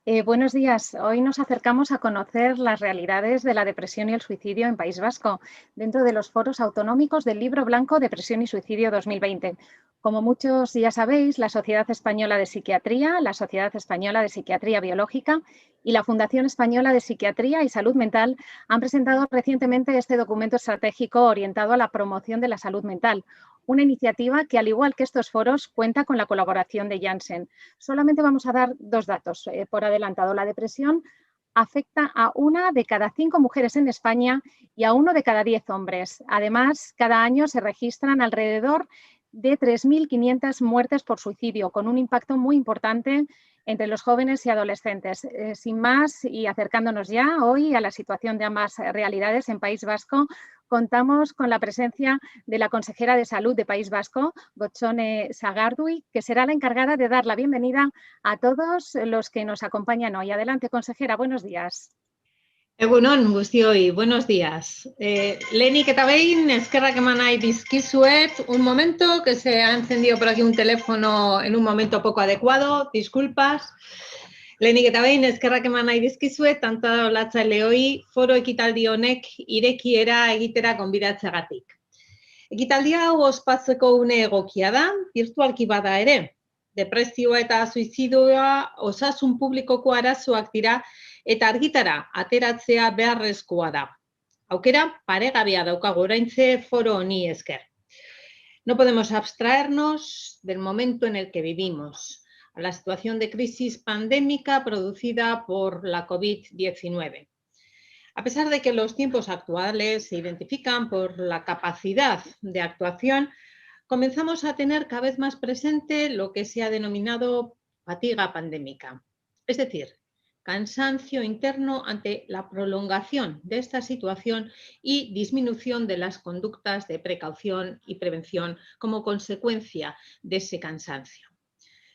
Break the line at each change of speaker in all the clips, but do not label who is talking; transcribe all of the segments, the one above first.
Buenos días. Hoy nos acercamos a conocer las realidades de la depresión y el suicidio en País Vasco, dentro de los foros autonómicos del Libro Blanco Depresión y Suicidio 2020. Como muchos ya sabéis, la Sociedad Española de Psiquiatría, la Sociedad Española de Psiquiatría Biológica y la Fundación Española de Psiquiatría y Salud Mental han presentado recientemente este documento estratégico orientado a la promoción de la salud mental, una iniciativa que, al igual que estos foros, cuenta con la colaboración de Janssen. Solamente vamos a dar dos datos por adelantado. La depresión afecta a 1 de cada 5 mujeres en España y a 1 de cada 10 hombres. Además, cada año se registran alrededor de 3.500 muertes por suicidio, con un impacto muy importante entre los jóvenes y adolescentes. Sin más, y acercándonos ya hoy a la situación de ambas realidades en País Vasco, contamos con la presencia de la consejera de Salud de País Vasco, Gotzone Sagardui, que será la encargada de dar la bienvenida a todos los que nos acompañan hoy. Adelante, consejera, buenos días.
Egunon guztioi, buenos días. Lehenik eta behin, eskerrak eman nahi dizkizuet. Un momento, que se ha encendido por aquí un teléfono en un momento poco adecuado, disculpas. Lehenik eta behin, eskerrak eman nahi dizkizuet, antolatzaileoi foro ekitaldi honek irekiera egitera gonbidatzeagatik. Ekitaldi hau ospatzeko une egokia da, birtualki bada ere. Depresioa eta suizidioa osasun publikoko arazoak dira, eta argitara ateratzea beharrezkoa da. Aukera paregabea daukagu oraintze foro honi esker. No podemos abstraernos del momento en el que vivimos, a la situación de crisis pandémica producida por la COVID-19. A pesar de que los tiempos actuales se identifican por la capacidad de actuación, comenzamos a tener cada vez más presente lo que se ha denominado fatiga pandémica, es decir, cansancio interno ante la prolongación de esta situación y disminución de las conductas de precaución y prevención como consecuencia de ese cansancio.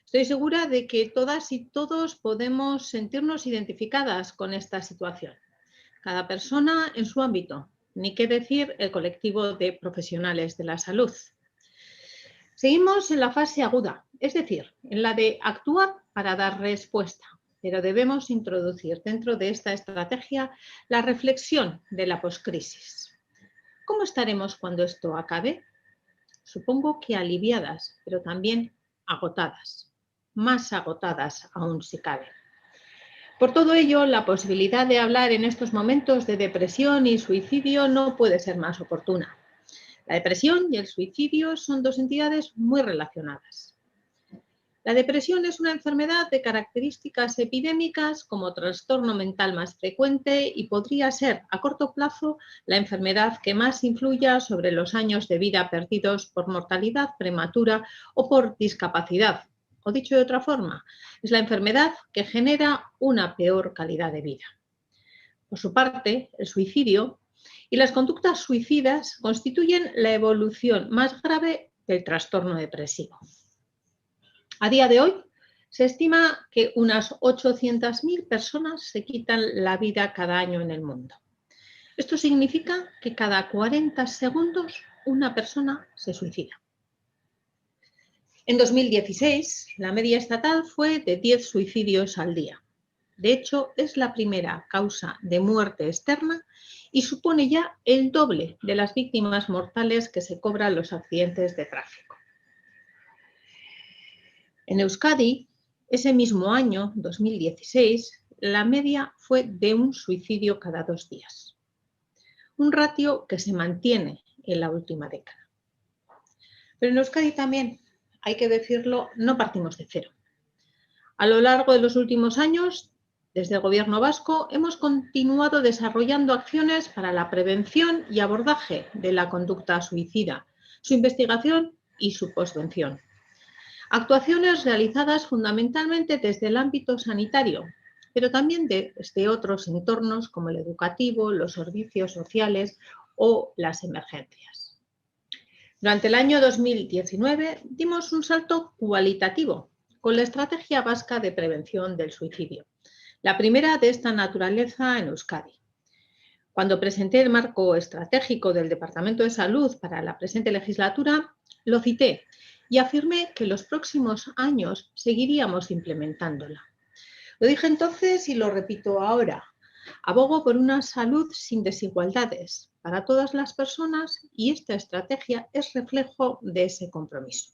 Estoy segura de que todas y todos podemos sentirnos identificadas con esta situación. Cada persona en su ámbito, ni qué decir el colectivo de profesionales de la salud. Seguimos en la fase aguda, es decir, en la de actuar para dar respuesta. Pero debemos introducir dentro de esta estrategia la reflexión de la poscrisis. ¿Cómo estaremos cuando esto acabe? Supongo que aliviadas, pero también agotadas, más agotadas aún si cabe. Por todo ello, la posibilidad de hablar en estos momentos de depresión y suicidio no puede ser más oportuna. La depresión y el suicidio son dos entidades muy relacionadas. La depresión es una enfermedad de características epidémicas como trastorno mental más frecuente y podría ser a corto plazo la enfermedad que más influya sobre los años de vida perdidos por mortalidad prematura o por discapacidad. O dicho de otra forma, es la enfermedad que genera una peor calidad de vida. Por su parte, el suicidio y las conductas suicidas constituyen la evolución más grave del trastorno depresivo. A día de hoy, se estima que unas 800.000 personas se quitan la vida cada año en el mundo. Esto significa que cada 40 segundos una persona se suicida. En 2016, la media estatal fue de 10 suicidios al día. De hecho, es la primera causa de muerte externa y supone ya el doble de las víctimas mortales que se cobran los accidentes de tráfico. En Euskadi, ese mismo año, 2016, la media fue de un suicidio cada 2 días. Un ratio que se mantiene en la última década. Pero en Euskadi también, hay que decirlo, no partimos de cero. A lo largo de los últimos años, desde el Gobierno vasco, hemos continuado desarrollando acciones para la prevención y abordaje de la conducta suicida, su investigación y su posvención. Actuaciones realizadas fundamentalmente desde el ámbito sanitario, pero también desde otros entornos como el educativo, los servicios sociales o las emergencias. Durante el año 2019 dimos un salto cualitativo con la Estrategia Vasca de Prevención del Suicidio, la primera de esta naturaleza en Euskadi. Cuando presenté el marco estratégico del Departamento de Salud para la presente legislatura, lo cité y afirmé que los próximos años seguiríamos implementándola. Lo dije entonces y lo repito ahora. Abogo por una salud sin desigualdades para todas las personas y esta estrategia es reflejo de ese compromiso.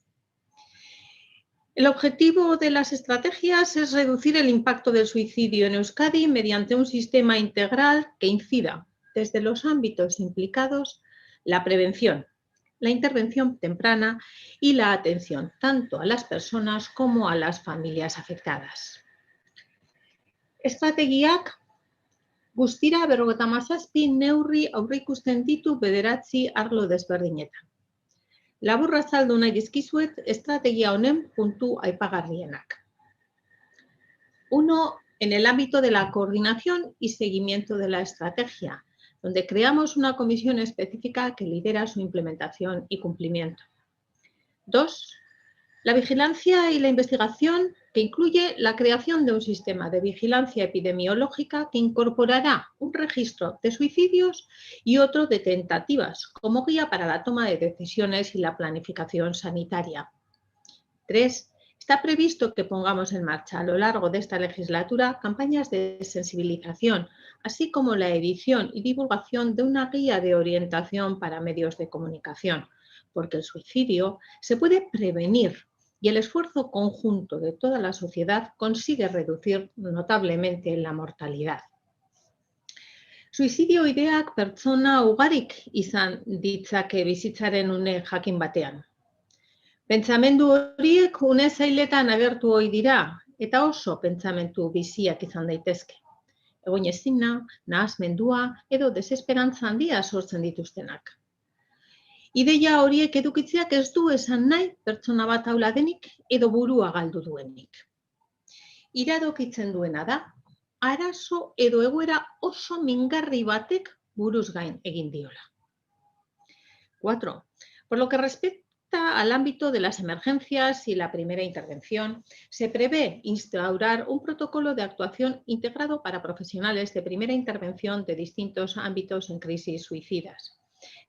El objetivo de las estrategias es reducir el impacto del suicidio en Euskadi mediante un sistema integral que incida desde los ámbitos implicados la prevención, la intervención temprana y la atención tanto a las personas como a las familias afectadas. Estrategiak guztira 57 neurri aurreikusten ditu 9 arlo desberdinetan. Labur azaldu nahi dizkizuet estrategia honen puntu aipagarrienak. 1. En el ámbito de la coordinación y seguimiento de la estrategia, donde creamos una comisión específica que lidera su implementación y cumplimiento. 2. La vigilancia y la investigación, que incluye la creación de un sistema de vigilancia epidemiológica que incorporará un registro de suicidios y otro de tentativas como guía para la toma de decisiones y la planificación sanitaria. 3. Está previsto que pongamos en marcha a lo largo de esta legislatura campañas de sensibilización, así como la edición y divulgación de una guía de orientación para medios de comunicación, porque el suicidio se puede prevenir y el esfuerzo conjunto de toda la sociedad consigue reducir notablemente la mortalidad. Suizidio ideak pertsona ugarik izan ditzake bizitzaren une jakin batean. Pentsamendu horiek une zailetan agertu ohi dira eta oso pentsamendu biziak izan daitezke. Egoinezina, nahasmendua edo desesperantza handia sortzen dituztenak. Ideia horiek edukitzeak ez du esan nahi pertsona bat ahula denik edo burua galdu duenik. Iradokitzen duena da, arazo edo egoera oso mingarri batek buruz gain egin diola. 4. Por lo que respecta al ámbito de las emergencias y la primera intervención, se prevé instaurar un protocolo de actuación integrado para profesionales de primera intervención de distintos ámbitos en crisis suicidas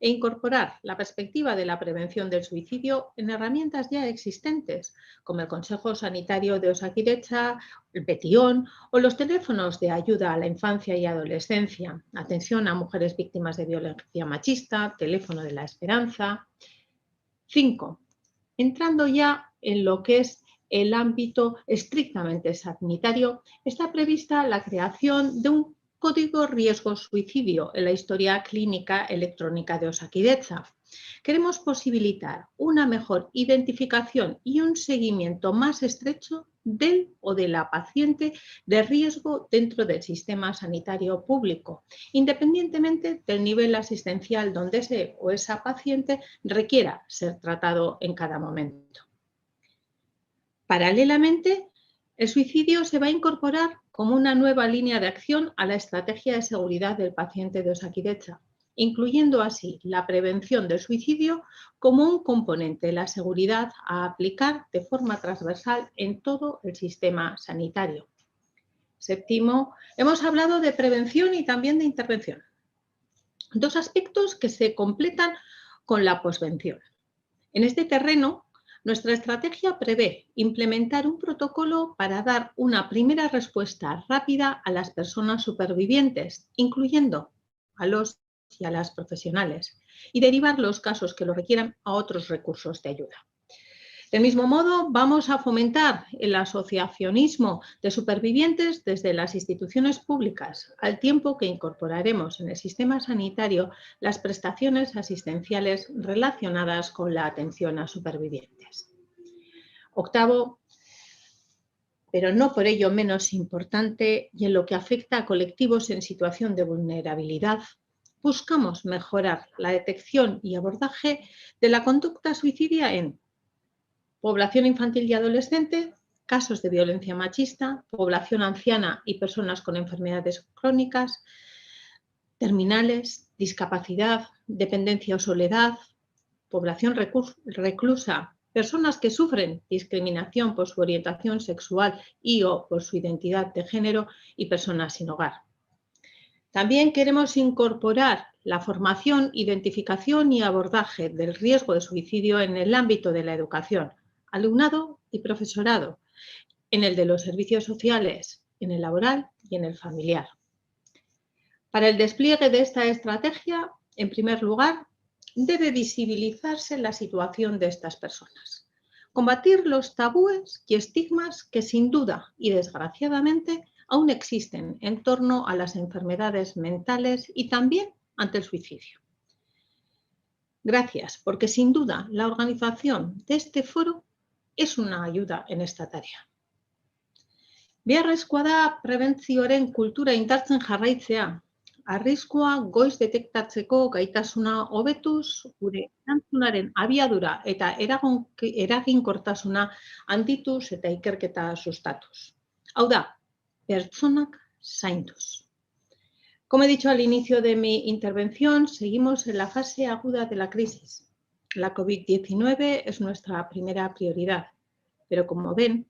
e incorporar la perspectiva de la prevención del suicidio en herramientas ya existentes, como el Consejo Sanitario de Osakidetza, el Petión o los teléfonos de ayuda a la infancia y adolescencia, atención a mujeres víctimas de violencia machista, teléfono de la esperanza. 5. Entrando ya en lo que es el ámbito estrictamente sanitario, está prevista la creación de un código riesgo suicidio en la historia clínica electrónica de Osakidetza. Queremos posibilitar una mejor identificación y un seguimiento más estrecho del o de la paciente de riesgo dentro del sistema sanitario público, independientemente del nivel asistencial donde ese o esa paciente requiera ser tratado en cada momento. Paralelamente, el suicidio se va a incorporar como una nueva línea de acción a la estrategia de seguridad del paciente de Osakidetza, incluyendo así la prevención del suicidio como un componente de la seguridad a aplicar de forma transversal en todo el sistema sanitario. 7. Hemos hablado de prevención y también de intervención. 2 aspectos que se completan con la posvención. En este terreno, nuestra estrategia prevé implementar un protocolo para dar una primera respuesta rápida a las personas supervivientes, incluyendo a los y a las profesionales, y derivar los casos que lo requieran a otros recursos de ayuda. Del mismo modo, vamos a fomentar el asociacionismo de supervivientes desde las instituciones públicas, al tiempo que incorporaremos en el sistema sanitario las prestaciones asistenciales relacionadas con la atención a supervivientes. 8, pero no por ello menos importante, y en lo que afecta a colectivos en situación de vulnerabilidad, buscamos mejorar la detección y abordaje de la conducta suicidia en población infantil y adolescente, casos de violencia machista, población anciana y personas con enfermedades crónicas, terminales, discapacidad, dependencia o soledad, población reclusa, personas que sufren discriminación por su orientación sexual y o por su identidad de género y personas sin hogar. También queremos incorporar la formación, identificación y abordaje del riesgo de suicidio en el ámbito de la educación, alumnado y profesorado, en el de los servicios sociales, en el laboral y en el familiar. Para el despliegue de esta estrategia, en primer lugar, debe visibilizarse la situación de estas personas, combatir los tabúes y estigmas que sin duda y desgraciadamente aún existen en torno a las enfermedades mentales y también ante el suicidio. Gracias, porque sin duda la organización de este foro es una ayuda en esta tarea. Beharrezkoa da prebentzioaren kultura indartzen jarraitzea, arriskua goiz detektatzeko gaitasuna hobetuz, gure erantzunaren abiadura eta eraginkortasuna handituz eta ikerketa sustatuz. Hau da, pertsonak zainduz. Como he dicho al inicio de mi intervención, seguimos en la fase aguda de la crisis. La COVID-19 es nuestra primera prioridad, pero como ven,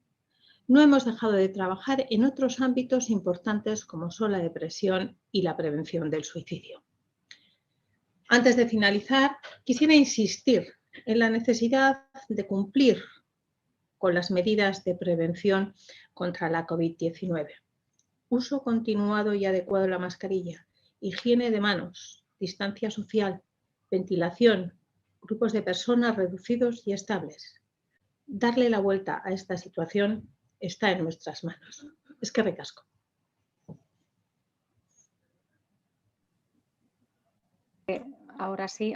no hemos dejado de trabajar en otros ámbitos importantes como son la depresión y la prevención del suicidio. Antes de finalizar, quisiera insistir en la necesidad de cumplir con las medidas de prevención contra la COVID-19. Uso continuado y adecuado de la mascarilla, higiene de manos, distancia social, ventilación, grupos de personas reducidos y estables. Darle la vuelta a esta situación está en nuestras manos. Eskerrik asko.
Ahora sí.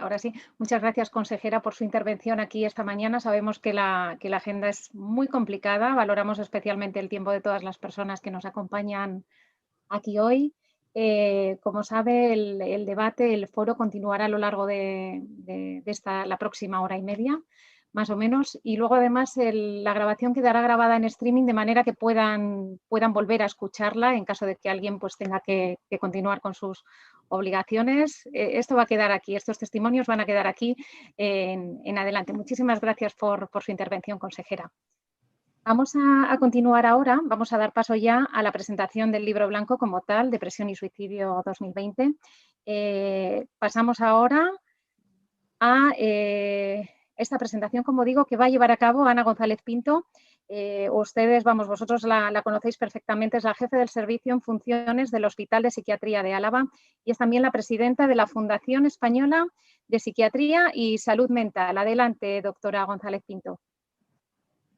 Muchas gracias, consejera, por su intervención aquí esta mañana. Sabemos que la agenda es muy complicada. Valoramos especialmente el tiempo de todas las personas que nos acompañan aquí hoy. Como sabe, el debate, el foro continuará a lo largo de la próxima hora y media, más o menos. Y luego, además, la grabación quedará grabada en streaming de manera que puedan volver a escucharla en caso de que alguien pues, tenga que continuar con sus obligaciones. Esto va a quedar aquí, estos testimonios van a quedar aquí en adelante. Muchísimas gracias por su intervención, consejera. Vamos a continuar ahora, vamos a dar paso ya a la presentación del libro blanco como tal, Depresión y Suicidio 2020. Pasamos ahora a esta presentación, como digo, que va a llevar a cabo Ana González Pinto. Ustedes, vosotros la conocéis perfectamente, es la jefe del servicio en funciones del Hospital de Psiquiatría de Álava y es también la presidenta de la Fundación Española de Psiquiatría y Salud Mental. Adelante, doctora González Pinto.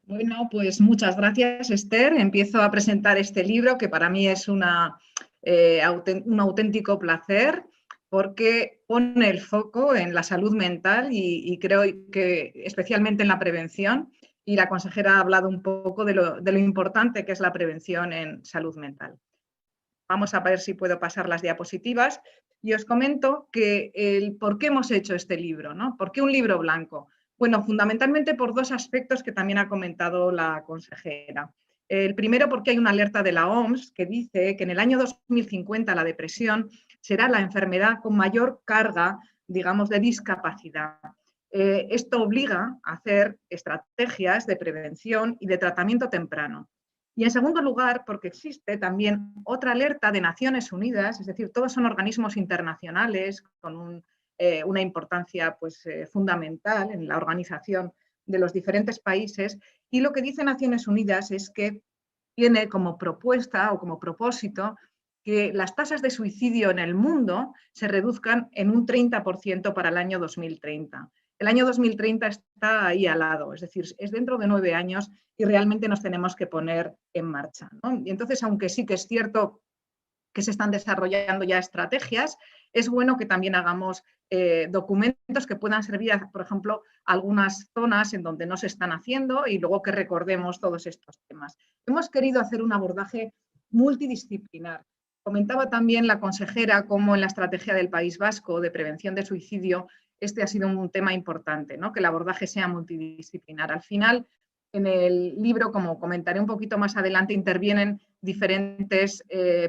Bueno, pues muchas gracias, Esther. Empiezo a presentar este libro que para mí es un auténtico placer porque pone el foco en la salud mental y creo que especialmente en la prevención. Y la consejera ha hablado un poco de lo importante que es la prevención en salud mental. Vamos a ver si puedo pasar las diapositivas. Y os comento que por qué hemos hecho este libro, ¿no? ¿Por qué un libro blanco? Bueno, fundamentalmente por dos aspectos que también ha comentado la consejera. El primero, porque hay una alerta de la OMS que dice que en el año 2050 la depresión será la enfermedad con mayor carga, digamos, de discapacidad. Esto obliga a hacer estrategias de prevención y de tratamiento temprano. Y en segundo lugar, porque existe también otra alerta de Naciones Unidas, es decir, todos son organismos internacionales con una importancia pues, fundamental en la organización de los diferentes países, y lo que dice Naciones Unidas es que tiene como propuesta o como propósito que las tasas de suicidio en el mundo se reduzcan en un 30% para el año 2030. El año 2030 está ahí al lado, es decir, es dentro de 9 años y realmente nos tenemos que poner en marcha, ¿no? Y entonces, aunque sí que es cierto que se están desarrollando ya estrategias, es bueno que también hagamos documentos que puedan servir, por ejemplo, a algunas zonas en donde no se están haciendo y luego que recordemos todos estos temas. Hemos querido hacer un abordaje multidisciplinar. Comentaba también la consejera cómo en la estrategia del País Vasco de prevención de suicidio este ha sido un tema importante, ¿no? Que el abordaje sea multidisciplinar. Al final, en el libro, como comentaré un poquito más adelante, intervienen diferentes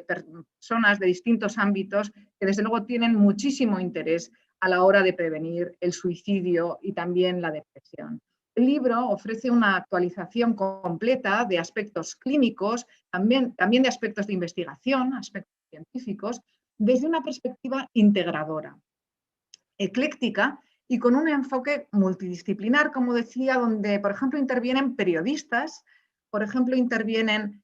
personas de distintos ámbitos que desde luego tienen muchísimo interés a la hora de prevenir el suicidio y también la depresión. El libro ofrece una actualización completa de aspectos clínicos, también de aspectos de investigación, aspectos científicos, desde una perspectiva integradora, ecléctica y con un enfoque multidisciplinar, como decía, donde, por ejemplo, intervienen periodistas, por ejemplo, intervienen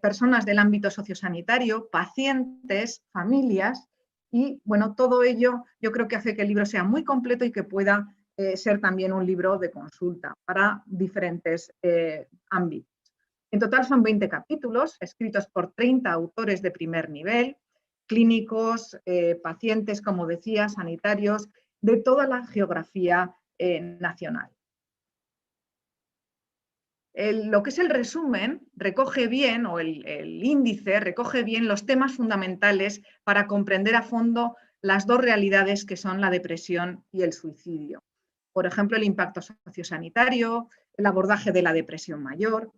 personas del ámbito sociosanitario, pacientes, familias y, bueno, todo ello yo creo que hace que el libro sea muy completo y que pueda ser también un libro de consulta para diferentes ámbitos. En total son 20 capítulos escritos por 30 autores de primer nivel, clínicos, pacientes, como decía, sanitarios, de toda la geografía nacional. Lo que es el resumen recoge bien, o el índice recoge bien los temas fundamentales para comprender a fondo las dos realidades que son la depresión y el suicidio. Por ejemplo, el impacto sociosanitario, el abordaje de la depresión mayor,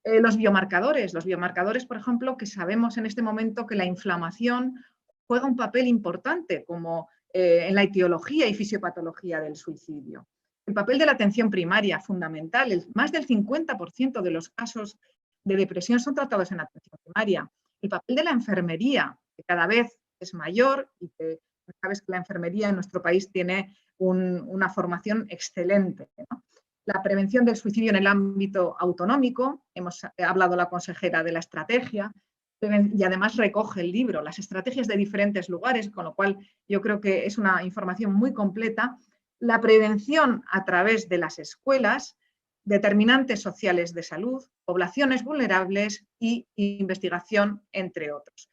los biomarcadores, por ejemplo, que sabemos en este momento que la inflamación juega un papel importante como en la etiología y fisiopatología del suicidio. El papel de la atención primaria, fundamental. Más del 50% de los casos de depresión son tratados en atención primaria. El papel de la enfermería, que cada vez es mayor y que sabes que la enfermería en nuestro país tiene una formación excelente, ¿no? La prevención del suicidio en el ámbito autonómico, hemos hablado la consejera de la estrategia, y además recoge el libro las estrategias de diferentes lugares, con lo cual yo creo que es una información muy completa. La prevención a través de las escuelas, determinantes sociales de salud, poblaciones vulnerables y investigación, entre otros.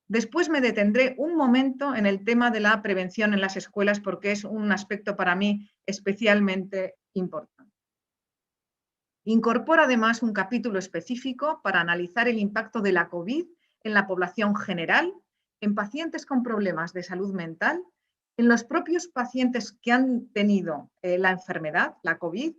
Después me detendré un momento en el tema de la prevención en las escuelas porque es un aspecto para mí especialmente importante. Incorpora además un capítulo específico para analizar el impacto de la COVID en la población general, en pacientes con problemas de salud mental, en los propios pacientes que han tenido la enfermedad, la COVID,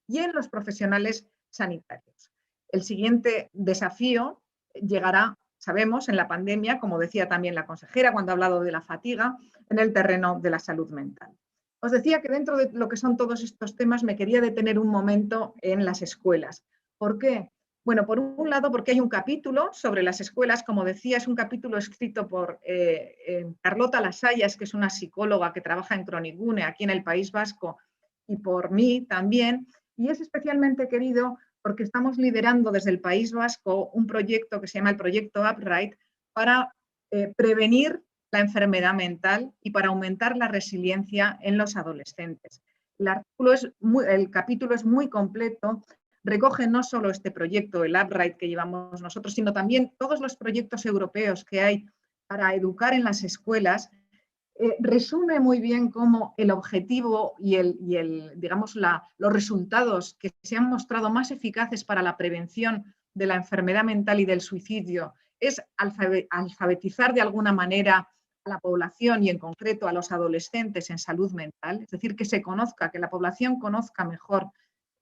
y en los profesionales sanitarios. El siguiente desafío llegará, sabemos, en la pandemia, como decía también la consejera cuando ha hablado de la fatiga, en el terreno de la salud mental. Os decía que dentro de lo que son todos estos temas me quería detener un momento en las escuelas. ¿Por qué? Bueno, por un lado porque hay un capítulo sobre las escuelas, como decía, es un capítulo escrito por Carlota Lasayas, que es una psicóloga que trabaja en Cronigune, aquí en el País Vasco, y por mí también, y es especialmente querido porque estamos liderando desde el País Vasco un proyecto que se llama el Proyecto Upright para prevenir la enfermedad mental y para aumentar la resiliencia en los adolescentes. El capítulo es muy completo, recoge no solo este proyecto, el Upright que llevamos nosotros, sino también todos los proyectos europeos que hay para educar en las escuelas. Resume muy bien cómo el objetivo y digamos, los resultados que se han mostrado más eficaces para la prevención de la enfermedad mental y del suicidio es alfabetizar de alguna manera a la población y en concreto a los adolescentes en salud mental, es decir, que se conozca, que la población conozca mejor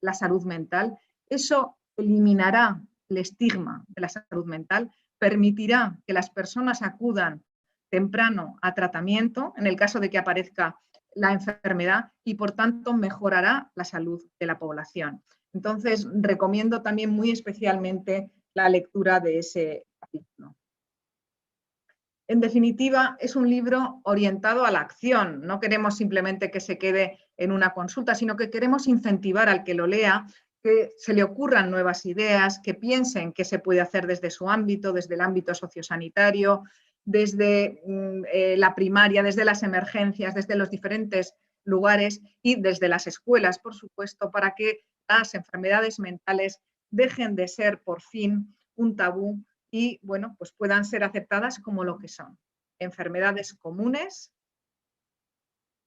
la salud mental. Eso eliminará el estigma de la salud mental, permitirá que las personas acudan temprano a tratamiento en el caso de que aparezca la enfermedad y por tanto mejorará la salud de la población. Entonces recomiendo también muy especialmente la lectura de ese capítulo. En definitiva, es un libro orientado a la acción. No queremos simplemente que se quede en una consulta, sino que queremos incentivar al que lo lea, que se le ocurran nuevas ideas, que piensen qué se puede hacer desde su ámbito, desde el ámbito sociosanitario, desde la primaria, desde las emergencias, desde los diferentes lugares y desde las escuelas, por supuesto, para que las enfermedades mentales dejen de ser por fin un tabú y, bueno, pues puedan ser aceptadas como lo que son. Enfermedades comunes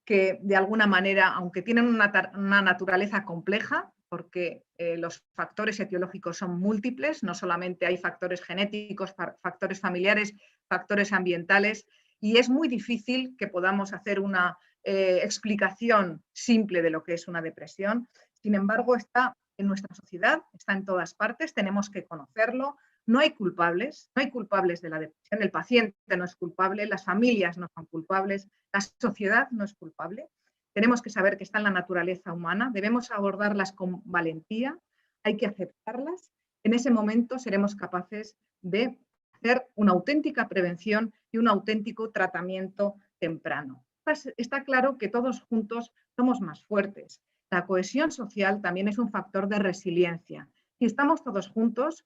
que de alguna manera, aunque tienen una naturaleza compleja, porque los factores etiológicos son múltiples, no solamente hay factores genéticos, factores familiares, factores ambientales, y es muy difícil que podamos hacer una explicación simple de lo que es una depresión. Sin embargo, está en nuestra sociedad, está en todas partes, tenemos que conocerlo. No hay culpables de la depresión, el paciente no es culpable, las familias no son culpables, la sociedad no es culpable. Tenemos que saber que está en la naturaleza humana, debemos abordarlas con valentía, hay que aceptarlas. En ese momento seremos capaces de hacer una auténtica prevención y un auténtico tratamiento temprano. Está claro que todos juntos somos más fuertes. La cohesión social también es un factor de resiliencia. Si estamos todos juntos,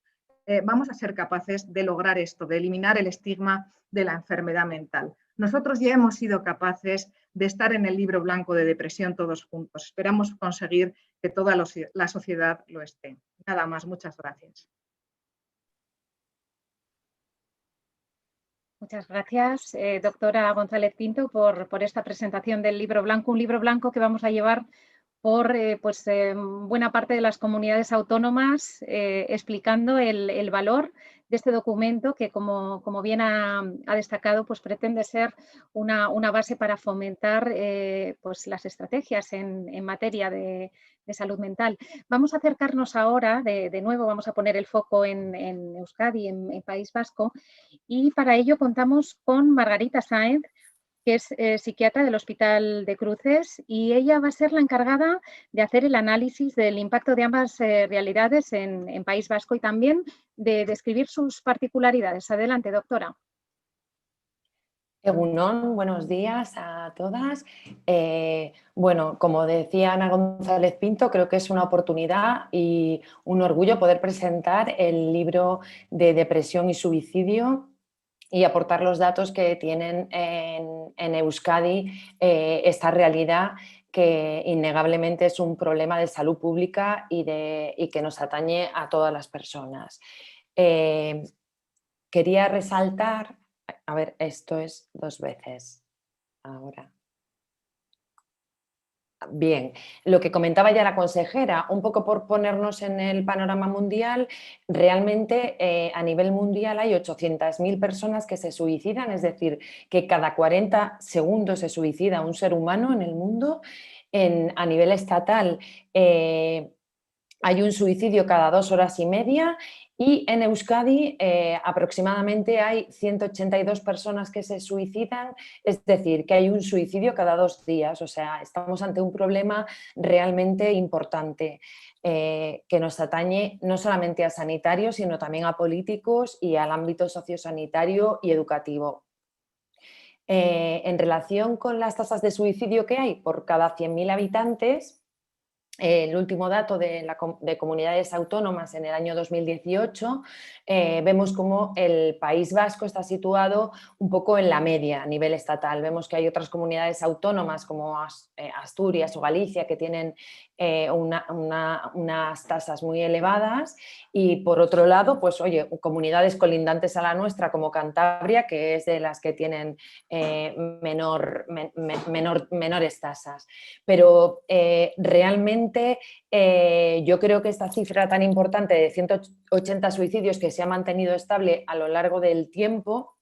vamos a ser capaces de lograr esto, de eliminar el estigma de la enfermedad mental. Nosotros ya hemos sido capaces de estar en el libro blanco de depresión todos juntos. Esperamos conseguir que toda la sociedad lo esté. Nada más, muchas gracias.
Muchas gracias, doctora González Pinto, por esta presentación del libro blanco, un libro blanco que vamos a llevar por buena parte de las comunidades autónomas, explicando el valor de este documento que, como bien ha destacado, pues pretende ser una base para fomentar pues las estrategias en materia de salud mental. Vamos a acercarnos ahora, de nuevo vamos a poner el foco en Euskadi, en País Vasco, y para ello contamos con Margarita Sáenz, que es psiquiatra del Hospital de Cruces, y ella va a ser la encargada de hacer el análisis del impacto de ambas realidades en País Vasco y también de describir sus particularidades. Adelante, doctora.
Egunon, buenos días a todas. Bueno, como decía Ana González Pinto, creo que es una oportunidad y un orgullo poder presentar el libro de depresión y suicidio y aportar los datos que tienen en Euskadi esta realidad que innegablemente es un problema de salud pública y que nos atañe a todas las personas. Quería resaltar, a ver, esto es 2 veces, ahora. Bien, lo que comentaba ya la consejera, un poco por ponernos en el panorama mundial, realmente a nivel mundial hay 800.000 personas que se suicidan, es decir, que cada 40 segundos se suicida un ser humano en el mundo. A nivel estatal hay un suicidio cada 2 horas y media y en Euskadi aproximadamente hay 182 personas que se suicidan, es decir, que hay un suicidio cada 2 días, o sea, estamos ante un problema realmente importante que nos atañe no solamente a sanitarios, sino también a políticos y al ámbito sociosanitario y educativo. En relación con las tasas de suicidio que hay por cada 100.000 habitantes, el último dato de comunidades autónomas en el año 2018, vemos como el País Vasco está situado un poco en la media a nivel estatal. Vemos que hay otras comunidades autónomas como Asturias o Galicia que tienen unas tasas muy elevadas y por otro lado, pues oye, comunidades colindantes a la nuestra como Cantabria, que es de las que tienen menores tasas. Pero realmente yo creo que esta cifra tan importante de 180 suicidios que se ha mantenido estable a lo largo del tiempo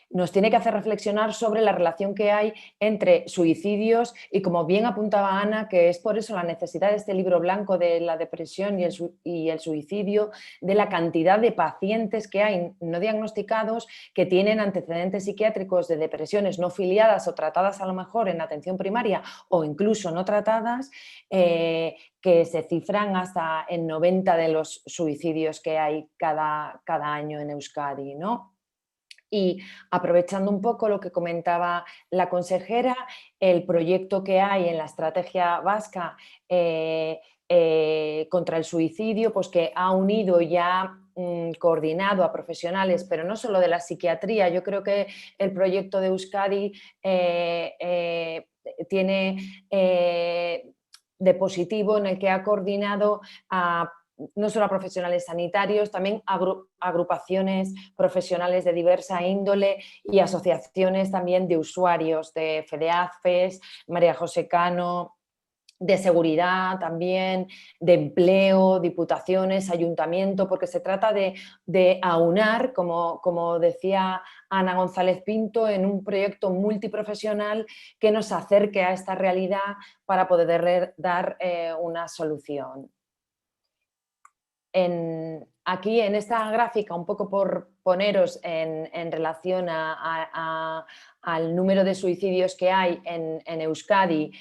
nos tiene que hacer reflexionar sobre la relación que hay entre suicidios y, como bien apuntaba Ana, que es por eso la necesidad de este libro blanco de la depresión y el suicidio, de la cantidad de pacientes que hay no diagnosticados que tienen antecedentes psiquiátricos de depresiones no filiadas o tratadas a lo mejor en atención primaria o incluso no tratadas, que se cifran hasta en 90 de los suicidios que hay cada año en Euskadi, ¿no? Y aprovechando un poco lo que comentaba la consejera, el proyecto que hay en la estrategia vasca contra el suicidio, pues que ha unido ya coordinado a profesionales, pero no solo de la psiquiatría. Yo creo que el proyecto de Euskadi tiene de positivo en el que ha coordinado a no solo a profesionales sanitarios, también agrupaciones profesionales de diversa índole y asociaciones también de usuarios, de FEDEAFES, María José Cano, de seguridad también, de empleo, diputaciones, ayuntamiento, porque se trata de aunar, como decía Ana González Pinto, en un proyecto multiprofesional que nos acerque a esta realidad para poder dar una solución. Aquí en esta gráfica, un poco por poneros en relación al número de suicidios que hay en Euskadi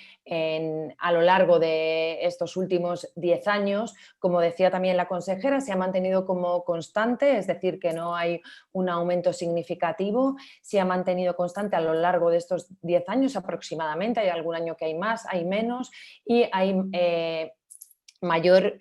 a lo largo de estos últimos 10 años, como decía también la consejera, se ha mantenido como constante, es decir, que no hay un aumento significativo, se ha mantenido constante a lo largo de estos 10 años aproximadamente, hay algún año que hay más, hay menos y hay mayor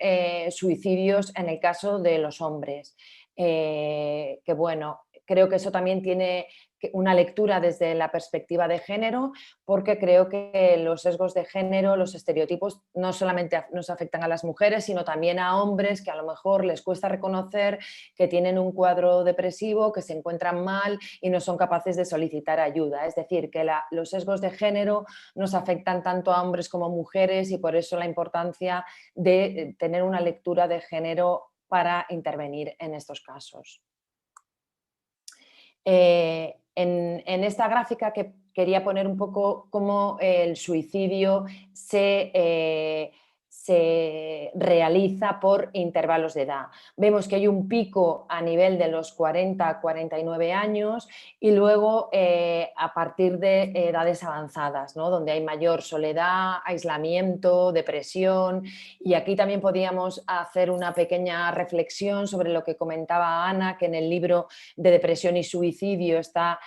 suicidios en el caso de los hombres. Que bueno, creo que eso también tiene una lectura desde la perspectiva de género, porque creo que los sesgos de género, los estereotipos, no solamente nos afectan a las mujeres, sino también a hombres que a lo mejor les cuesta reconocer que tienen un cuadro depresivo, que se encuentran mal y no son capaces de solicitar ayuda. Es decir, que los sesgos de género nos afectan tanto a hombres como a mujeres, y por eso la importancia de tener una lectura de género para intervenir en estos casos. En esta gráfica que quería poner un poco cómo el suicidio se realiza por intervalos de edad. Vemos que hay un pico a nivel de los 40 a 49 años y luego a partir de edades avanzadas, ¿no? Donde hay mayor soledad, aislamiento, depresión, y aquí también podíamos hacer una pequeña reflexión sobre lo que comentaba Ana, que en el libro de Depresión y Suicidio está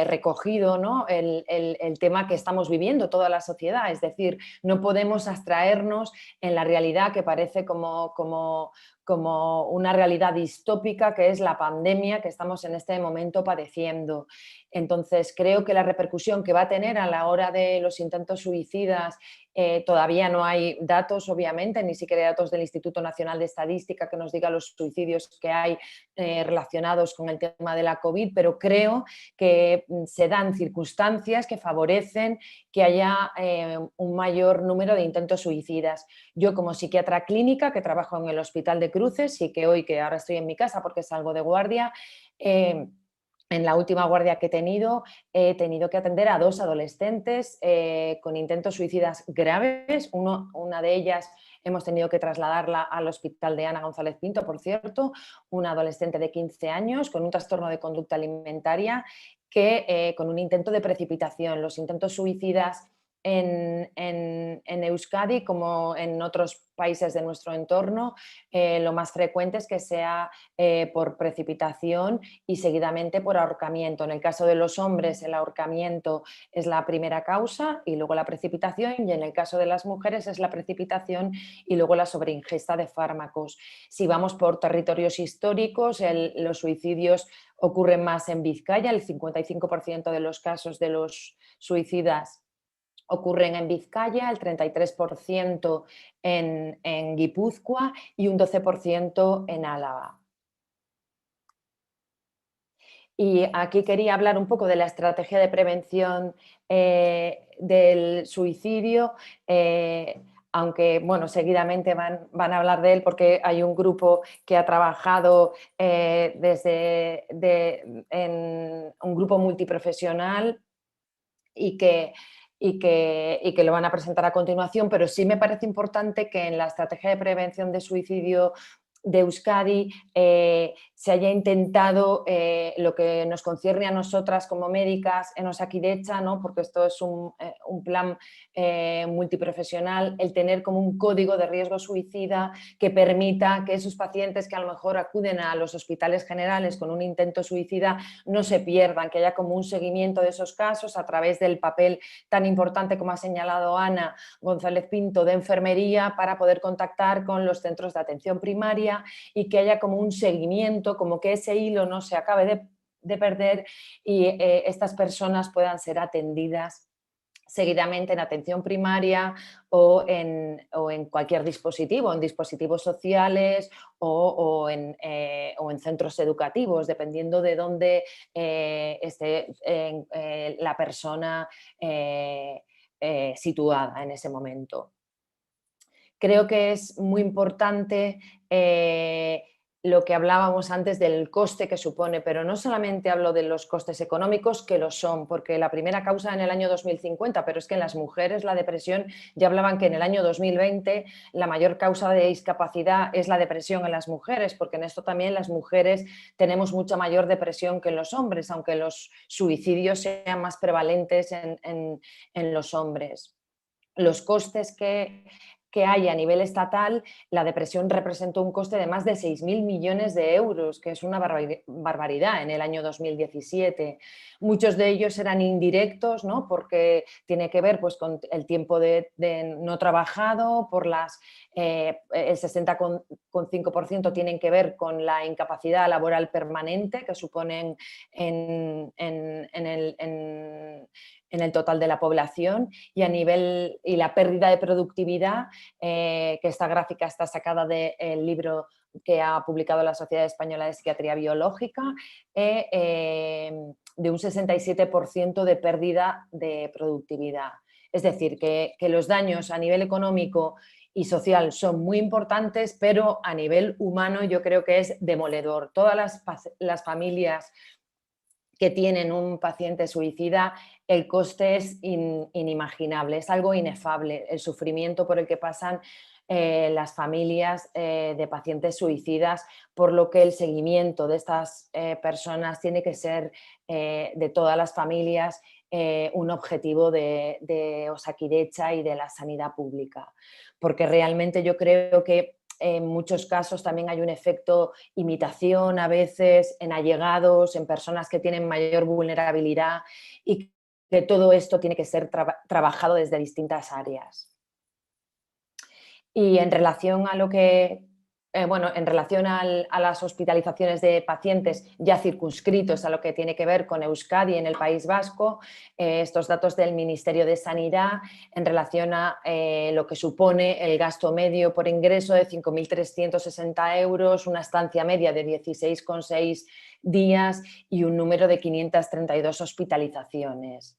recogido, ¿no? el tema que estamos viviendo toda la sociedad, es decir, no podemos abstraernos en la realidad que parece como una realidad distópica, que es la pandemia que estamos en este momento padeciendo. Entonces, creo que la repercusión que va a tener a la hora de los intentos suicidas, todavía no hay datos, obviamente, ni siquiera datos del Instituto Nacional de Estadística que nos diga los suicidios que hay relacionados con el tema de la COVID, pero creo que se dan circunstancias que favorecen que haya un mayor número de intentos suicidas. Yo, como psiquiatra clínica, que trabajo en el Hospital de Cruces y que hoy, que ahora estoy en mi casa porque salgo de guardia, en la última guardia que he tenido que atender a 2 adolescentes con intentos suicidas graves. Una de ellas hemos tenido que trasladarla al hospital de Ana González Pinto, por cierto, una adolescente de 15 años con un trastorno de conducta alimentaria que con un intento de precipitación. Los intentos suicidas en Euskadi, como en otros países de nuestro entorno, lo más frecuente es que sea por precipitación y seguidamente por ahorcamiento. En el caso de los hombres, el ahorcamiento es la primera causa y luego la precipitación, y en el caso de las mujeres es la precipitación y luego la sobreingesta de fármacos. Si vamos por territorios históricos, los suicidios ocurren más en Vizcaya. El 55% de los casos de los suicidas ocurren en Vizcaya, el 33% en Guipúzcoa y un 12% en Álava. Y aquí quería hablar un poco de la estrategia de prevención del suicidio, aunque bueno, seguidamente van a hablar de él porque hay un grupo que ha trabajado en un grupo multiprofesional y que lo van a presentar a continuación, pero sí me parece importante que en la estrategia de prevención de suicidio de Euskadi se haya intentado lo que nos concierne a nosotras como médicas en Osakidetza, ¿no? Porque esto es un plan multiprofesional, el tener como un código de riesgo suicida que permita que esos pacientes que a lo mejor acuden a los hospitales generales con un intento suicida no se pierdan, que haya como un seguimiento de esos casos a través del papel tan importante, como ha señalado Ana González Pinto, de enfermería, para poder contactar con los centros de atención primaria y que haya como un seguimiento, como que ese hilo no se acabe de perder y estas personas puedan ser atendidas seguidamente en atención primaria o en cualquier dispositivo, en dispositivos sociales o en centros educativos, dependiendo de dónde esté la persona situada en ese momento. Creo que es muy importante lo que hablábamos antes del coste que supone, pero no solamente hablo de los costes económicos, que lo son, porque la primera causa en el año 2050, pero es que en las mujeres la depresión, ya hablaban que en el año 2020 la mayor causa de discapacidad es la depresión en las mujeres, porque en esto también las mujeres tenemos mucha mayor depresión que en los hombres, aunque los suicidios sean más prevalentes en los hombres. Los costes que que hay a nivel estatal, la depresión representó un coste de más de 6.000 millones de euros, que es una barbaridad en el año 2017. Muchos de ellos eran indirectos, ¿no? Porque tiene que ver, pues, con el tiempo de no trabajado, por el 60,5% tienen que ver con la incapacidad laboral permanente que suponen en el total de la población, y la pérdida de productividad, que esta gráfica está sacada del libro que ha publicado la Sociedad Española de Psiquiatría Biológica, de un 67% de pérdida de productividad. Es decir, que los daños a nivel económico y social son muy importantes, pero a nivel humano yo creo que es demoledor. Todas las familias que tienen un paciente suicida, el coste es inimaginable, es algo inefable, el sufrimiento por el que pasan las familias de pacientes suicidas, por lo que el seguimiento de estas personas tiene que ser, de todas las familias, un objetivo de Osakidetza y de la sanidad pública, porque realmente yo creo que en muchos casos también hay un efecto imitación a veces en allegados, en personas que tienen mayor vulnerabilidad, y que todo esto tiene que ser trabajado desde distintas áreas. Y en relación a lo que, en relación a las hospitalizaciones de pacientes ya circunscritos a lo que tiene que ver con Euskadi en el País Vasco, estos datos del Ministerio de Sanidad en relación a lo que supone el gasto medio por ingreso de 5.360 euros, una estancia media de 16,6 días y un número de 532 hospitalizaciones.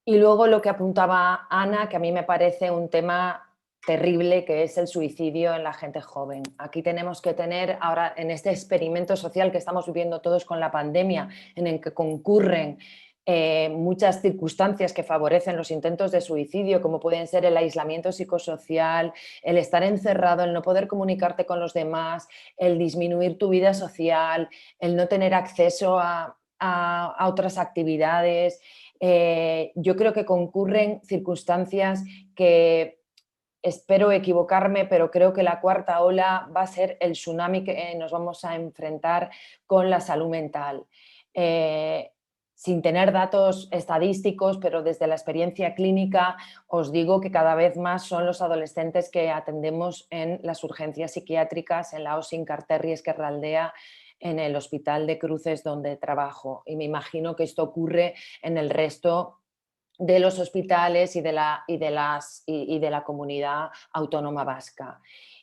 Y luego lo que apuntaba Ana, que a mí me parece un tema terrible, que es el suicidio en la gente joven. Aquí tenemos que tener ahora, en este experimento social que estamos viviendo todos con la pandemia, en el que concurren muchas circunstancias que favorecen los intentos de suicidio, como pueden ser el aislamiento psicosocial, el estar encerrado, el no poder comunicarte con los demás, el disminuir tu vida social, el no tener acceso a otras actividades. Yo creo que concurren circunstancias que, espero equivocarme, pero creo que la cuarta ola va a ser el tsunami que nos vamos a enfrentar con la salud mental. Sin tener datos estadísticos, pero desde la experiencia clínica os digo que cada vez más son los adolescentes que atendemos en las urgencias psiquiátricas, en la OSI Incarterri Ezkerraldea, en el Hospital de Cruces donde trabajo, y me imagino que esto ocurre en el resto de los hospitales y de la comunidad autónoma vasca.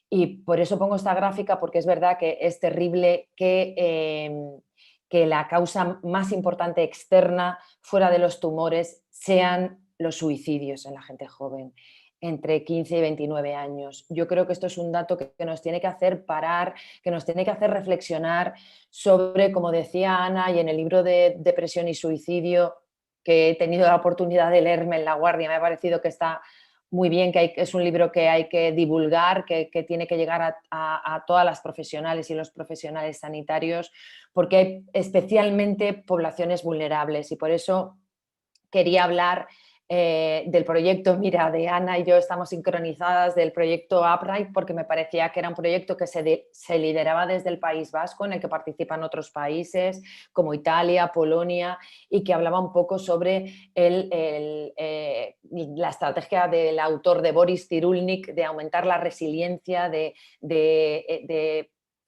Y por eso pongo esta gráfica, porque es verdad que es terrible que la causa más importante externa, fuera de los tumores, sean los suicidios en la gente joven, entre 15 y 29 años. Yo creo que esto es un dato que nos tiene que hacer parar, que nos tiene que hacer reflexionar sobre, como decía Ana, y en el libro de Depresión y Suicidio, que he tenido la oportunidad de leerme en La Guardia, me ha parecido que está muy bien, que es un libro que hay que divulgar, que tiene que llegar a todas las profesionales y los profesionales sanitarios, porque hay especialmente poblaciones vulnerables, y por eso quería hablar del proyecto. Mira, de Ana y yo estamos sincronizadas, del proyecto Upright, porque me parecía que era un proyecto que se lideraba desde el País Vasco, en el que participan otros países como Italia, Polonia, y que hablaba un poco sobre la estrategia del autor, de Boris Cyrulnik, de aumentar la resiliencia, de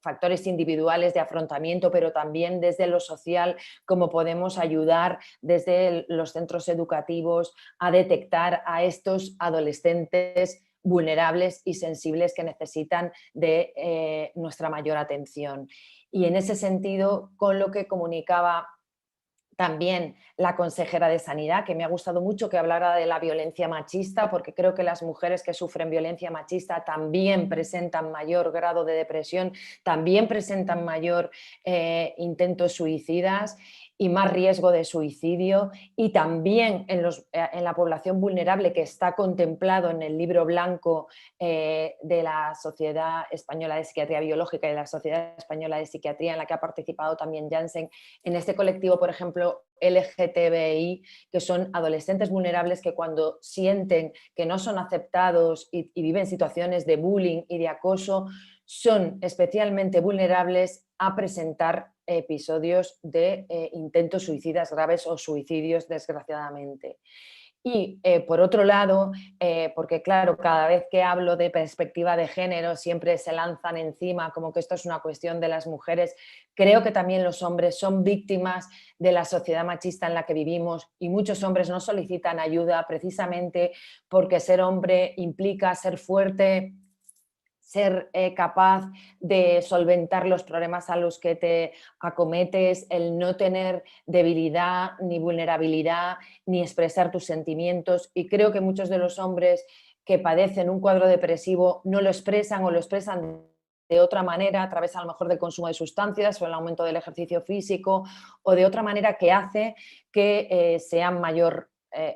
factores individuales de afrontamiento, pero también desde lo social, cómo podemos ayudar desde los centros educativos a detectar a estos adolescentes vulnerables y sensibles que necesitan de nuestra mayor atención. Y en ese sentido, con lo que comunicaba también la consejera de Sanidad, que me ha gustado mucho que hablara de la violencia machista, porque creo que las mujeres que sufren violencia machista también presentan mayor grado de depresión, también presentan mayor intentos suicidas, y más riesgo de suicidio, y también en la población vulnerable que está contemplado en el libro blanco de la Sociedad Española de Psiquiatría Biológica y de la Sociedad Española de Psiquiatría, en la que ha participado también Janssen, en este colectivo, por ejemplo, LGTBI, que son adolescentes vulnerables que cuando sienten que no son aceptados y viven situaciones de bullying y de acoso, son especialmente vulnerables a presentar episodios de intentos suicidas graves o suicidios, desgraciadamente. Y por otro lado, porque claro, cada vez que hablo de perspectiva de género siempre se lanzan encima como que esto es una cuestión de las mujeres, creo que también los hombres son víctimas de la sociedad machista en la que vivimos y muchos hombres no solicitan ayuda precisamente porque ser hombre implica ser fuerte, ser capaz de solventar los problemas a los que te acometes, el no tener debilidad ni vulnerabilidad, ni expresar tus sentimientos. Y creo que muchos de los hombres que padecen un cuadro depresivo no lo expresan o lo expresan de otra manera, a través a lo mejor del consumo de sustancias o el aumento del ejercicio físico, o de otra manera que hace que sean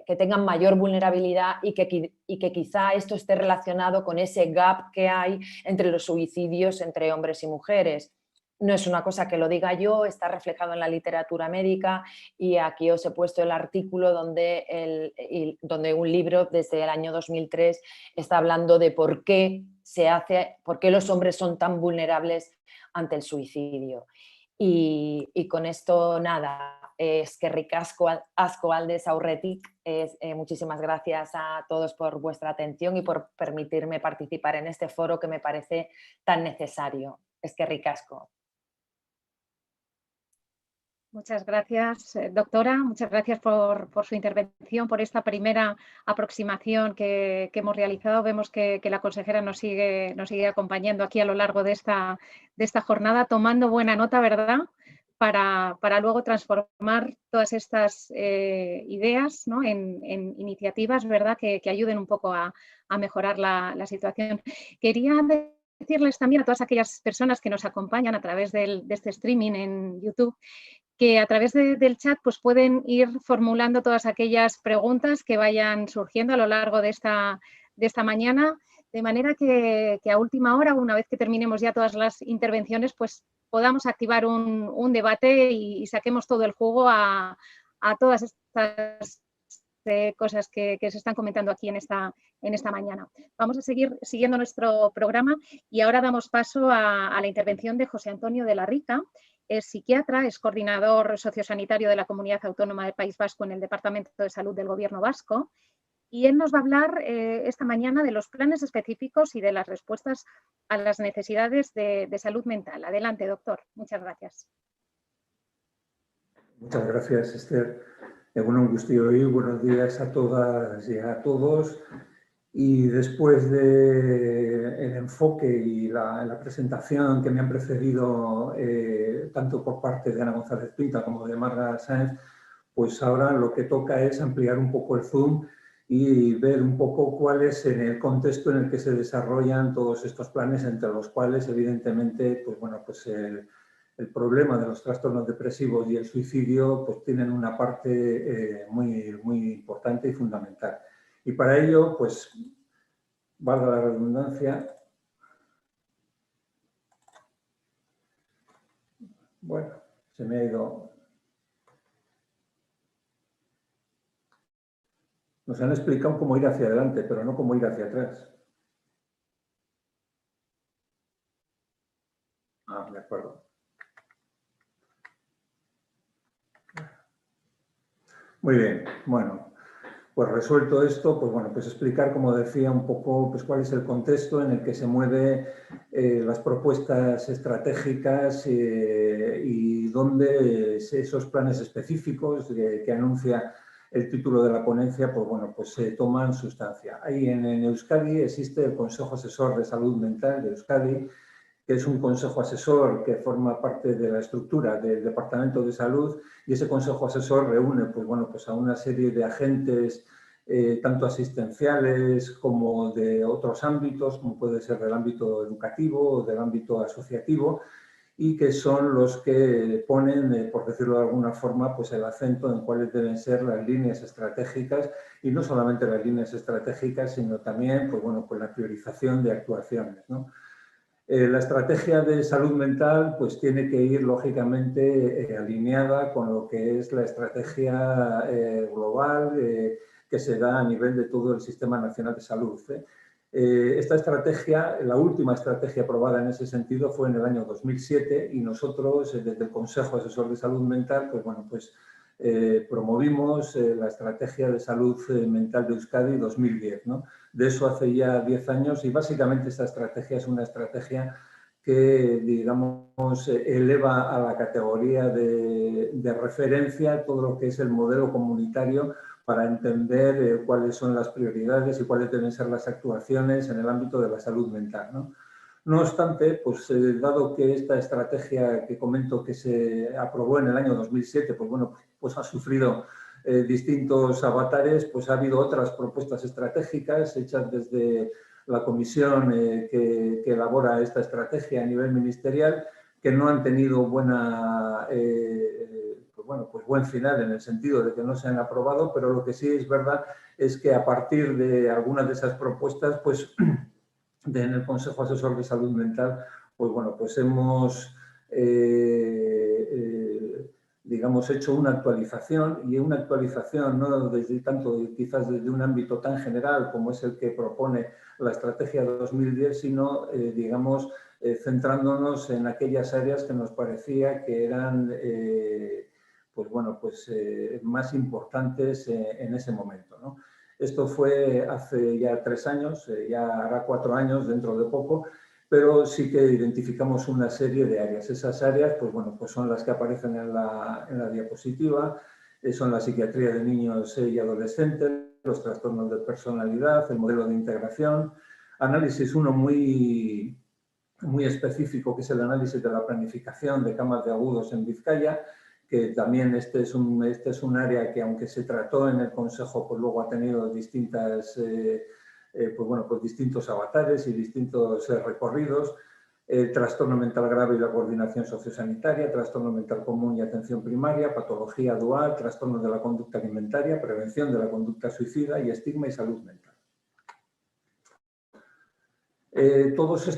que tengan mayor vulnerabilidad y que quizá esto esté relacionado con ese gap que hay entre los suicidios entre hombres y mujeres. No es una cosa que lo diga yo, está reflejado en la literatura médica y aquí os he puesto el artículo donde un libro desde el año 2003 está hablando de por qué los hombres son tan vulnerables ante el suicidio. Y con esto nada, eskerrik asko aldez aurretik, muchísimas gracias a todos por vuestra atención y por permitirme participar en este foro que me parece tan necesario. Eskerrik asko.
Muchas gracias, doctora. Muchas gracias por su intervención, por esta primera aproximación que hemos realizado. Vemos que la consejera nos sigue acompañando aquí a lo largo de esta jornada, tomando buena nota, ¿verdad?, para luego transformar todas estas ideas, ¿no?, en iniciativas, ¿verdad?, que ayuden un poco a mejorar la situación. Quería decirles también a todas aquellas personas que nos acompañan a través de este streaming en YouTube, que a través del chat pues pueden ir formulando todas aquellas preguntas que vayan surgiendo a lo largo de esta mañana, de manera que a última hora, una vez que terminemos ya todas las intervenciones, pues podamos activar un debate y saquemos todo el jugo a todas estas cosas que se están comentando aquí en esta mañana. Vamos a seguir siguiendo nuestro programa y ahora damos paso a la intervención de José Antonio de la Rica. Es psiquiatra, es coordinador sociosanitario de la Comunidad Autónoma del País Vasco en el Departamento de Salud del Gobierno Vasco, y él nos va a hablar esta mañana de los planes específicos y de las respuestas a las necesidades de salud mental. Adelante, doctor. Muchas gracias.
Muchas gracias, Esther. Egunon guztioi, buenos días a todas y a todos. Y después del enfoque y la presentación que me han precedido, tanto por parte de Ana González Pinta como de Marga Sáenz, pues ahora lo que toca es ampliar un poco el zoom y ver un poco cuál es el contexto en el que se desarrollan todos estos planes, entre los cuales, evidentemente, pues bueno, pues el problema de los trastornos depresivos y el suicidio pues tienen una parte muy importante y fundamental. Y para ello, pues, valga la redundancia, bueno, se me ha ido. Nos han explicado cómo ir hacia adelante, pero no cómo ir hacia atrás. Ah, de acuerdo. Muy bien, bueno. Pues resuelto esto, pues bueno, pues explicar, como decía, un poco pues cuál es el contexto en el que se mueven las propuestas estratégicas y dónde esos planes específicos que anuncia el título de la ponencia, pues bueno, pues se toman sustancia. Ahí en Euskadi existe el Consejo Asesor de Salud Mental de Euskadi, que es un consejo asesor que forma parte de la estructura del Departamento de Salud, y ese consejo asesor reúne pues, bueno, pues a una serie de agentes tanto asistenciales como de otros ámbitos, como puede ser del ámbito educativo o del ámbito asociativo, y que son los que ponen, por decirlo de alguna forma, pues el acento en cuáles deben ser las líneas estratégicas, y no solamente las líneas estratégicas, sino también pues bueno, pues la priorización de actuaciones, ¿no? La estrategia de salud mental pues tiene que ir lógicamente alineada con lo que es la estrategia global que se da a nivel de todo el Sistema Nacional de Salud. Esta estrategia, la última estrategia aprobada en ese sentido fue en el año 2007 y nosotros desde el Consejo Asesor de Salud Mental pues bueno, pues promovimos la Estrategia de Salud Mental de Euskadi 2010, ¿no? De eso hace ya 10 años y básicamente esta estrategia es una estrategia que, digamos, eleva a la categoría de referencia todo lo que es el modelo comunitario para entender cuáles son las prioridades y cuáles deben ser las actuaciones en el ámbito de la salud mental, ¿no? No obstante, pues dado que esta estrategia que comento que se aprobó en el año 2007, pues bueno, pues ha sufrido distintos avatares, pues ha habido otras propuestas estratégicas hechas desde la comisión que elabora esta estrategia a nivel ministerial, que no han tenido pues buen final en el sentido de que no se han aprobado, pero lo que sí es verdad es que a partir de algunas de esas propuestas, pues en el Consejo Asesor de Salud Mental, pues bueno, pues hemos, digamos, hecho una actualización, y una actualización no desde tanto quizás desde un ámbito tan general como es el que propone la Estrategia 2010, sino, digamos, centrándonos en aquellas áreas que nos parecía que eran, pues bueno, pues más importantes en ese momento, ¿no? Esto fue hace ya 3 años, ya hará 4 años dentro de poco, pero sí que identificamos una serie de áreas. Esas áreas, pues bueno, pues son las que aparecen en la diapositiva, son la psiquiatría de niños y adolescentes, los trastornos de personalidad, el modelo de integración, análisis uno muy específico, que es el análisis de la planificación de camas de agudos en Vizcaya, que también este es un área que, aunque se trató en el Consejo, pues luego ha tenido distintas, pues bueno, pues distintos avatares y distintos recorridos. Trastorno mental grave y la coordinación sociosanitaria, trastorno mental común y atención primaria, patología dual, trastornos de la conducta alimentaria, prevención de la conducta suicida y estigma y salud mental. Todas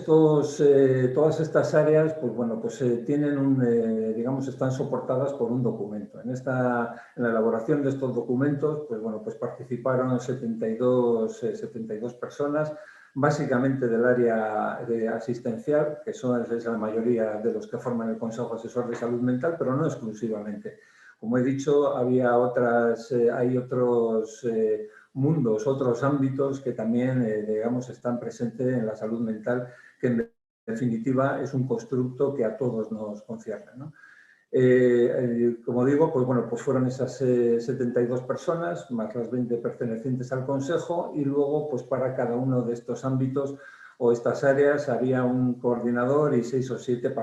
estas áreas, pues bueno, pues tienen digamos, están soportadas por un documento. En la elaboración de estos documentos, pues bueno, pues participaron 72 personas, básicamente del área asistencial, que es la mayoría de los que forman el Consejo Asesor de Salud Mental, pero no exclusivamente. Como he dicho, hay otros mundos, otros ámbitos que también, digamos, están presentes en la salud mental, que en definitiva es un constructo que a todos nos concierne, ¿no? Como digo, pues bueno, pues fueron esas 72 personas, más las 20 pertenecientes al Consejo, y luego, pues para cada uno de estos ámbitos o estas áreas había un coordinador y 6 o 7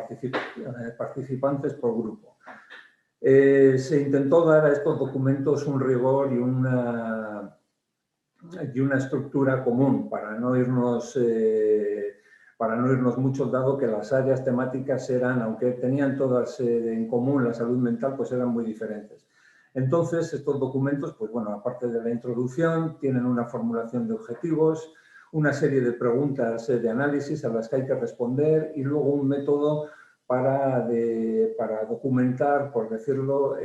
participantes por grupo. Se intentó dar a estos documentos un rigor y una estructura común para no irnos mucho, dado que las áreas temáticas eran, aunque tenían todas en común la salud mental, pues eran muy diferentes. Entonces, estos documentos, pues bueno, aparte de la introducción, tienen una formulación de objetivos, una serie de preguntas de análisis a las que hay que responder y luego un método para documentar, por decirlo,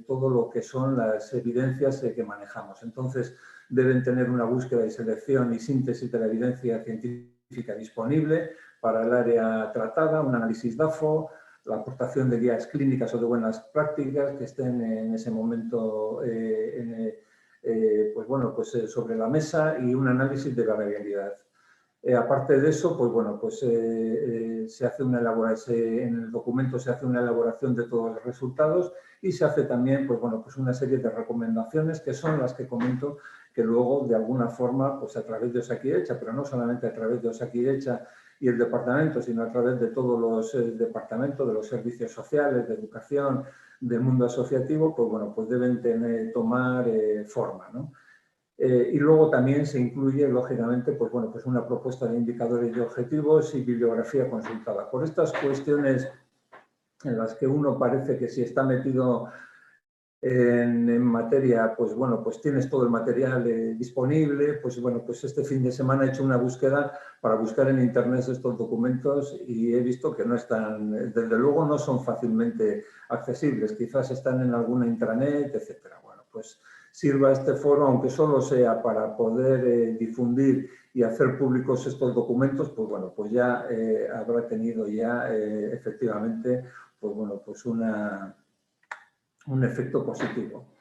todo lo que son las evidencias que manejamos. Entonces, deben tener una búsqueda y selección y síntesis de la evidencia científica disponible para el área tratada, un análisis DAFO, la aportación de guías clínicas o de buenas prácticas que estén en ese momento pues bueno, pues sobre la mesa, y un análisis de la realidad. Aparte de eso, pues bueno, pues se hace en el documento se hace una elaboración de todos los resultados y se hace también, pues bueno, pues una serie de recomendaciones que son las que comento, que luego de alguna forma, pues a través de Osakidetza, pero no solamente a través de Osakidetza y el departamento, sino a través de todos los departamentos, de los servicios sociales, de educación, del mundo asociativo, pues bueno, pues deben tomar forma, ¿no? Y luego también se incluye, lógicamente, pues bueno, pues una propuesta de indicadores y objetivos y bibliografía consultada. Por estas cuestiones en las que uno parece que si está metido en materia, pues bueno, pues tienes todo el material disponible, pues bueno, pues este fin de semana he hecho una búsqueda para buscar en internet estos documentos y he visto que no están, desde luego no son fácilmente accesibles, quizás están en alguna intranet, etcétera. Bueno, pues sirva este foro, aunque solo sea para poder difundir y hacer públicos estos documentos, pues bueno, pues ya habrá tenido ya efectivamente, pues bueno, pues un efecto positivo.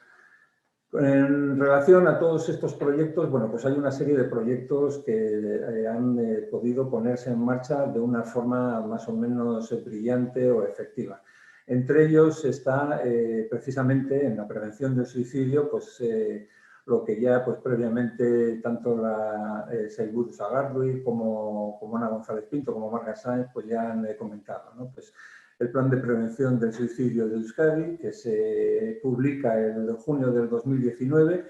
En relación a todos estos proyectos, bueno, pues hay una serie de proyectos que han podido ponerse en marcha de una forma más o menos brillante o efectiva. Entre ellos está precisamente en la prevención del suicidio, pues lo que ya pues previamente tanto la Saibur Sagardui como Ana González Pinto como Marga Sáenz pues ya han comentado, ¿no? Pues el Plan de Prevención del Suicidio de Euskadi, que se publica en junio del 2019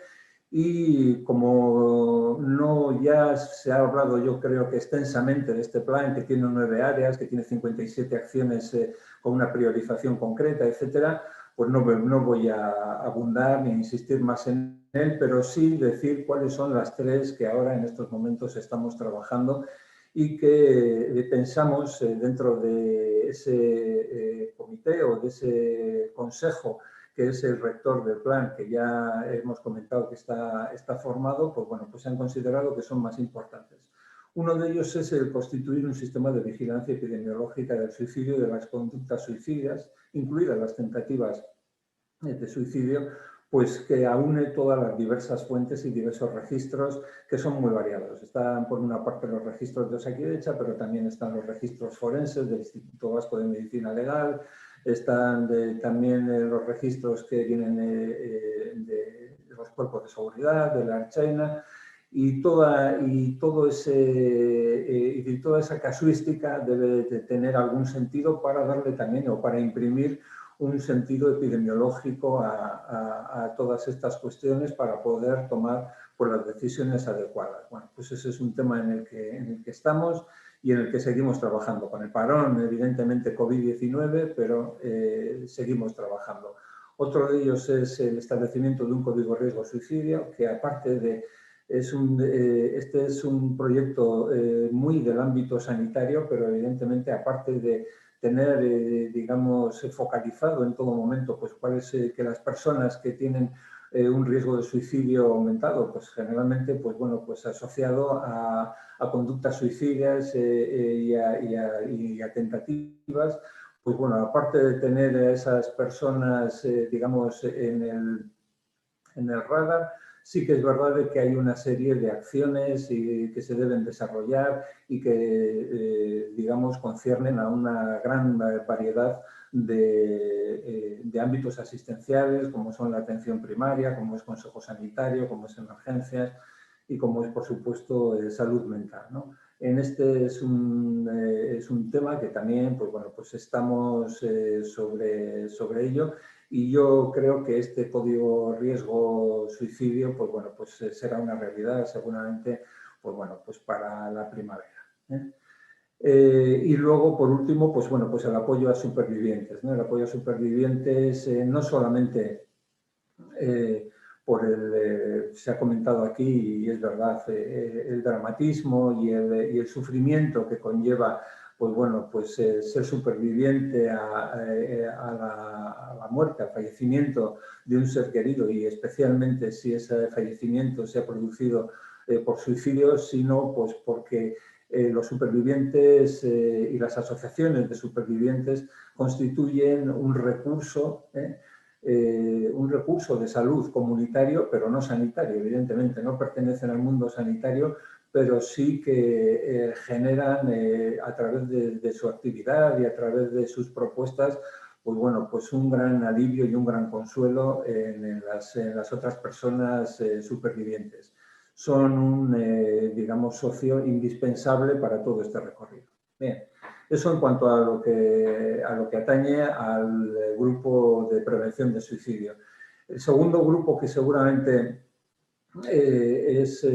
y como no ya se ha hablado yo creo que extensamente de este plan, que tiene 9 áreas, que tiene 57 acciones con una priorización concreta, etcétera, pues no voy a abundar ni insistir más en él, pero sí decir cuáles son las 3 que ahora en estos momentos estamos trabajando y que pensamos dentro de ese comité o de ese consejo que es el rector del plan, que ya hemos comentado que está formado, pues bueno, pues se han considerado que son más importantes. Uno de ellos es el constituir un sistema de vigilancia epidemiológica del suicidio y de las conductas suicidas, incluidas las tentativas de suicidio, pues que aúne todas las diversas fuentes y diversos registros que son muy variados. Están por una parte los registros de Osakidetza, pero también están los registros forenses del Instituto Vasco de Medicina Legal, están también los registros que vienen de los cuerpos de seguridad, de la Ertzaintza, y toda esa casuística debe de tener algún sentido para darle también o para imprimir un sentido epidemiológico a todas estas cuestiones para poder tomar pues, las decisiones adecuadas. Bueno, pues ese es un tema en el que estamos y en el que seguimos trabajando. Con el parón, evidentemente, COVID-19, pero seguimos trabajando. Otro de ellos es el establecimiento de un código riesgo suicidio, que aparte de este es un proyecto muy del ámbito sanitario, pero evidentemente aparte de tener, digamos, focalizado en todo momento, pues cuál es que las personas que tienen un riesgo de suicidio aumentado, pues generalmente, pues bueno, pues asociado a conductas suicidas y a tentativas, pues bueno, aparte de tener a esas personas, digamos, en el radar, sí que es verdad que hay una serie de acciones que se deben desarrollar y que, digamos, conciernen a una gran variedad de ámbitos asistenciales, como son la atención primaria, como es consejo sanitario, como es emergencias y como es, por supuesto, salud mental, ¿no? En este es un tema que también, pues bueno, pues estamos sobre ello. Y yo creo que este código riesgo suicidio, pues bueno, pues será una realidad seguramente, pues bueno, pues para la primavera. Y luego, por último, pues bueno, pues el apoyo a supervivientes, ¿no? El apoyo a supervivientes no solamente se ha comentado aquí, y es verdad, el dramatismo y el sufrimiento que conlleva pues bueno, pues ser superviviente a la muerte, al fallecimiento de un ser querido y especialmente si ese fallecimiento se ha producido por suicidio, sino pues porque los supervivientes y las asociaciones de supervivientes constituyen un recurso de salud comunitario, pero no sanitario, evidentemente, no pertenecen al mundo sanitario, pero sí que generan a través de su actividad y a través de sus propuestas, pues bueno, pues un gran alivio y un gran consuelo en las otras personas supervivientes. Son un, digamos, socio indispensable para todo este recorrido. Bien, eso en cuanto a lo que atañe al grupo de prevención de suicidio. El segundo grupo que seguramente es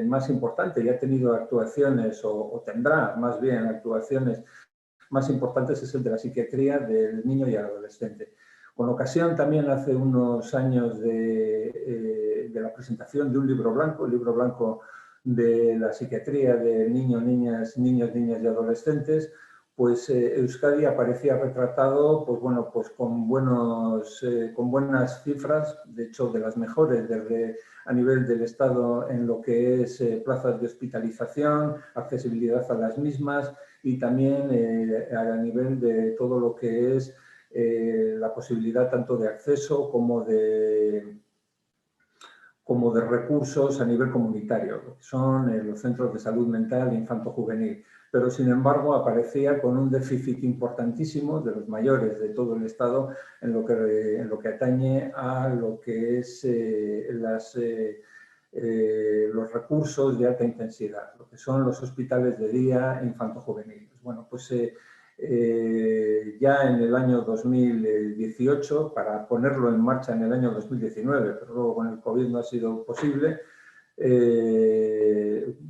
más importante y ha tenido actuaciones o tendrá más bien actuaciones más importantes es el de la psiquiatría del niño y el adolescente. Con ocasión también hace unos años de la presentación de un libro blanco, el libro blanco de la psiquiatría de niños, niñas y adolescentes, pues Euskadi aparecía retratado pues, bueno, pues con buenas cifras, de hecho de las mejores a nivel del Estado en lo que es plazas de hospitalización, accesibilidad a las mismas y también a nivel de todo lo que es la posibilidad tanto de acceso como de recursos a nivel comunitario, que son los centros de salud mental infanto-juvenil. Pero, sin embargo, aparecía con un déficit importantísimo de los mayores de todo el Estado en lo que atañe a lo que es los recursos de alta intensidad, lo que son los hospitales de día infanto-juveniles. Bueno, pues ya en el año 2018, para ponerlo en marcha en el año 2019, pero luego con el COVID no ha sido posible,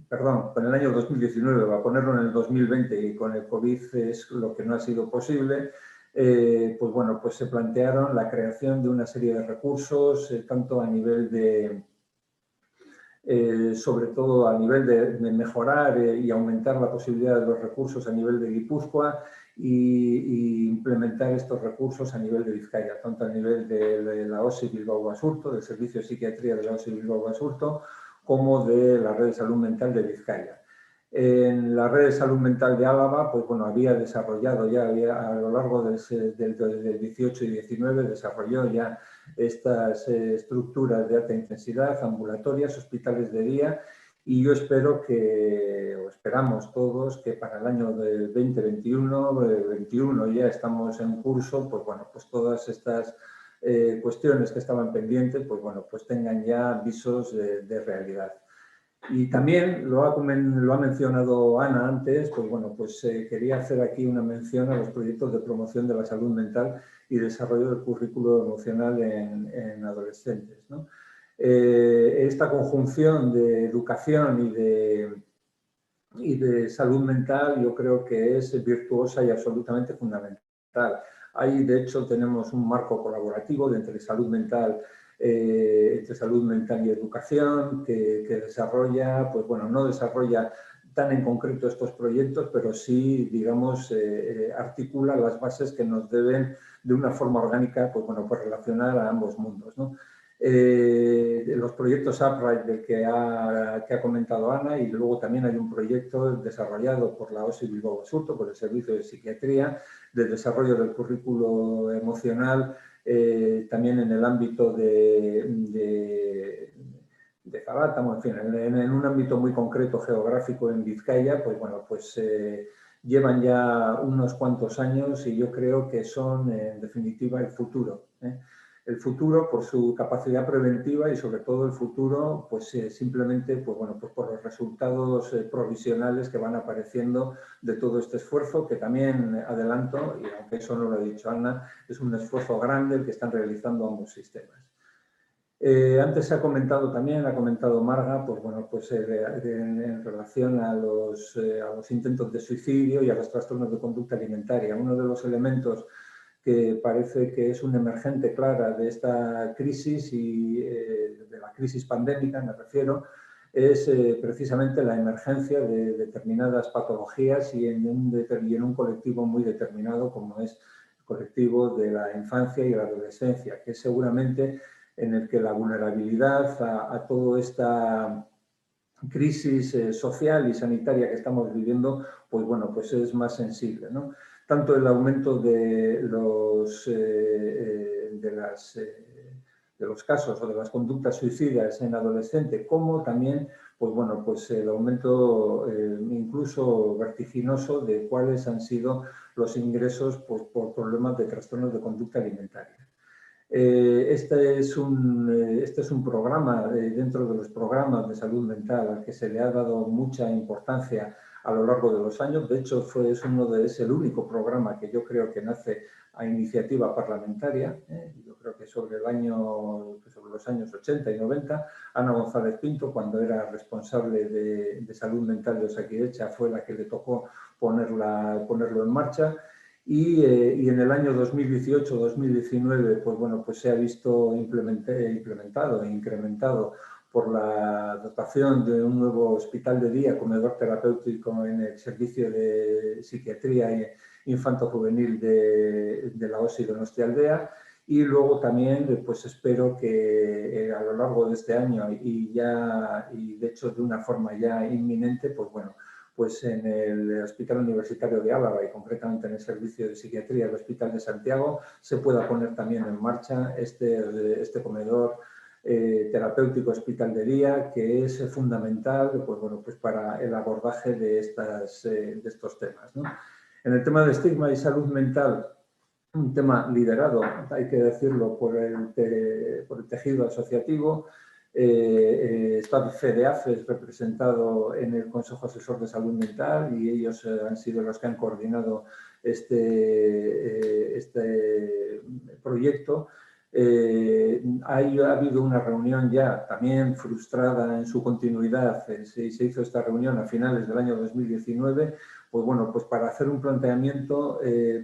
perdón, con el año 2019, va a ponerlo en el 2020 y con el COVID es lo que no ha sido posible, pues bueno, pues se plantearon la creación de una serie de recursos, tanto a nivel de, sobre todo a nivel de mejorar y aumentar la posibilidad de los recursos a nivel de Guipúzcoa y implementar estos recursos a nivel de Vizcaya, tanto a nivel de la OSI Bilbao Basurto, del Servicio de Psiquiatría de la OSI Bilbao Basurto, como de la Red de Salud Mental de Vizcaya. En la Red de Salud Mental de Álava, pues bueno, había desarrollado ya a lo largo del 18 y 19, desarrolló ya estas estructuras de alta intensidad, ambulatorias, hospitales de día, y yo espero o esperamos todos, que para el año del 2021 ya estamos en curso, pues bueno, pues todas estas cuestiones que estaban pendientes, pues bueno, pues tengan ya visos de realidad. Y también lo ha mencionado Ana antes, pues bueno, pues quería hacer aquí una mención a los proyectos de promoción de la salud mental y desarrollo del currículo emocional en adolescentes, ¿no? Esta conjunción de educación y de salud mental yo creo que es virtuosa y absolutamente fundamental. Ahí, de hecho, tenemos un marco colaborativo entre salud mental y educación que desarrolla, pues bueno, no desarrolla tan en concreto estos proyectos, pero sí, digamos, articula las bases que nos deben de una forma orgánica, pues bueno, pues relacionar a ambos mundos, ¿no? Los proyectos Upright del que ha comentado Ana, y luego también hay un proyecto desarrollado por la OSI Bilbao Basurto, por el Servicio de Psiquiatría, de desarrollo del currículo emocional, también en el ámbito de Zabátamo, en fin, en un ámbito muy concreto geográfico en Vizcaya, pues bueno, pues llevan ya unos cuantos años y yo creo que son, en definitiva, el futuro. El futuro por su capacidad preventiva y sobre todo el futuro pues simplemente pues, bueno, pues por los resultados provisionales que van apareciendo de todo este esfuerzo, que también adelanto, y aunque eso no lo ha dicho Ana, es un esfuerzo grande el que están realizando ambos sistemas. Antes se ha comentado también, ha comentado Marga, pues bueno, pues en relación a los intentos de suicidio y a los trastornos de conducta alimentaria. Uno de los elementos que parece que es una emergente clara de esta crisis y de la crisis pandémica, me refiero, es precisamente la emergencia de determinadas patologías y en un colectivo muy determinado como es el colectivo de la infancia y la adolescencia, que es seguramente en el que la vulnerabilidad a toda esta crisis social y sanitaria que estamos viviendo, pues bueno, pues es más sensible, ¿no? Tanto el aumento de los casos o de las conductas suicidas en adolescentes, como también, pues bueno, pues el aumento incluso vertiginoso de cuáles han sido los ingresos pues, por problemas de trastornos de conducta alimentaria. Este es un programa dentro de los programas de salud mental al que se le ha dado mucha importancia a lo largo de los años. De hecho, es el único programa que yo creo que nace a iniciativa parlamentaria. Yo creo que sobre los años 80 y 90, Ana González Pinto, cuando era responsable de salud mental de Osakidetza, fue la que le tocó ponerlo en marcha. Y en el año 2018-2019 pues bueno, pues se ha visto implementado e incrementado por la dotación de un nuevo hospital de día, comedor terapéutico en el servicio de psiquiatría infanto-juvenil de la OSI Donostialdea. Y luego también pues espero que a lo largo de este año y de hecho de una forma ya inminente, pues bueno, pues en el Hospital Universitario de Álava y concretamente en el servicio de psiquiatría del Hospital de Santiago se pueda poner también en marcha este comedor terapéutico hospital de día, que es fundamental pues bueno, pues para el abordaje de estos temas, ¿no? En el tema de estigma y salud mental, un tema liderado, hay que decirlo, por el tejido asociativo. Está FEDEAFES representado en el Consejo Asesor de Salud Mental y ellos han sido los que han coordinado este proyecto. Ha habido una reunión ya también frustrada en su continuidad, se hizo esta reunión a finales del año 2019, pues bueno, pues para hacer un planteamiento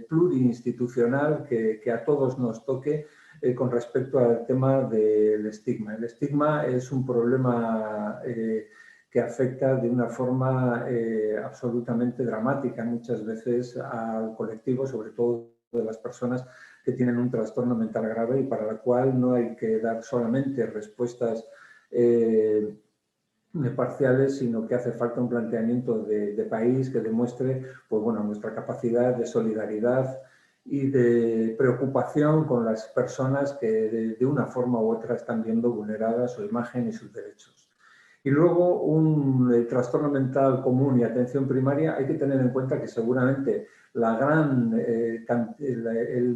plurinstitucional que a todos nos toque con respecto al tema del estigma. El estigma es un problema que afecta de una forma absolutamente dramática muchas veces al colectivo, sobre todo de las personas que tienen un trastorno mental grave y para la cual no hay que dar solamente respuestas parciales, sino que hace falta un planteamiento de país que demuestre pues bueno, nuestra capacidad de solidaridad y de preocupación con las personas que de una forma u otra están viendo vulnerada su imagen y sus derechos. Y luego un trastorno mental común y atención primaria, hay que tener en cuenta que seguramente el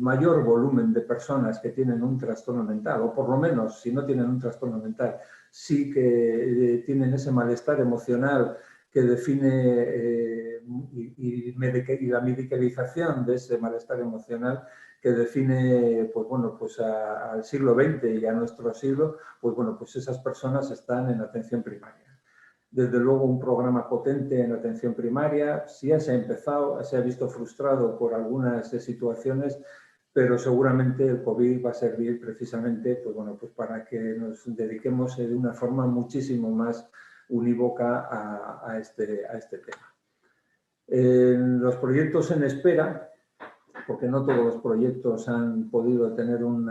mayor volumen de personas que tienen un trastorno mental, o por lo menos si no tienen un trastorno mental, sí que tienen ese malestar emocional que define y la medicalización de ese malestar emocional que define pues bueno, pues al siglo XX y a nuestro siglo, pues bueno, pues esas personas están en atención primaria. Desde luego un programa potente en atención primaria, sí ya se ha empezado, se ha visto frustrado por algunas situaciones, pero seguramente el COVID va a servir precisamente pues bueno, pues para que nos dediquemos de una forma muchísimo más unívoca a este tema. Los proyectos en espera, porque no todos los proyectos han podido tener un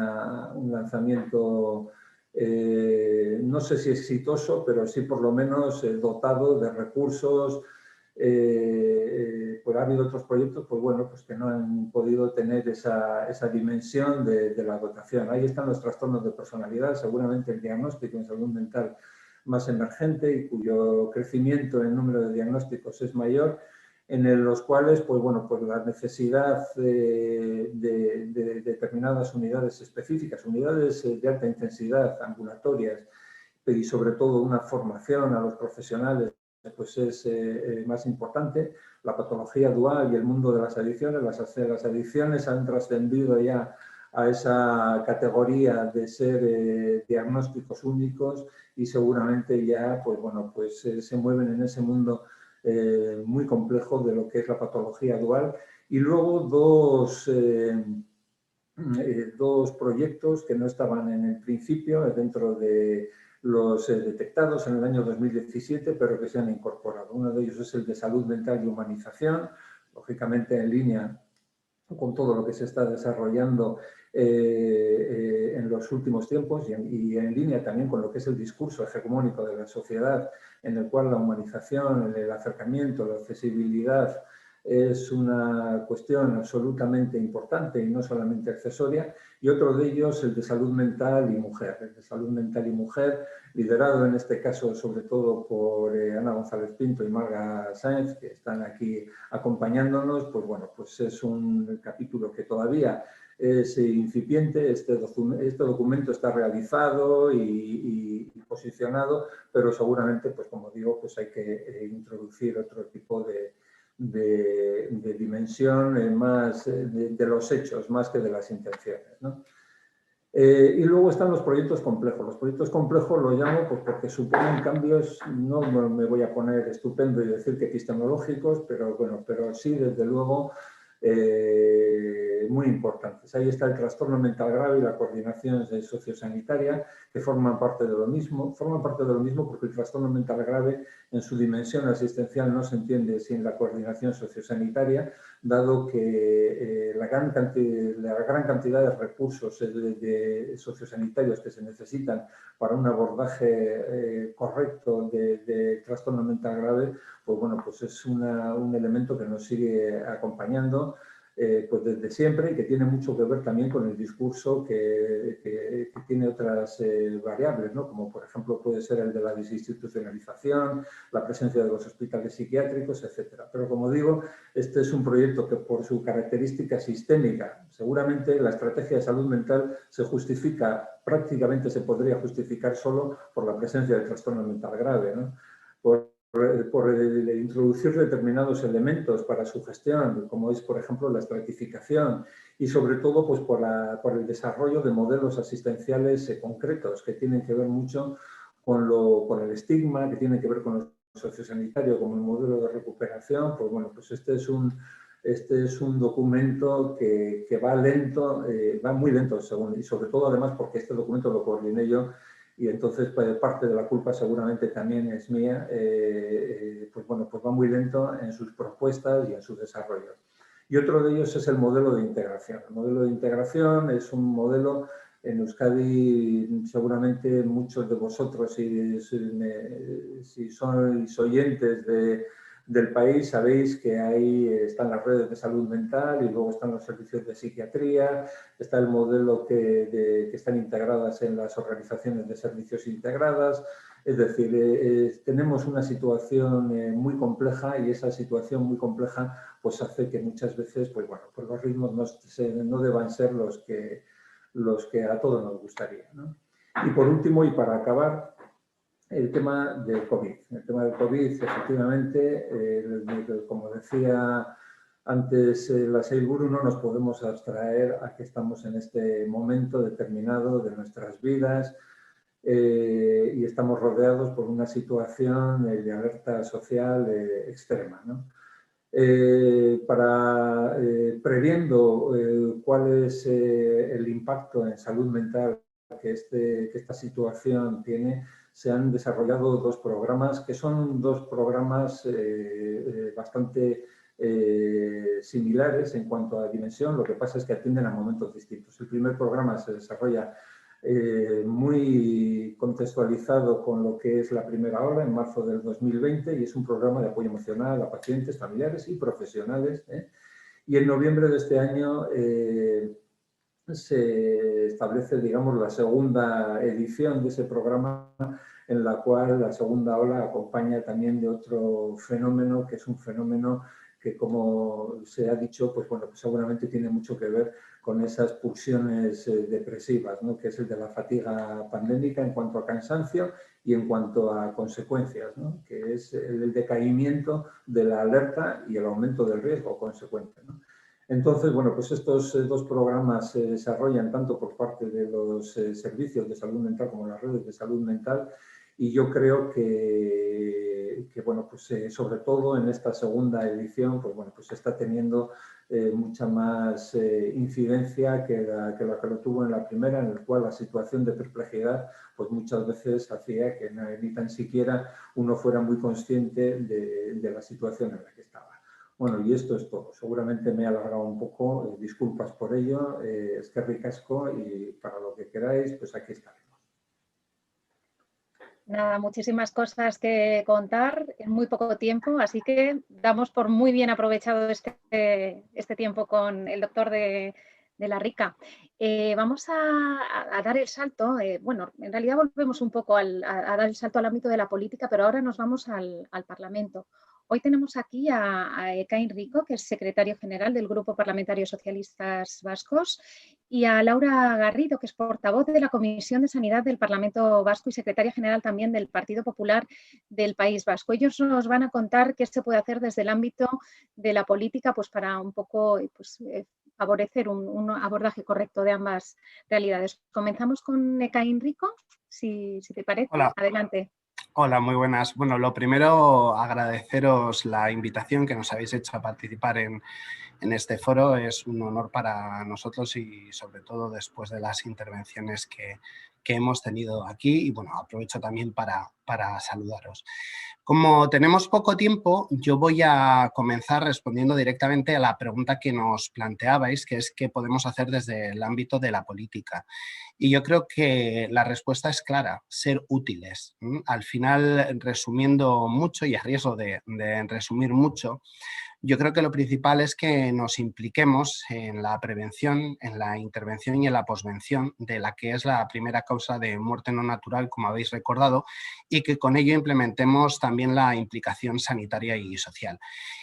lanzamiento, no sé si exitoso, pero sí por lo menos dotado de recursos. Pues ha habido otros proyectos pues bueno, pues que no han podido tener esa dimensión de la dotación. Ahí están los trastornos de personalidad, seguramente el diagnóstico en salud mental más emergente y cuyo crecimiento en número de diagnósticos es mayor, en los cuales pues bueno, pues la necesidad de determinadas unidades específicas, unidades de alta intensidad, ambulatorias, y sobre todo una formación a los profesionales pues es más importante. La patología dual y el mundo de las adicciones. Las adicciones han trascendido ya a esa categoría de ser diagnósticos únicos y seguramente ya pues bueno, pues se mueven en ese mundo muy complejo de lo que es la patología dual. Y luego dos proyectos que no estaban en el principio dentro de los detectados en el año 2017, pero que se han incorporado. Uno de ellos es el de salud mental y humanización, lógicamente en línea con todo lo que se está desarrollando en los últimos tiempos y en línea también con lo que es el discurso hegemónico de la sociedad, en el cual la humanización, el acercamiento, la accesibilidad es una cuestión absolutamente importante y no solamente accesoria, y otro de ellos el de salud mental y mujer. El de salud mental y mujer, liderado en este caso sobre todo por Ana González Pinto y Marga Sáenz, que están aquí acompañándonos, pues bueno, pues es un capítulo que todavía es incipiente. Este documento está realizado y posicionado, pero seguramente, pues como digo, pues hay que introducir otro tipo de dimensión más de los hechos, más que de las intenciones, ¿no? Y luego están los proyectos complejos. Los proyectos complejos los llamo pues, porque suponen cambios, no me voy a poner estupendo y decir que epistemológicos, pero bueno, pero sí, desde luego, muy importantes. Ahí está el trastorno mental grave y la coordinación sociosanitaria, que forman parte de lo mismo. Forman parte de lo mismo porque el trastorno mental grave en su dimensión asistencial no se entiende sin la coordinación sociosanitaria, dado que la gran cantidad de recursos sociosanitarios que se necesitan para un abordaje correcto de trastorno mental grave, pues bueno, pues es un elemento que nos sigue acompañando pues desde siempre y que tiene mucho que ver también con el discurso que tiene otras variables, ¿no? Como por ejemplo puede ser el de la desinstitucionalización, la presencia de los hospitales psiquiátricos, etcétera. Pero como digo, este es un proyecto que por su característica sistémica, seguramente la estrategia de salud mental se justifica, prácticamente se podría justificar solo por la presencia del trastorno mental grave, ¿no? Por introducir determinados elementos para su gestión, como es, por ejemplo, la estratificación y, sobre todo, pues, por el desarrollo de modelos asistenciales concretos que tienen que ver mucho con el estigma, que tienen que ver con lo sociosanitario, como el modelo de recuperación. Pues bueno, pues este es un documento que va lento, va muy lento, y sobre todo, además, porque este documento lo coordiné yo. Y entonces pues, parte de la culpa seguramente también es mía, pues bueno, pues va muy lento en sus propuestas y en su desarrollo. Y otro de ellos es el modelo de integración. El modelo de integración es un modelo en Euskadi, seguramente muchos de vosotros, si sois oyentes del país, sabéis que ahí están las redes de salud mental y luego están los servicios de psiquiatría, está el modelo que están integradas en las organizaciones de servicios integradas. Es decir, tenemos una situación muy compleja y esa situación muy compleja pues hace que muchas veces pues, bueno, pues los ritmos no deban ser los que a todos nos gustaría, ¿no? Y por último, y para acabar, el tema del COVID. El tema del COVID, efectivamente, como decía antes la Sailburu, no nos podemos abstraer a que estamos en este momento determinado de nuestras vidas y estamos rodeados por una situación de alerta social extrema, ¿no? Previendo cuál es el impacto en salud mental que esta situación tiene, se han desarrollado dos programas que son dos programas bastante similares en cuanto a dimensión, lo que pasa es que atienden a momentos distintos. El primer programa se desarrolla muy contextualizado con lo que es la primera ola en marzo del 2020 y es un programa de apoyo emocional a pacientes, familiares y profesionales. Y en noviembre de este año se establece, digamos, la segunda edición de ese programa en la cual la segunda ola acompaña también de otro fenómeno que es un fenómeno que, como se ha dicho, pues bueno, pues seguramente tiene mucho que ver con esas pulsiones depresivas, ¿no? Que es el de la fatiga pandémica en cuanto a cansancio y en cuanto a consecuencias, ¿no? Que es el decaimiento de la alerta y el aumento del riesgo consecuente, ¿no? Entonces, bueno, pues estos dos programas se desarrollan tanto por parte de los servicios de salud mental como las redes de salud mental y yo creo que bueno, pues sobre todo en esta segunda edición, pues bueno, pues está teniendo mucha más incidencia que la que lo tuvo en la primera, en la cual la situación de perplejidad pues muchas veces hacía que ni tan siquiera uno fuera muy consciente de la situación en la que estaba. Bueno, y esto es todo. Seguramente me he alargado un poco, disculpas por ello, eskerrik asko y para lo que queráis, pues aquí estaremos.
Nada, muchísimas cosas que contar en muy poco tiempo, así que damos por muy bien aprovechado este tiempo con el doctor de la Rica. Vamos a dar el salto, bueno, en realidad volvemos un poco a dar el salto al ámbito de la política, pero ahora nos vamos al Parlamento. Hoy tenemos aquí a Ekain Rico, que es secretario general del Grupo Parlamentario Socialistas Vascos, y a Laura Garrido, que es portavoz de la Comisión de Sanidad del Parlamento Vasco y secretaria general también del Partido Popular del País Vasco. Ellos nos van a contar qué se puede hacer desde el ámbito de la política pues para un poco pues, favorecer un abordaje correcto de ambas realidades. Comenzamos con Ekain Rico, si te parece.
Hola.
Adelante.
Hola, muy buenas. Bueno, lo primero, agradeceros la invitación que nos habéis hecho a participar en este foro. Es un honor para nosotros y sobre todo después de las intervenciones que hemos tenido aquí. Y bueno, aprovecho también para saludaros. Como tenemos poco tiempo, yo voy a comenzar respondiendo directamente a la pregunta que nos planteabais, que es qué podemos hacer desde el ámbito de la política. Y yo creo que la respuesta es clara, ser útiles. Al final, resumiendo mucho y a riesgo de resumir mucho, yo creo que lo principal es que nos impliquemos en la prevención, en la intervención y en la posvención de la que es la primera causa de muerte no natural, como habéis recordado, y que con ello implementemos también la implicación sanitaria y social.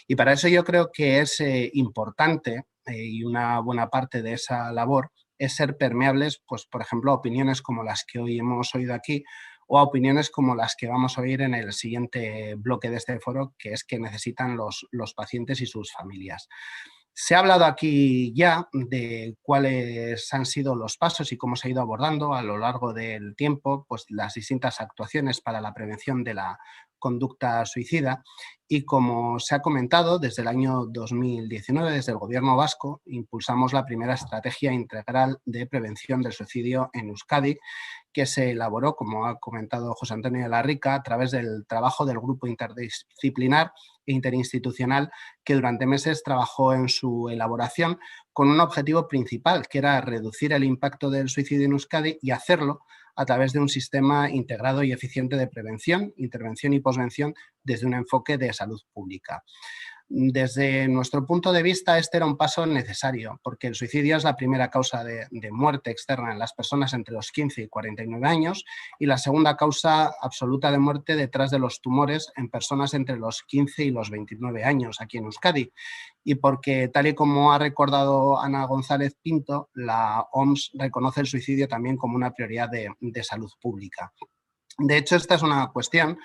Y para eso yo creo que es importante, y una buena parte de esa labor, es ser permeables, pues, por ejemplo, a opiniones como las que hoy hemos oído aquí, o a opiniones como las que vamos a oír en el siguiente bloque de este foro, que es que necesitan los pacientes y sus familias. Se ha hablado aquí ya de cuáles han sido los pasos y cómo se ha ido abordando a lo largo del tiempo, pues, las distintas actuaciones para la prevención de la conducta suicida, y como se ha comentado, desde el año 2019, desde el Gobierno vasco, impulsamos la primera estrategia integral de prevención del suicidio en Euskadi, que se elaboró, como ha comentado José Antonio de la Rica, a través del trabajo del grupo interdisciplinar e interinstitucional que durante meses trabajó en su elaboración con un objetivo principal, que era reducir el impacto del suicidio en Euskadi y hacerlo a través de un sistema integrado y eficiente de prevención, intervención y posvención desde un enfoque de salud pública. Desde nuestro punto de vista, este era un paso necesario, porque el suicidio es la primera causa de muerte externa en las personas entre los 15 y 49 años y la segunda causa absoluta de muerte detrás de los tumores en personas entre los 15 y los 29 años aquí en Euskadi. Y porque, tal y como ha recordado Ana González Pinto, la OMS reconoce el suicidio también como una prioridad de salud pública. De hecho, esta es una cuestión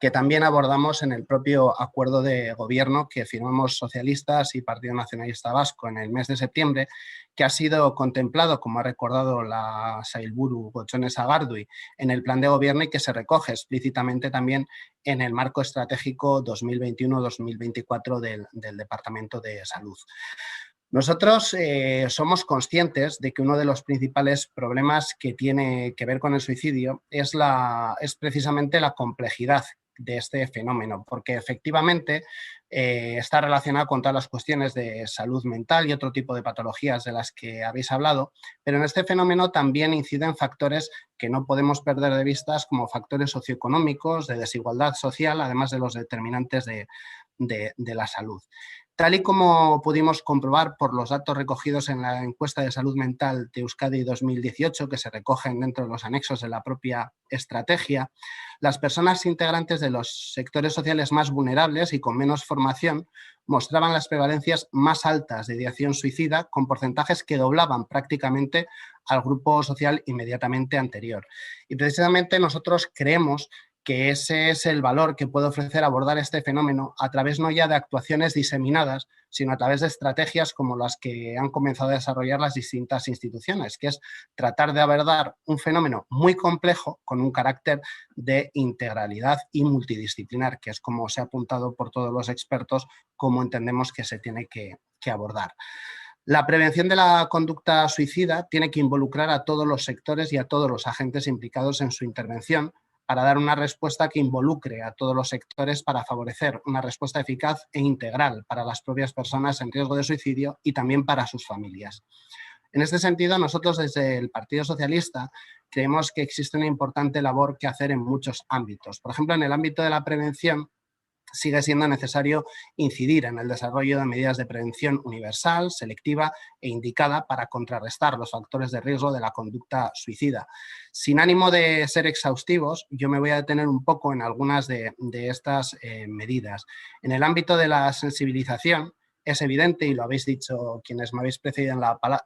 que también abordamos en el propio acuerdo de gobierno que firmamos socialistas y Partido Nacionalista Vasco en el mes de septiembre, que ha sido contemplado, como ha recordado la Sailburu Gotzone Sagardui, en el plan de gobierno y que se recoge explícitamente también en el marco estratégico 2021-2024 del Departamento de Salud. Nosotros somos conscientes de que uno de los principales problemas que tiene que ver con el suicidio es precisamente la complejidad de este fenómeno, porque efectivamente está relacionado con todas las cuestiones de salud mental y otro tipo de patologías de las que habéis hablado, pero en este fenómeno también inciden factores que no podemos perder de vista, como factores socioeconómicos, de desigualdad social, además de los determinantes de la salud. Tal y como pudimos comprobar por los datos recogidos en la encuesta de salud mental de Euskadi 2018, que se recogen dentro de los anexos de la propia estrategia, las personas integrantes de los sectores sociales más vulnerables y con menos formación mostraban las prevalencias más altas de ideación suicida, con porcentajes que doblaban prácticamente al grupo social inmediatamente anterior. Y precisamente nosotros creemos que ese es el valor que puede ofrecer abordar este fenómeno a través no ya de actuaciones diseminadas, sino a través de estrategias como las que han comenzado a desarrollar las distintas instituciones, que es tratar de abordar un fenómeno muy complejo con un carácter de integralidad y multidisciplinar, que es como se ha apuntado por todos los expertos, como entendemos que se tiene que abordar. La prevención de la conducta suicida tiene que involucrar a todos los sectores y a todos los agentes implicados en su intervención, para dar una respuesta que involucre a todos los sectores para favorecer una respuesta eficaz e integral para las propias personas en riesgo de suicidio y también para sus familias. En este sentido, nosotros desde el Partido Socialista creemos que existe una importante labor que hacer en muchos ámbitos. Por ejemplo, en el ámbito de la prevención, sigue siendo necesario incidir en el desarrollo de medidas de prevención universal, selectiva e indicada para contrarrestar los factores de riesgo de la conducta suicida. Sin ánimo de ser exhaustivos, yo me voy a detener un poco en algunas de estas medidas. En el ámbito de la sensibilización, es evidente, y lo habéis dicho quienes me habéis precedido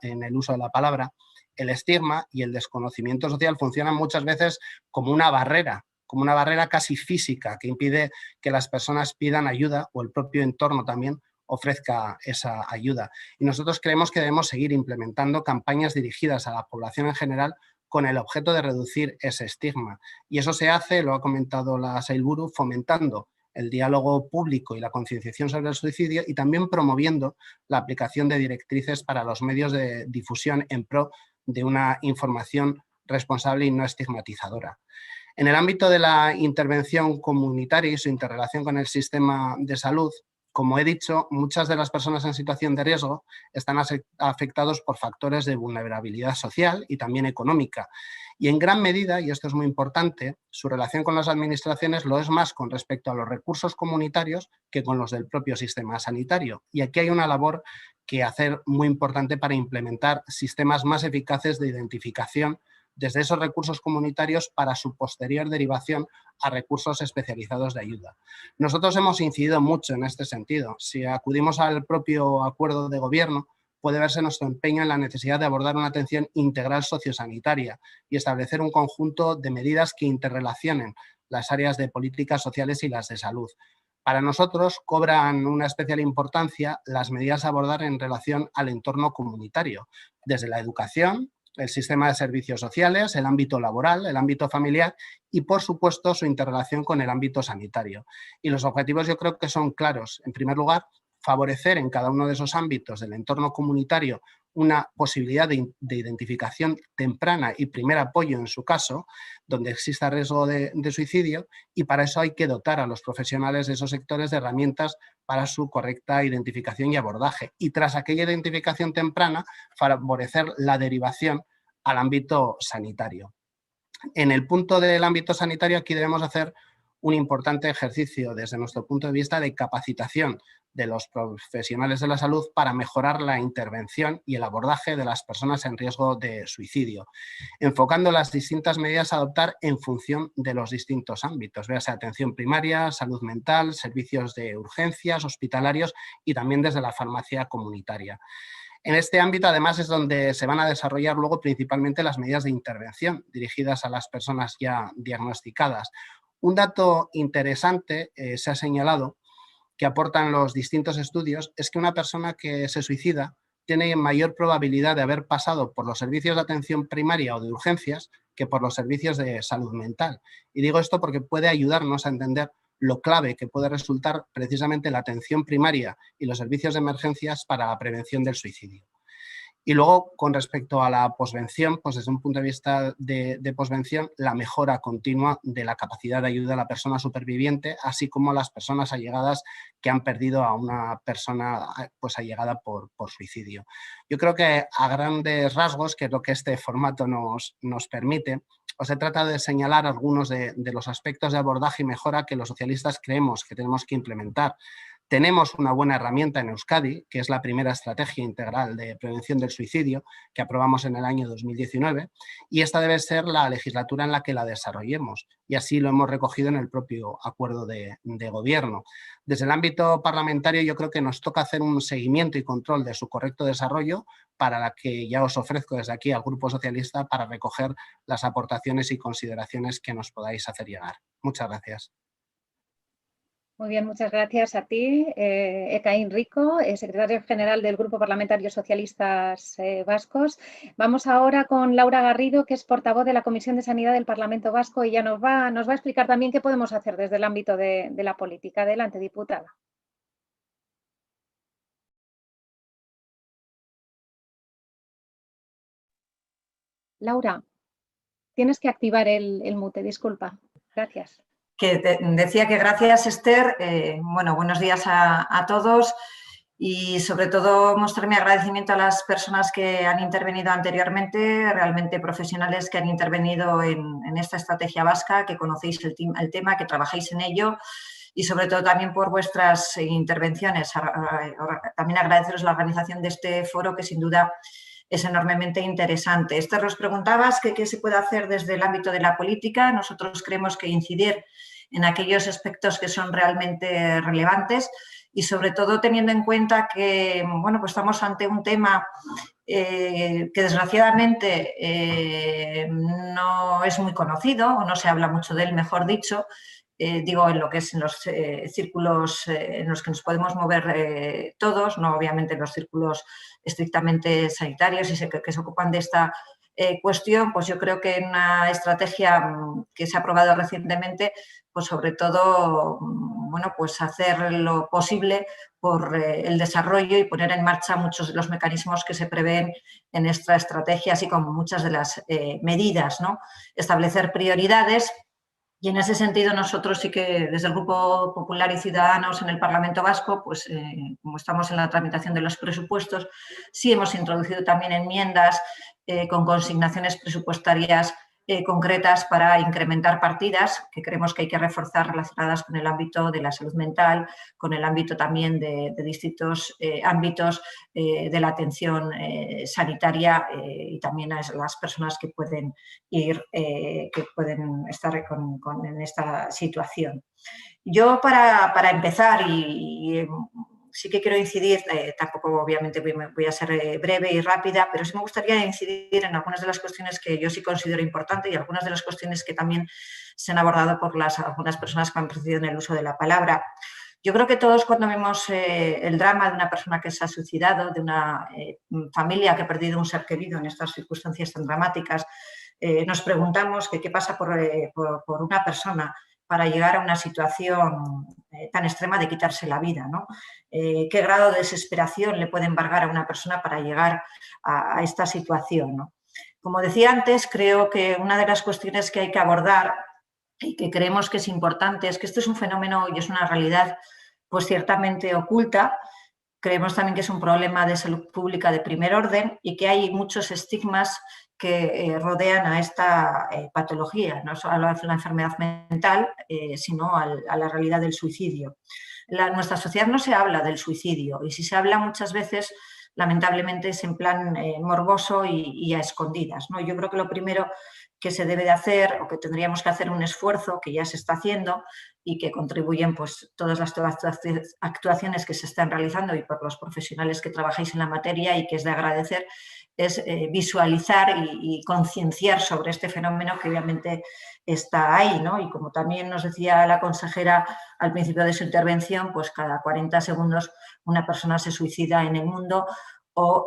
en el uso de la palabra, el estigma y el desconocimiento social funcionan muchas veces como una barrera casi física que impide que las personas pidan ayuda o el propio entorno también ofrezca esa ayuda. Y nosotros creemos que debemos seguir implementando campañas dirigidas a la población en general con el objeto de reducir ese estigma. Y eso se hace, lo ha comentado la Sailburu, fomentando el diálogo público y la concienciación sobre el suicidio y también promoviendo la aplicación de directrices para los medios de difusión en pro de una información responsable y no estigmatizadora. En el ámbito de la intervención comunitaria y su interrelación con el sistema de salud, como he dicho, muchas de las personas en situación de riesgo están afectados por factores de vulnerabilidad social y también económica. Y en gran medida, y esto es muy importante, su relación con las administraciones lo es más con respecto a los recursos comunitarios que con los del propio sistema sanitario. Y aquí hay una labor que hacer muy importante para implementar sistemas más eficaces de identificación desde esos recursos comunitarios para su posterior derivación a recursos especializados de ayuda. Nosotros hemos incidido mucho en este sentido. Si acudimos al propio acuerdo de gobierno, puede verse nuestro empeño en la necesidad de abordar una atención integral sociosanitaria y establecer un conjunto de medidas que interrelacionen las áreas de políticas sociales y las de salud. Para nosotros cobran una especial importancia las medidas a abordar en relación al entorno comunitario, desde la educación, el sistema de servicios sociales, el ámbito laboral, el ámbito familiar y, por supuesto, su interrelación con el ámbito sanitario. Y los objetivos yo creo que son claros. En primer lugar, favorecer en cada uno de esos ámbitos del entorno comunitario una posibilidad de identificación temprana y primer apoyo en su caso, donde exista riesgo de suicidio, y para eso hay que dotar a los profesionales de esos sectores de herramientas para su correcta identificación y abordaje. Y tras aquella identificación temprana, favorecer la derivación al ámbito sanitario. En el punto del ámbito sanitario, aquí debemos hacer un importante ejercicio desde nuestro punto de vista de capacitación de los profesionales de la salud para mejorar la intervención y el abordaje de las personas en riesgo de suicidio, enfocando las distintas medidas a adoptar en función de los distintos ámbitos, véase atención primaria, salud mental, servicios de urgencias, hospitalarios y también desde la farmacia comunitaria. En este ámbito, además, es donde se van a desarrollar luego principalmente las medidas de intervención dirigidas a las personas ya diagnosticadas. Un dato interesante se ha señalado que aportan los distintos estudios es que una persona que se suicida tiene mayor probabilidad de haber pasado por los servicios de atención primaria o de urgencias que por los servicios de salud mental. Y digo esto porque puede ayudarnos a entender lo clave que puede resultar precisamente la atención primaria y los servicios de emergencias para la prevención del suicidio. Y luego, con respecto a la posvención, pues desde un punto de vista de posvención, la mejora continua de la capacidad de ayuda a la persona superviviente, así como a las personas allegadas que han perdido a una persona pues allegada por suicidio. Yo creo que a grandes rasgos, que es lo que este formato nos permite, os he tratado de señalar algunos de los aspectos de abordaje y mejora que los socialistas creemos que tenemos que implementar. Tenemos una buena herramienta en Euskadi, que es la primera estrategia integral de prevención del suicidio que aprobamos en el año 2019, y esta debe ser la legislatura en la que la desarrollemos, y así lo hemos recogido en el propio acuerdo de gobierno. Desde el ámbito parlamentario yo creo que nos toca hacer un seguimiento y control de su correcto desarrollo, para la que ya os ofrezco desde aquí al Grupo Socialista para recoger las aportaciones y consideraciones que nos podáis hacer llegar. Muchas gracias.
Muy bien, muchas gracias a ti, Ekain Rico, secretario general del Grupo Parlamentario Socialistas Vascos. Vamos ahora con Laura Garrido, que es portavoz de la Comisión de Sanidad del Parlamento Vasco, y ya nos va a explicar también qué podemos hacer desde el ámbito de la política. Adelante, diputada. Laura, tienes que activar el mute, disculpa. Gracias.
Decía que gracias, Esther. Bueno, buenos días a todos y sobre todo mostrar mi agradecimiento a las personas que han intervenido anteriormente, realmente profesionales que han intervenido en esta estrategia vasca, que conocéis el tema, que trabajáis en ello y sobre todo también por vuestras intervenciones. También agradeceros la organización de este foro, que sin duda es enormemente interesante. Esther, nos preguntabas qué se puede hacer desde el ámbito de la política. Nosotros creemos que incidir en aquellos aspectos que son realmente relevantes y sobre todo teniendo en cuenta que bueno, pues estamos ante un tema que desgraciadamente no es muy conocido o no se habla mucho de él, mejor dicho, digo en lo que es en los círculos en los que nos podemos mover todos, no obviamente en los círculos estrictamente sanitarios y que se ocupan de esta cuestión, pues yo creo que en una estrategia que se ha aprobado recientemente, pues sobre todo, bueno, pues hacer lo posible por el desarrollo y poner en marcha muchos de los mecanismos que se prevén en esta estrategia, así como muchas de las medidas, ¿no? Establecer prioridades. Y en ese sentido nosotros sí que desde el Grupo Popular y Ciudadanos en el Parlamento Vasco, pues como estamos en la tramitación de los presupuestos, sí hemos introducido también enmiendas con consignaciones presupuestarias concretas para incrementar partidas que creemos que hay que reforzar relacionadas con el ámbito de la salud mental, con el ámbito también de distintos ámbitos de la atención sanitaria y también a las personas que pueden estar en esta situación. Yo para empezar y sí que quiero incidir, tampoco obviamente voy a ser breve y rápida, pero sí me gustaría incidir en algunas de las cuestiones que yo sí considero importantes y algunas de las cuestiones que también se han abordado por algunas personas que han precedido en el uso de la palabra. Yo creo que todos cuando vemos el drama de una persona que se ha suicidado, de una familia que ha perdido un ser querido en estas circunstancias tan dramáticas, nos preguntamos qué pasa por una persona para llegar a una situación tan extrema de quitarse la vida, ¿no? ¿Qué grado de desesperación le puede embargar a una persona para llegar a esta situación, ¿no? Como decía antes, creo que una de las cuestiones que hay que abordar y que creemos que es importante es que esto es un fenómeno y es una realidad pues ciertamente oculta. Creemos también que es un problema de salud pública de primer orden y que hay muchos estigmas que rodean a esta patología, no solo a la enfermedad mental, sino a la realidad del suicidio. En nuestra sociedad no se habla del suicidio y si se habla muchas veces, lamentablemente, es en plan morboso y a escondidas, ¿no? Yo creo que lo primero que se debe de hacer o que tendríamos que hacer un esfuerzo que ya se está haciendo y que contribuyen pues todas las actuaciones que se están realizando y por los profesionales que trabajáis en la materia y que es de agradecer, es visualizar y concienciar sobre este fenómeno que obviamente está ahí, ¿no? Y como también nos decía la consejera al principio de su intervención, pues cada 40 segundos una persona se suicida en el mundo o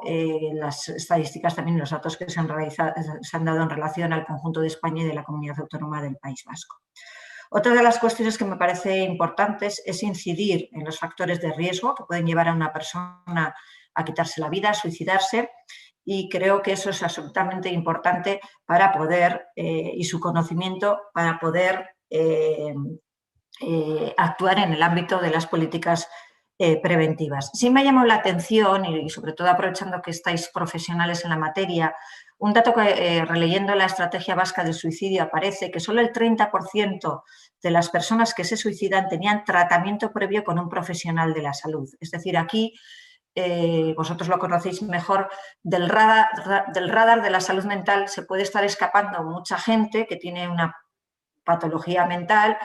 las estadísticas también, los datos que se han dado en relación al conjunto de España y de la Comunidad Autónoma del País Vasco. Otra de las cuestiones que me parece importantes es incidir en los factores de riesgo que pueden llevar a una persona a quitarse la vida, a suicidarse, y creo que eso es absolutamente importante para poder, y su conocimiento, para poder actuar en el ámbito de las políticas preventivas. Sí me ha llamado la atención, y sobre todo aprovechando que estáis profesionales en la materia, un dato que releyendo la Estrategia Vasca del Suicidio aparece que solo el 30% de las personas que se suicidan tenían tratamiento previo con un profesional de la salud. Es decir, aquí vosotros lo conocéis mejor, del radar de la salud mental se puede estar escapando mucha gente que tiene una patología mental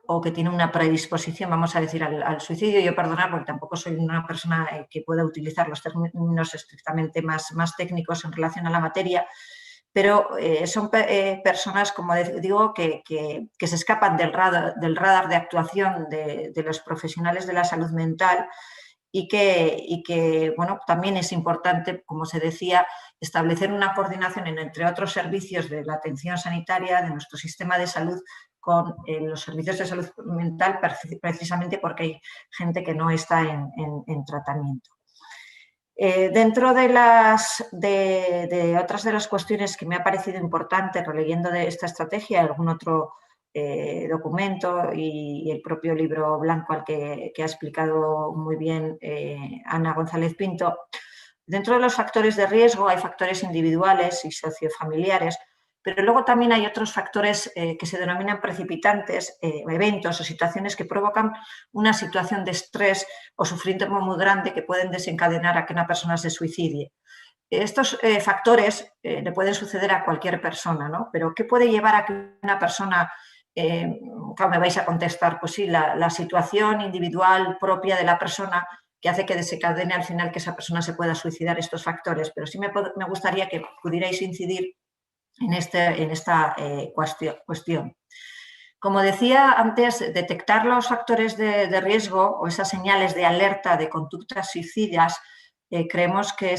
o que tiene una predisposición, vamos a decir, al suicidio. Yo perdonar porque tampoco soy una persona que pueda utilizar los términos estrictamente más técnicos en relación a la materia, pero son personas, como digo, que se escapan del radar de actuación de los profesionales de la salud mental y que bueno, también es importante, como se decía, establecer una coordinación entre otros servicios de la atención sanitaria, de nuestro sistema de salud, con los servicios de salud mental, precisamente porque hay gente que no está en tratamiento. Dentro de otras de las cuestiones que me ha parecido importante releyendo de esta estrategia, algún otro documento y el propio libro blanco al que ha explicado muy bien Ana González Pinto, dentro de los factores de riesgo hay factores individuales y sociofamiliares, pero luego también hay otros factores que se denominan precipitantes, eventos o situaciones que provocan una situación de estrés o sufrimiento muy grande que pueden desencadenar a que una persona se suicide. Estos factores le pueden suceder a cualquier persona, ¿no? Pero ¿qué puede llevar a que una persona, claro, me vais a contestar, pues sí, la situación individual propia de la persona que hace que desencadene al final que esa persona se pueda suicidar, estos factores, pero sí me gustaría que pudierais incidir en esta cuestión. Como decía antes, detectar los factores de riesgo o esas señales de alerta de conductas suicidas, creemos que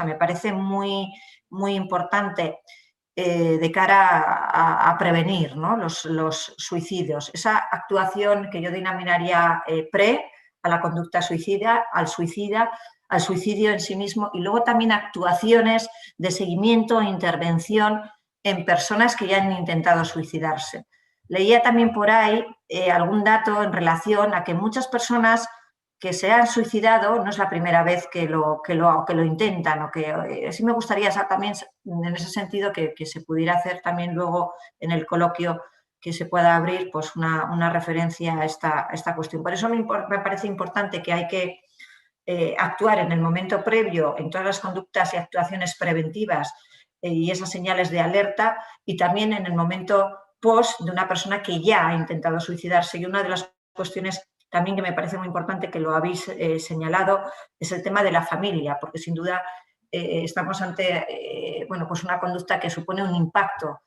me parece muy importante de cara a prevenir, ¿no?, los suicidios. Esa actuación que yo denominaría pre a la conducta suicida, al suicidio en sí mismo, y luego también actuaciones de seguimiento e intervención en personas que ya han intentado suicidarse. Leía también por ahí algún dato en relación a que muchas personas que se han suicidado no es la primera vez que lo intentan, o que sí me gustaría también en ese sentido que se pudiera hacer también luego en el coloquio, que se pueda abrir pues una referencia a esta cuestión. Por eso me parece importante que hay que actuar en el momento previo en todas las conductas y actuaciones preventivas y esas señales de alerta, y también en el momento post de una persona que ya ha intentado suicidarse. Y una de las cuestiones también que me parece muy importante, que lo habéis señalado, es el tema de la familia, porque sin duda estamos ante pues una conducta que supone un impacto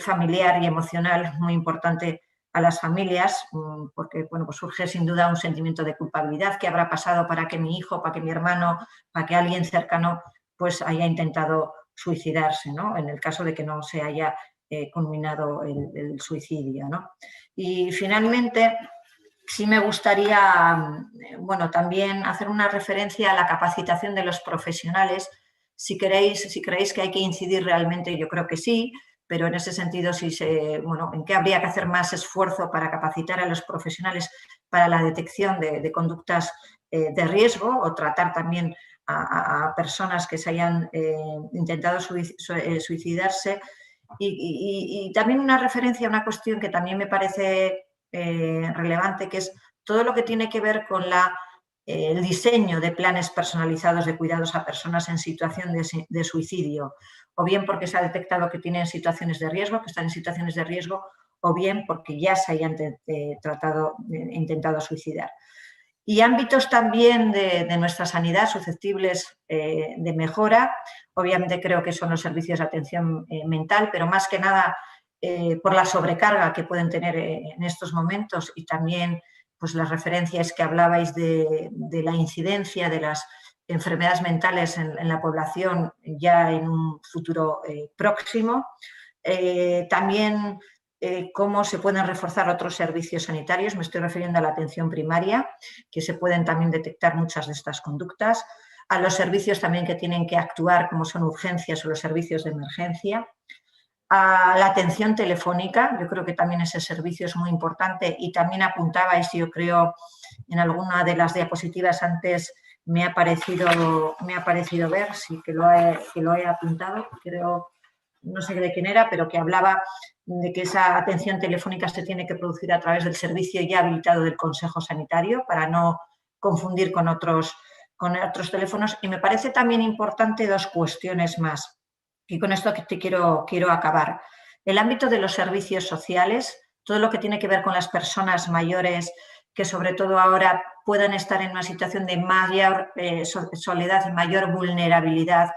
familiar y emocional muy importante a las familias, porque pues surge sin duda un sentimiento de culpabilidad. ¿Qué habrá pasado para que mi hijo, para que mi hermano, para que alguien cercano pues haya intentado suicidarse, ¿no?, en el caso de que no se haya culminado el suicidio, ¿no? Y finalmente, sí me gustaría también hacer una referencia a la capacitación de los profesionales. Si creéis que hay que incidir realmente, yo creo que sí, pero en ese sentido, en qué habría que hacer más esfuerzo para capacitar a los profesionales para la detección de conductas de riesgo, o tratar también a personas que se hayan intentado suicidarse. Y también una referencia a una cuestión que también me parece relevante, que es todo lo que tiene que ver con el diseño de planes personalizados de cuidados a personas en situación de suicidio, o bien porque se ha detectado que tienen situaciones de riesgo, que están en situaciones de riesgo, o bien porque ya se hayan intentado suicidar. Y ámbitos también de nuestra sanidad susceptibles de mejora, obviamente creo que son los servicios de atención mental, pero más que nada por la sobrecarga que pueden tener en estos momentos, y también pues las referencias que hablabais de la incidencia de las enfermedades mentales en la población ya en un futuro próximo. También cómo se pueden reforzar otros servicios sanitarios, me estoy refiriendo a la atención primaria, que se pueden también detectar muchas de estas conductas, a los servicios también que tienen que actuar, como son urgencias o los servicios de emergencia, a la atención telefónica. Yo creo que también ese servicio es muy importante, y también apuntabais, yo creo, en alguna de las diapositivas antes me ha parecido ver, sí que lo he apuntado, creo, no sé de quién era, pero que hablaba de que esa atención telefónica se tiene que producir a través del servicio ya habilitado del Consejo Sanitario, para no confundir con otros teléfonos. Y me parece también importante dos cuestiones más, y con esto te quiero acabar. El ámbito de los servicios sociales, todo lo que tiene que ver con las personas mayores, que sobre todo ahora puedan estar en una situación de mayor soledad y mayor vulnerabilidad,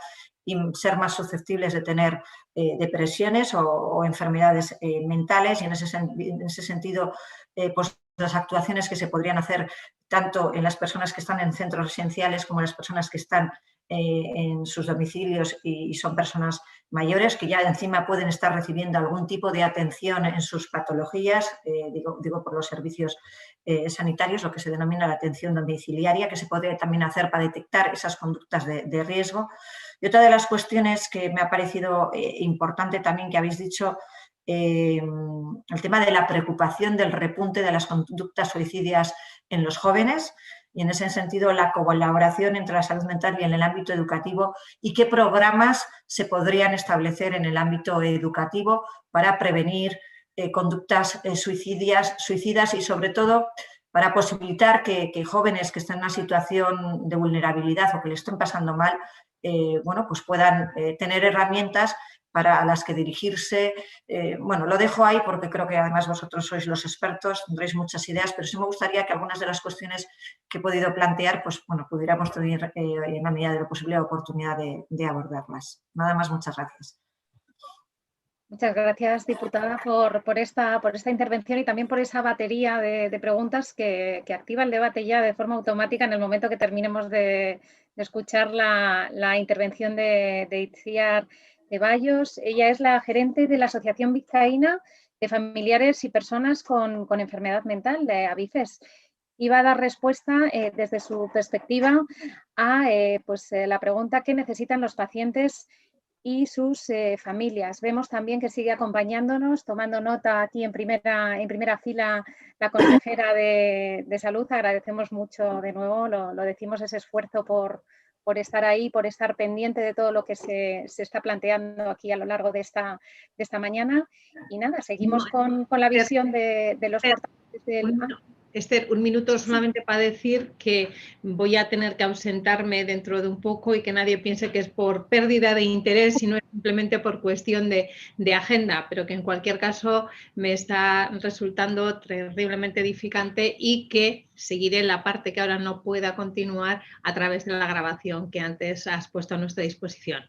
y ser más susceptibles de tener depresiones o enfermedades mentales. Y en ese sentido, pues las actuaciones que se podrían hacer tanto en las personas que están en centros residenciales como en las personas que están en sus domicilios y son personas mayores, que ya encima pueden estar recibiendo algún tipo de atención en sus patologías, digo por los servicios sanitarios, lo que se denomina la atención domiciliaria, que se puede también hacer para detectar esas conductas de riesgo. Y otra de las cuestiones que me ha parecido importante también que habéis dicho, el tema de la preocupación del repunte de las conductas suicidas en los jóvenes, y en ese sentido la colaboración entre la salud mental y en el ámbito educativo, y qué programas se podrían establecer en el ámbito educativo para prevenir conductas suicidas, y sobre todo para posibilitar que jóvenes que estén en una situación de vulnerabilidad o que le estén pasando mal, pues puedan tener herramientas para las que dirigirse. Lo dejo ahí porque creo que además vosotros sois los expertos, tendréis muchas ideas, pero sí me gustaría que algunas de las cuestiones que he podido plantear, pudiéramos tener en la medida de lo posible la oportunidad de abordarlas. Nada más, muchas gracias.
Muchas gracias, diputada, por esta intervención y también por esa batería de preguntas que activa el debate ya de forma automática en el momento que terminemos de escuchar la intervención de Itziar Ceballos. Ella es la gerente de la Asociación Vizcaína de Familiares y Personas con Enfermedad Mental, de AVIFES. Y va a dar respuesta desde su perspectiva a la pregunta: ¿qué necesitan los pacientes y sus familias? Vemos también que sigue acompañándonos, tomando nota aquí en primera fila, la consejera de Salud. Agradecemos mucho de nuevo, lo decimos, ese esfuerzo por estar ahí, por estar pendiente de todo lo que se está planteando aquí a lo largo de esta mañana. Y nada, seguimos con la visión de los portavoces del...
Esther, un minuto solamente para decir que voy a tener que ausentarme dentro de un poco y que nadie piense que es por pérdida de interés, sino es simplemente por cuestión de agenda, pero que en cualquier caso me está resultando terriblemente edificante y que seguiré la parte que ahora no pueda continuar a través de la grabación que antes has puesto a nuestra disposición.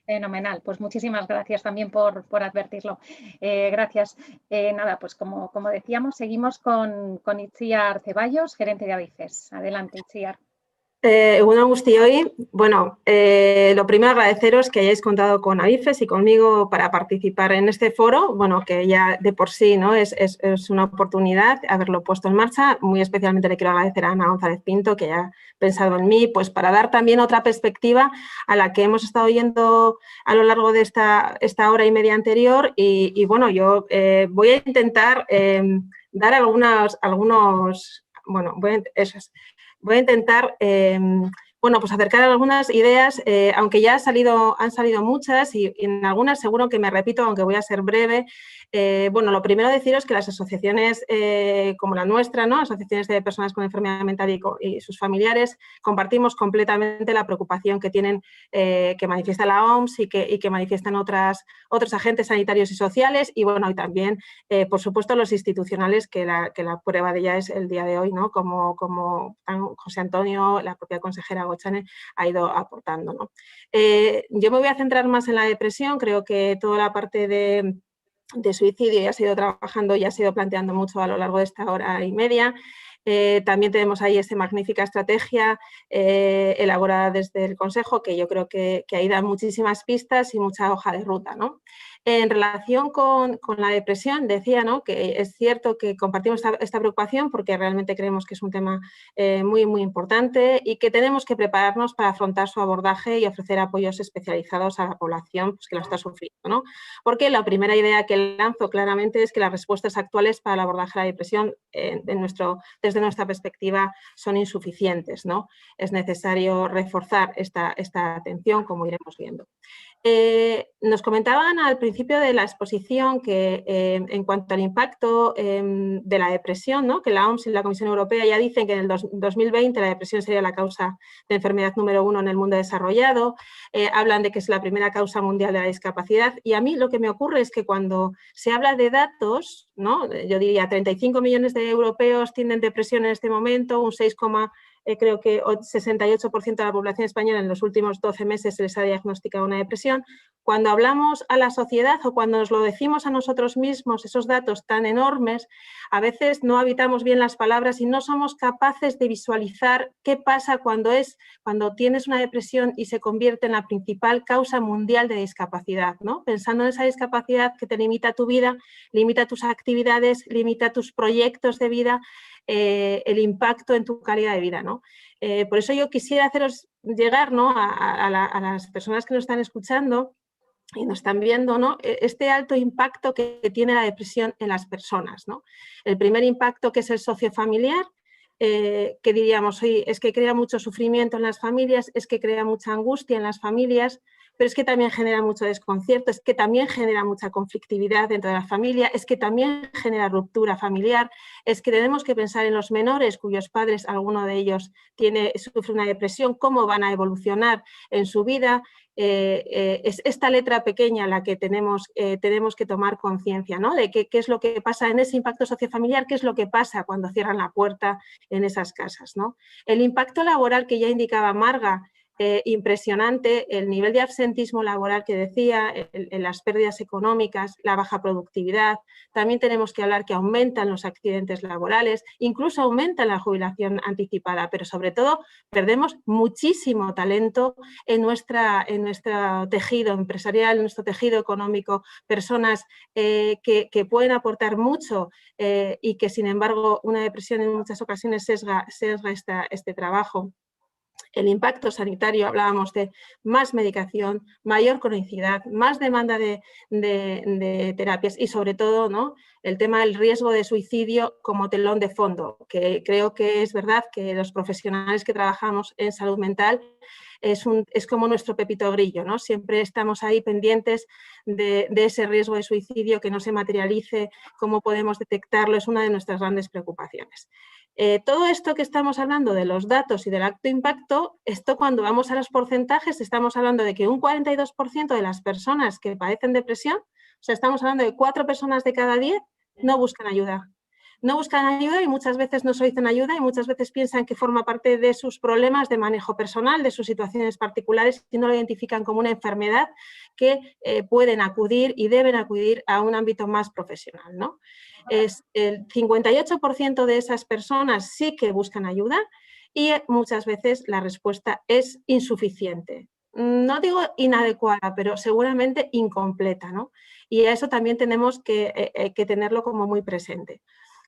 Fenomenal, pues muchísimas gracias también por advertirlo. Gracias. Nada, pues como decíamos, seguimos con Itziar Ceballos, gerente de AVIFES. Adelante, Itziar.
Egunon guztioi. Bueno, lo primero agradeceros que hayáis contado con AVIFES y conmigo para participar en este foro, bueno, que ya de por sí, ¿no?, es una oportunidad haberlo puesto en marcha. Muy especialmente le quiero agradecer a Ana González Pinto, que haya pensado en mí, pues para dar también otra perspectiva a la que hemos estado oyendo a lo largo de esta hora y media anterior. Y bueno, yo voy a intentar dar algunos, bueno, voy a intentar, bueno, pues acercar algunas ideas, aunque ya han salido muchas y en algunas seguro que me repito, aunque voy a ser breve. Bueno, lo primero deciros que las asociaciones como la nuestra, ¿no?, asociaciones de personas con enfermedad mental y sus familiares, compartimos completamente la preocupación que tienen, que manifiesta la OMS y que manifiestan otros agentes sanitarios y sociales, y bueno, y también, por supuesto, los institucionales, que la prueba de ella es el día de hoy, ¿no?, como José Antonio, la propia consejera Gochane, ha ido aportando, ¿no? Yo me voy a centrar más en la depresión. Creo que toda la parte de suicidio ya se ha ido trabajando, ya se ha ido planteando mucho a lo largo de esta hora y media. También tenemos ahí esta magnífica estrategia elaborada desde el Consejo, que yo creo que ahí da muchísimas pistas y mucha hoja de ruta, ¿no? En relación con la depresión, decía, ¿no?, que es cierto que compartimos esta preocupación porque realmente creemos que es un tema muy, muy importante y que tenemos que prepararnos para afrontar su abordaje y ofrecer apoyos especializados a la población, pues, que lo está sufriendo, ¿no? Porque la primera idea que lanzo claramente es que las respuestas actuales para el abordaje de la depresión, desde nuestra perspectiva, son insuficientes, ¿no? Es necesario reforzar esta atención, como iremos viendo. Nos comentaban al principio de la exposición que en cuanto al impacto de la depresión, ¿no?, que la OMS y la Comisión Europea ya dicen que en el 2020 la depresión sería la causa de enfermedad número 1 en el mundo desarrollado. Hablan de que es la primera causa mundial de la discapacidad, y a mí lo que me ocurre es que cuando se habla de datos, ¿no?, yo diría 35 millones de europeos tienen depresión en este momento, un 6, creo que 68% de la población española en los últimos 12 meses se les ha diagnosticado una depresión. Cuando hablamos a la sociedad o cuando nos lo decimos a nosotros mismos, esos datos tan enormes, a veces no habitamos bien las palabras y no somos capaces de visualizar qué pasa cuando tienes una depresión y se convierte en la principal causa mundial de discapacidad, ¿no? Pensando en esa discapacidad que te limita tu vida, limita tus actividades, limita tus proyectos de vida, el impacto en tu calidad de vida, ¿no? Por eso yo quisiera haceros llegar, ¿no?, a las personas que nos están escuchando y nos están viendo, ¿no?, este alto impacto que tiene la depresión en las personas, ¿no? El primer impacto, que es el sociofamiliar, que diríamos, oye, es que crea mucho sufrimiento en las familias, es que crea mucha angustia en las familias, pero es que también genera mucho desconcierto, es que también genera mucha conflictividad dentro de la familia, es que también genera ruptura familiar, es que tenemos que pensar en los menores cuyos padres, alguno de ellos sufre una depresión, cómo van a evolucionar en su vida. Es esta letra pequeña la que tenemos que tomar conciencia, ¿no?, de qué es lo que pasa en ese impacto sociofamiliar, qué es lo que pasa cuando cierran la puerta en esas casas, ¿no? El impacto laboral, que ya indicaba Marga, impresionante el nivel de absentismo laboral que decía, las pérdidas económicas, la baja productividad. También tenemos que hablar que aumentan los accidentes laborales, incluso aumenta la jubilación anticipada, pero sobre todo perdemos muchísimo talento en nuestro tejido empresarial, en nuestro tejido económico, personas que pueden aportar mucho y que sin embargo una depresión en muchas ocasiones sesga este trabajo. El impacto sanitario, hablábamos de más medicación, mayor cronicidad, más demanda de terapias y sobre todo, ¿no?, el tema del riesgo de suicidio como telón de fondo, que creo que es verdad que los profesionales que trabajamos en salud mental es como nuestro pepito grillo, ¿no? Siempre estamos ahí pendientes de ese riesgo de suicidio, que no se materialice, cómo podemos detectarlo, es una de nuestras grandes preocupaciones. Todo esto que estamos hablando de los datos y del alto impacto, esto cuando vamos a los porcentajes estamos hablando de que un 42% de las personas que padecen depresión, o sea, estamos hablando de 4 personas de cada 10, no buscan ayuda. No buscan ayuda y muchas veces no solicitan ayuda y muchas veces piensan que forma parte de sus problemas de manejo personal, de sus situaciones particulares y no lo identifican como una enfermedad que pueden acudir y deben acudir a un ámbito más profesional, ¿no? El 58% de esas personas sí que buscan ayuda y muchas veces la respuesta es insuficiente. No digo inadecuada, pero seguramente incompleta, ¿no? Y a eso también tenemos que tenerlo como muy presente.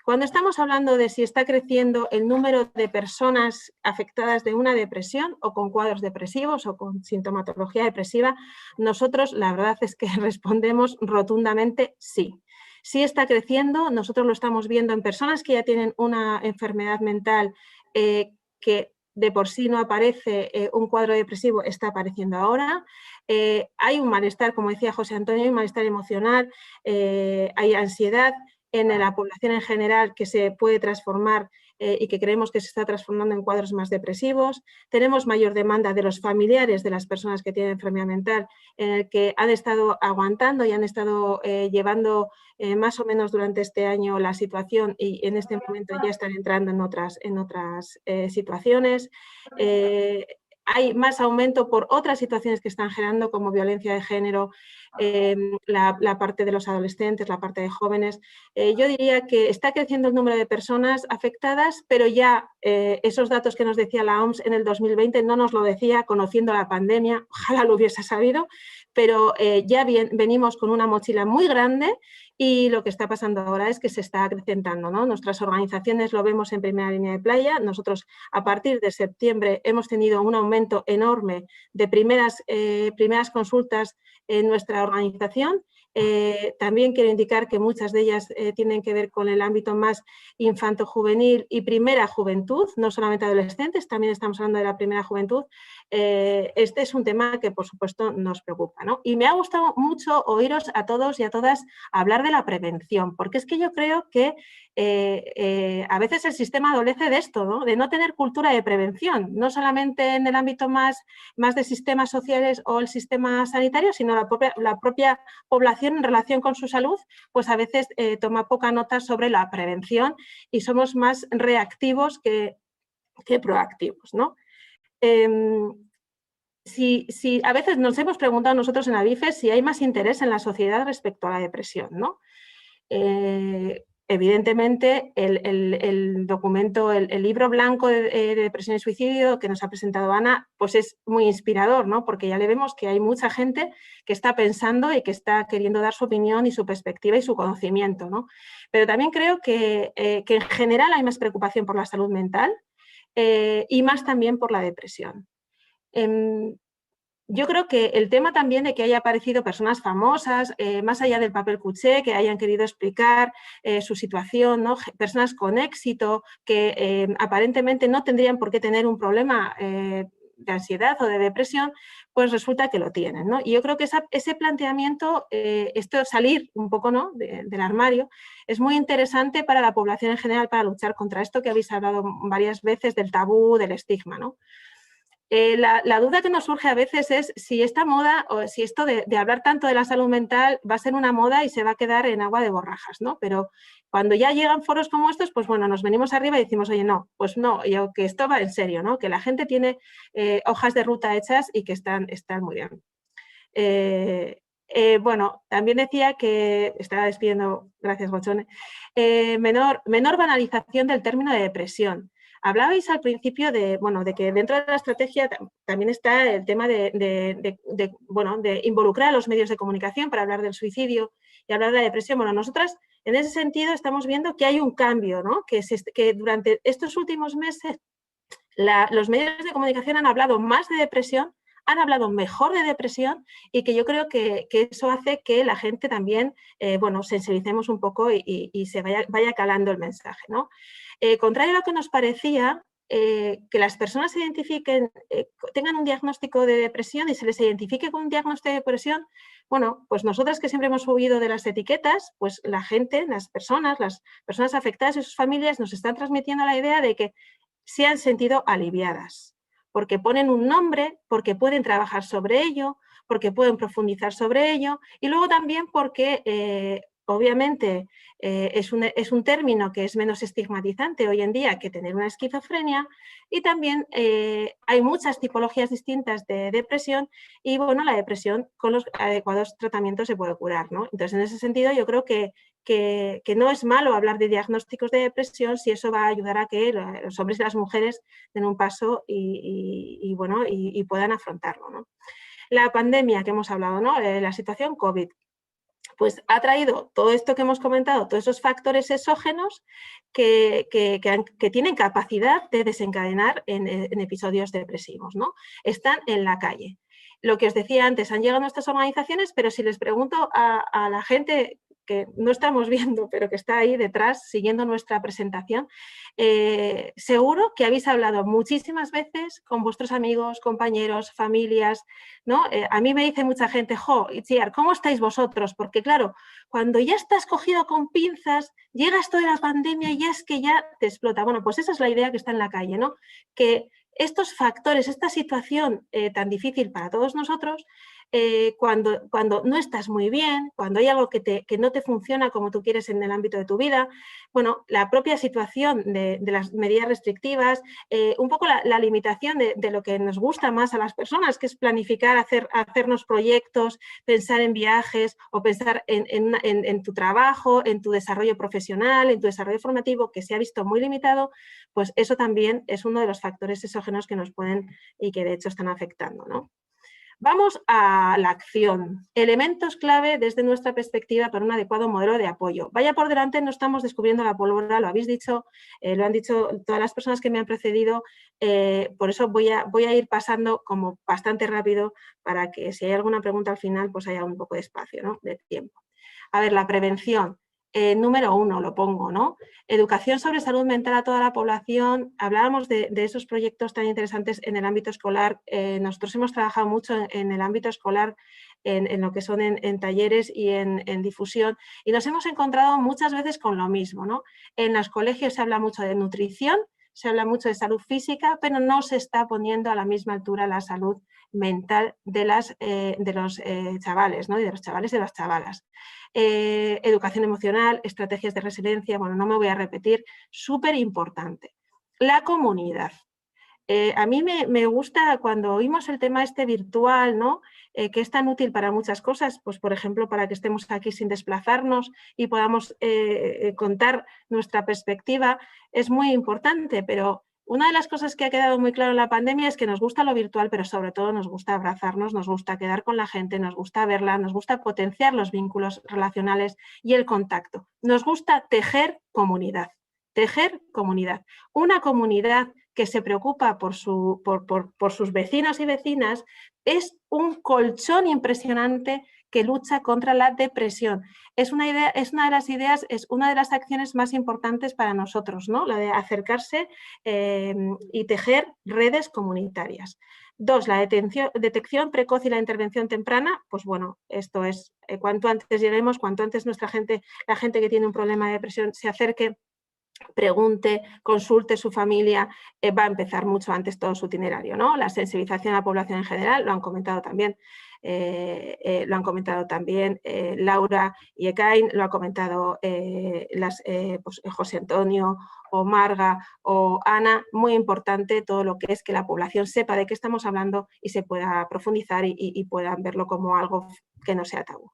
Cuando estamos hablando de si está creciendo el número de personas afectadas de una depresión o con cuadros depresivos o con sintomatología depresiva, nosotros la verdad es que respondemos rotundamente sí. Sí está creciendo, nosotros lo estamos viendo en personas que ya tienen una enfermedad mental que de por sí no aparece un cuadro depresivo, está apareciendo ahora. Hay un malestar, como decía José Antonio, hay un malestar emocional, hay ansiedad en la población en general que se puede transformar y que creemos que se está transformando en cuadros más depresivos. Tenemos mayor demanda de los familiares de las personas que tienen enfermedad mental, en el que han estado aguantando y han estado llevando más o menos durante este año la situación y en este momento ya están entrando en otras situaciones. Hay más aumento por otras situaciones que están generando, como violencia de género, la parte de los adolescentes, la parte de jóvenes. Yo diría que está creciendo el número de personas afectadas, pero ya esos datos que nos decía la OMS en el 2020 no nos lo decía conociendo la pandemia, ojalá lo hubiese sabido, pero ya venimos con una mochila muy grande y lo que está pasando ahora es que se está acrecentando, ¿no? Nuestras organizaciones lo vemos en primera línea de playa. Nosotros a partir de septiembre hemos tenido un aumento enorme de primeras consultas en nuestra organización. También quiero indicar que muchas de ellas tienen que ver con el ámbito más infanto-juvenil y primera juventud, no solamente adolescentes, también estamos hablando de la primera juventud. Este es un tema que, por supuesto, nos preocupa, ¿no? Y me ha gustado mucho oíros a todos y a todas hablar de la prevención, porque es que yo creo que a veces el sistema adolece de esto, ¿no? De no tener cultura de prevención, no solamente en el ámbito más de sistemas sociales o el sistema sanitario, sino la propia población en relación con su salud, pues a veces toma poca nota sobre la prevención y somos más reactivos que proactivos, ¿no? Si a veces nos hemos preguntado nosotros en Adife si hay más interés en la sociedad respecto a la depresión, ¿no? Evidentemente, el documento, el libro blanco de depresión y suicidio que nos ha presentado Ana, pues es muy inspirador, ¿no? Porque ya le vemos que hay mucha gente que está pensando y que está queriendo dar su opinión y su perspectiva y su conocimiento, ¿no? Pero también creo que en general hay más preocupación por la salud mental y más también por la depresión. Yo creo que el tema también de que haya aparecido personas famosas, más allá del papel cuché, que hayan querido explicar su situación, ¿no? Personas con éxito que aparentemente no tendrían por qué tener un problema de ansiedad o de depresión, pues resulta que lo tienen, ¿no? Y yo creo que ese planteamiento, esto salir un poco, ¿no?, del armario, es muy interesante para la población en general para luchar contra esto que habéis hablado varias veces del tabú, del estigma, ¿no? La duda que nos surge a veces es si esta moda o si esto de hablar tanto de la salud mental va a ser una moda y se va a quedar en agua de borrajas, ¿no? Pero cuando ya llegan foros como estos, pues bueno, nos venimos arriba y decimos, oye, no, pues no, yo, que esto va en serio, ¿no? Que la gente tiene hojas de ruta hechas y que están muy bien. Bueno, también decía que, estaba despidiendo, gracias Gochone, menor banalización del término de depresión. Hablabais al principio de que dentro de la estrategia también está el tema de involucrar a los medios de comunicación para hablar del suicidio y hablar de la depresión. Bueno, nosotras en ese sentido estamos viendo que hay un cambio, ¿no? Que durante estos últimos meses los medios de comunicación han hablado más de depresión, han hablado mejor de depresión y que yo creo que eso hace que la gente también, sensibilicemos un poco y se vaya calando el mensaje, ¿no? Contrario a lo que nos parecía, que las personas se identifiquen, tengan un diagnóstico de depresión y se les identifique con un diagnóstico de depresión, bueno, pues nosotras que siempre hemos huido de las etiquetas, pues la gente, las personas afectadas y sus familias nos están transmitiendo la idea de que se han sentido aliviadas, porque ponen un nombre, porque pueden trabajar sobre ello, porque pueden profundizar sobre ello y luego también porque obviamente es un término que es menos estigmatizante hoy en día que tener una esquizofrenia y también hay muchas tipologías distintas de depresión y bueno, la depresión con los adecuados tratamientos se puede curar, ¿no? Entonces, en ese sentido yo creo que no es malo hablar de diagnósticos de depresión si eso va a ayudar a que los hombres y las mujeres den un paso y puedan afrontarlo, ¿no? La pandemia que hemos hablado, ¿no? La situación COVID, pues ha traído todo esto que hemos comentado, todos esos factores exógenos que tienen capacidad de desencadenar en episodios depresivos, ¿no? Están en la calle. Lo que os decía antes, han llegado nuestras organizaciones, pero si les pregunto a la gente que no estamos viendo, pero que está ahí detrás siguiendo nuestra presentación, seguro que habéis hablado muchísimas veces con vuestros amigos, compañeros, familias, ¿no? A mí me dice mucha gente, jo, Itziar, ¿cómo estáis vosotros? Porque claro, cuando ya estás cogido con pinzas, llega esto de la pandemia y ya es que ya te explota. Bueno, pues esa es la idea que está en la calle, ¿no? Que estos factores, esta situación tan difícil para todos nosotros, cuando no estás muy bien, cuando hay algo que no te funciona como tú quieres en el ámbito de tu vida, bueno, la propia situación de las medidas restrictivas, un poco la limitación de lo que nos gusta más a las personas, que es planificar, hacernos proyectos, pensar en viajes o pensar en tu trabajo, en tu desarrollo profesional, en tu desarrollo formativo, que se ha visto muy limitado, pues eso también es uno de los factores exógenos que nos pueden y que de hecho están afectando, ¿no? Vamos a la acción. Elementos clave desde nuestra perspectiva para un adecuado modelo de apoyo. Vaya por delante, no estamos descubriendo la pólvora, lo habéis dicho, lo han dicho todas las personas que me han precedido, por eso voy a ir pasando como bastante rápido para que si hay alguna pregunta al final pues haya un poco de espacio, ¿no? De tiempo. A ver, la prevención. Número 1 lo pongo, ¿no? Educación sobre salud mental a toda la población. Hablábamos de esos proyectos tan interesantes en el ámbito escolar. Nosotros hemos trabajado mucho en el ámbito escolar, en lo que son en talleres y en difusión, y nos hemos encontrado muchas veces con lo mismo, ¿no? En los colegios se habla mucho de nutrición, se habla mucho de salud física, pero no se está poniendo a la misma altura la salud mental de los chavales, ¿no? Y de los chavales y de las chavalas. Educación emocional, estrategias de resiliencia, bueno, no me voy a repetir, súper importante. La comunidad. A mí me gusta cuando oímos el tema este virtual, ¿no? Que es tan útil para muchas cosas, pues por ejemplo para que estemos aquí sin desplazarnos y podamos contar nuestra perspectiva, es muy importante, pero una de las cosas que ha quedado muy claro en la pandemia es que nos gusta lo virtual, pero sobre todo nos gusta abrazarnos, nos gusta quedar con la gente, nos gusta verla, nos gusta potenciar los vínculos relacionales y el contacto. Nos gusta tejer comunidad. Tejer comunidad. Una comunidad que se preocupa por sus vecinos y vecinas es un colchón impresionante que lucha contra la depresión. Es una de las ideas, es una de las acciones más importantes para nosotros, ¿no? La de acercarse y tejer redes comunitarias. 2, la detección precoz y la intervención temprana. Pues bueno, esto es cuanto antes lleguemos, cuanto antes la gente que tiene un problema de depresión se acerque pregunte, consulte su familia, va a empezar mucho antes todo su itinerario, ¿no? La sensibilización a la población en general, lo han comentado también. Laura y Ekain, lo ha comentado pues, José Antonio o Marga o Ana, muy importante todo lo que es que la población sepa de qué estamos hablando y se pueda profundizar y puedan verlo como algo que no sea tabú.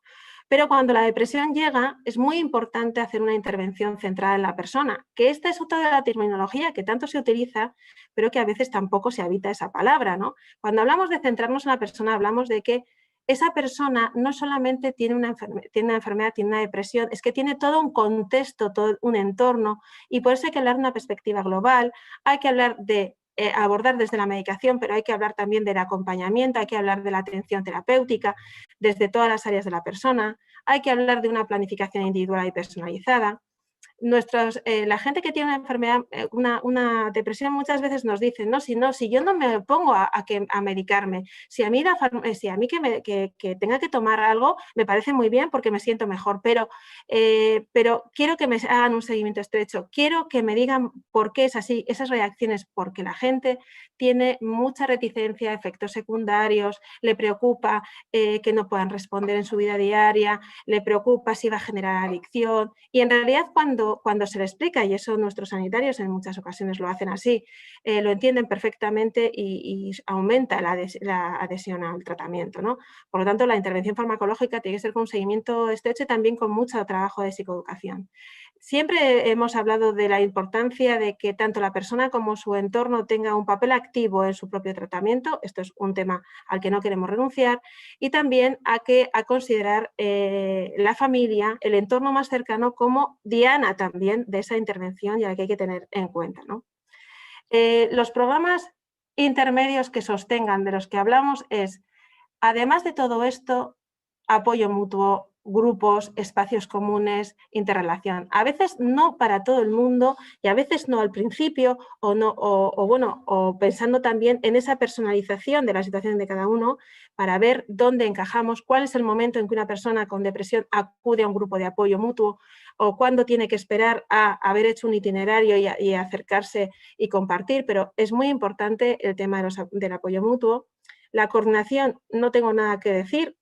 Pero cuando la depresión llega, es muy importante hacer una intervención centrada en la persona, que esta es otra de la terminología que tanto se utiliza, pero que a veces tampoco se habita esa palabra, ¿no? Cuando hablamos de centrarnos en la persona, hablamos de que esa persona no solamente tiene una enfermedad, tiene una depresión, es que tiene todo un contexto, todo un entorno, y por eso hay que hablar de una perspectiva global, hay que hablar de abordar desde la medicación, pero hay que hablar también del acompañamiento, hay que hablar de la atención terapéutica desde todas las áreas de la persona, hay que hablar de una planificación individual y personalizada. La gente que tiene una enfermedad, una depresión, muchas veces nos dicen, si yo no me pongo a medicarme, si a mí, que tenga que tomar algo me parece muy bien porque me siento mejor, pero quiero que me hagan un seguimiento estrecho, quiero que me digan por qué es así, esas reacciones, porque la gente tiene mucha reticencia, efectos secundarios, le preocupa que no puedan responder en su vida diaria, le preocupa si va a generar adicción, y en realidad cuando se le explica, y eso nuestros sanitarios en muchas ocasiones lo hacen así, lo entienden perfectamente y aumenta la adhesión al tratamiento, ¿no? Por lo tanto, la intervención farmacológica tiene que ser con un seguimiento estrecho y también con mucho trabajo de psicoeducación. Siempre hemos hablado de la importancia de que tanto la persona como su entorno tenga un papel activo en su propio tratamiento, esto es un tema al que no queremos renunciar, y también a considerar la familia, el entorno más cercano, como diana también de esa intervención y a la que hay que tener en cuenta, ¿no? Los programas intermedios que sostengan de los que hablamos es, además de todo esto, apoyo mutuo, grupos, espacios comunes, interrelación. A veces no para todo el mundo y a veces no al principio o pensando también en esa personalización de la situación de cada uno para ver dónde encajamos, cuál es el momento en que una persona con depresión acude a un grupo de apoyo mutuo o cuándo tiene que esperar a haber hecho un itinerario y acercarse y compartir, pero es muy importante el tema del apoyo mutuo. La coordinación, no tengo nada que decir.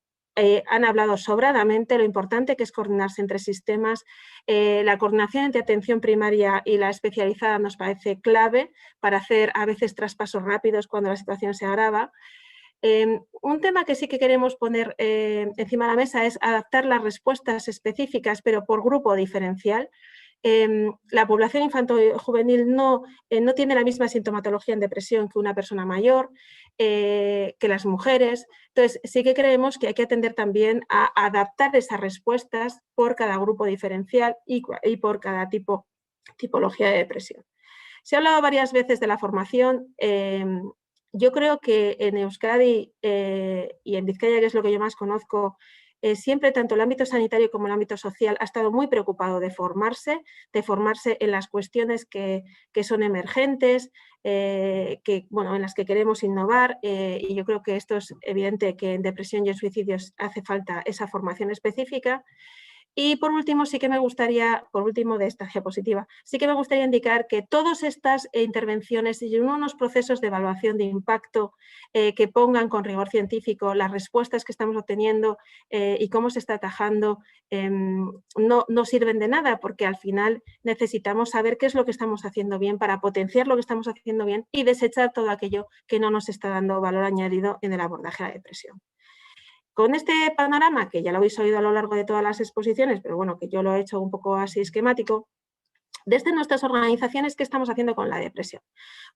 Han hablado sobradamente lo importante que es coordinarse entre sistemas. La coordinación entre atención primaria y la especializada nos parece clave para hacer a veces traspasos rápidos cuando la situación se agrava. Un tema que sí que queremos poner encima de la mesa es adaptar las respuestas específicas, pero por grupo diferencial. La población infanto-juvenil no tiene la misma sintomatología en depresión que una persona mayor, que las mujeres. Entonces, sí que creemos que hay que atender también a adaptar esas respuestas por cada grupo diferencial y por cada tipología de depresión. Se ha hablado varias veces de la formación. Yo creo que en Euskadi y en Vizcaya, que es lo que yo más conozco, siempre tanto el ámbito sanitario como el ámbito social ha estado muy preocupado de formarse en las cuestiones que son emergentes, en las que queremos innovar, y yo creo que esto es evidente que en depresión y en suicidios hace falta esa formación específica. Y por último, de esta diapositiva, sí que me gustaría indicar que todas estas intervenciones y unos procesos de evaluación de impacto que pongan con rigor científico las respuestas que estamos obteniendo y cómo se está atajando, no sirven de nada, porque al final necesitamos saber qué es lo que estamos haciendo bien para potenciar lo que estamos haciendo bien y desechar todo aquello que no nos está dando valor añadido en el abordaje de la depresión. Con este panorama, que ya lo habéis oído a lo largo de todas las exposiciones, pero bueno, que yo lo he hecho un poco así esquemático, desde nuestras organizaciones, ¿qué estamos haciendo con la depresión?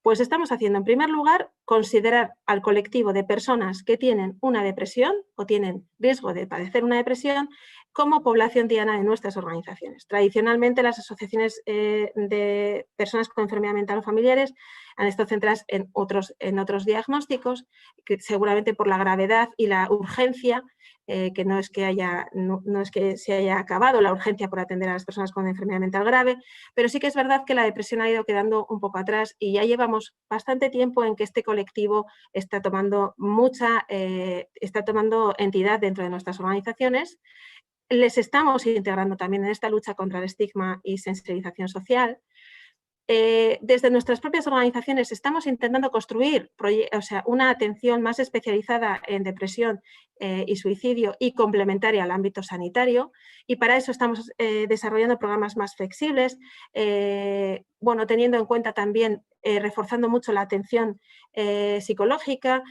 Pues estamos haciendo, en primer lugar, considerar al colectivo de personas que tienen una depresión o tienen riesgo de padecer una depresión como población diana de nuestras organizaciones. Tradicionalmente, las asociaciones de personas con enfermedad mental o familiares han estado centradas en otros diagnósticos, que seguramente por la gravedad y la urgencia, que no es que se haya acabado la urgencia por atender a las personas con enfermedad mental grave, pero sí que es verdad que la depresión ha ido quedando un poco atrás y ya llevamos bastante tiempo en que este colectivo está tomando entidad dentro de nuestras organizaciones. Les estamos integrando también en esta lucha contra el estigma y sensibilización social. Desde nuestras propias organizaciones estamos intentando construir una atención más especializada en depresión y suicidio y complementaria al ámbito sanitario, y para eso estamos desarrollando programas más flexibles, teniendo en cuenta también, reforzando mucho la atención psicológica,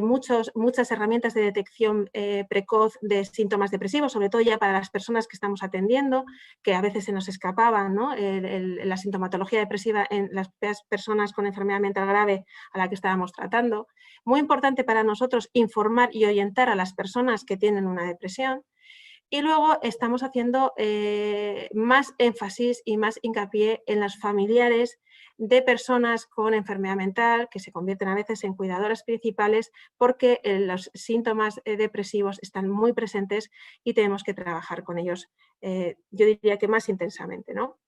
muchas herramientas de detección precoz de síntomas depresivos, sobre todo ya para las personas que estamos atendiendo, que a veces se nos escapaban, ¿no? La sintomatología depresiva en las personas con enfermedad mental grave a la que estábamos tratando. Muy importante para nosotros informar y orientar a las personas que tienen una depresión. Y luego estamos haciendo más énfasis y más hincapié en los familiares de personas con enfermedad mental, que se convierten a veces en cuidadoras principales, porque los síntomas depresivos están muy presentes y tenemos que trabajar con ellos, yo diría que más intensamente, ¿no?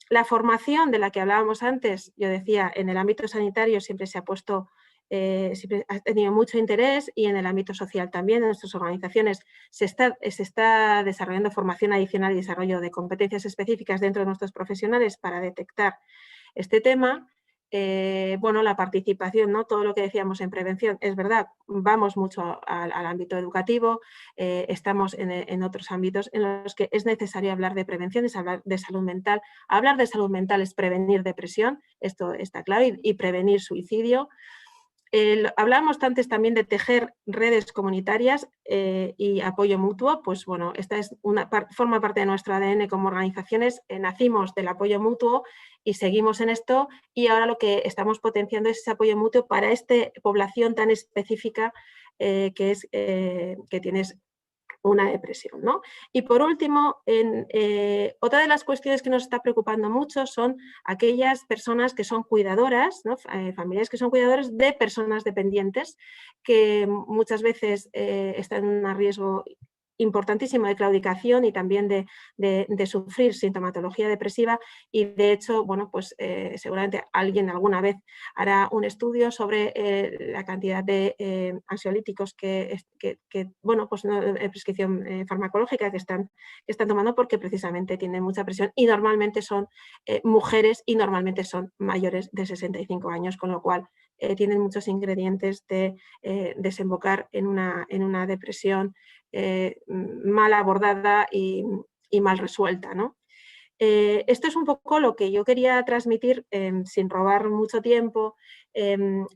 La formación de la que hablábamos antes, yo decía, en el ámbito sanitario siempre se ha puesto, siempre ha tenido mucho interés, y en el ámbito social también, en nuestras organizaciones se está desarrollando formación adicional y desarrollo de competencias específicas dentro de nuestros profesionales para detectar este tema. La participación, ¿no? Todo lo que decíamos en prevención, es verdad, vamos mucho al ámbito educativo, estamos en otros ámbitos en los que es necesario hablar de prevención, es hablar de salud mental. Hablar de salud mental es prevenir depresión, esto está claro, y prevenir suicidio. Hablábamos antes también de tejer redes comunitarias y apoyo mutuo. Pues bueno, esta es forma parte de nuestro ADN como organizaciones. Nacimos del apoyo mutuo y seguimos en esto, y ahora lo que estamos potenciando es ese apoyo mutuo para esta población tan específica que tienes una depresión, ¿no? Y por último, otra de las cuestiones que nos está preocupando mucho son aquellas personas que son cuidadoras, ¿no? Familias que son cuidadoras de personas dependientes, que muchas veces están en un riesgo importantísimo de claudicación y también de sufrir sintomatología depresiva, y de hecho, seguramente alguien alguna vez hará un estudio sobre la cantidad de ansiolíticos prescripción farmacológica que están tomando, porque precisamente tienen mucha presión y normalmente son mujeres y normalmente son mayores de 65 años, con lo cual tienen muchos ingredientes de desembocar en una depresión mal abordada y mal resuelta, ¿no? Esto es un poco lo que yo quería transmitir, sin robar mucho tiempo,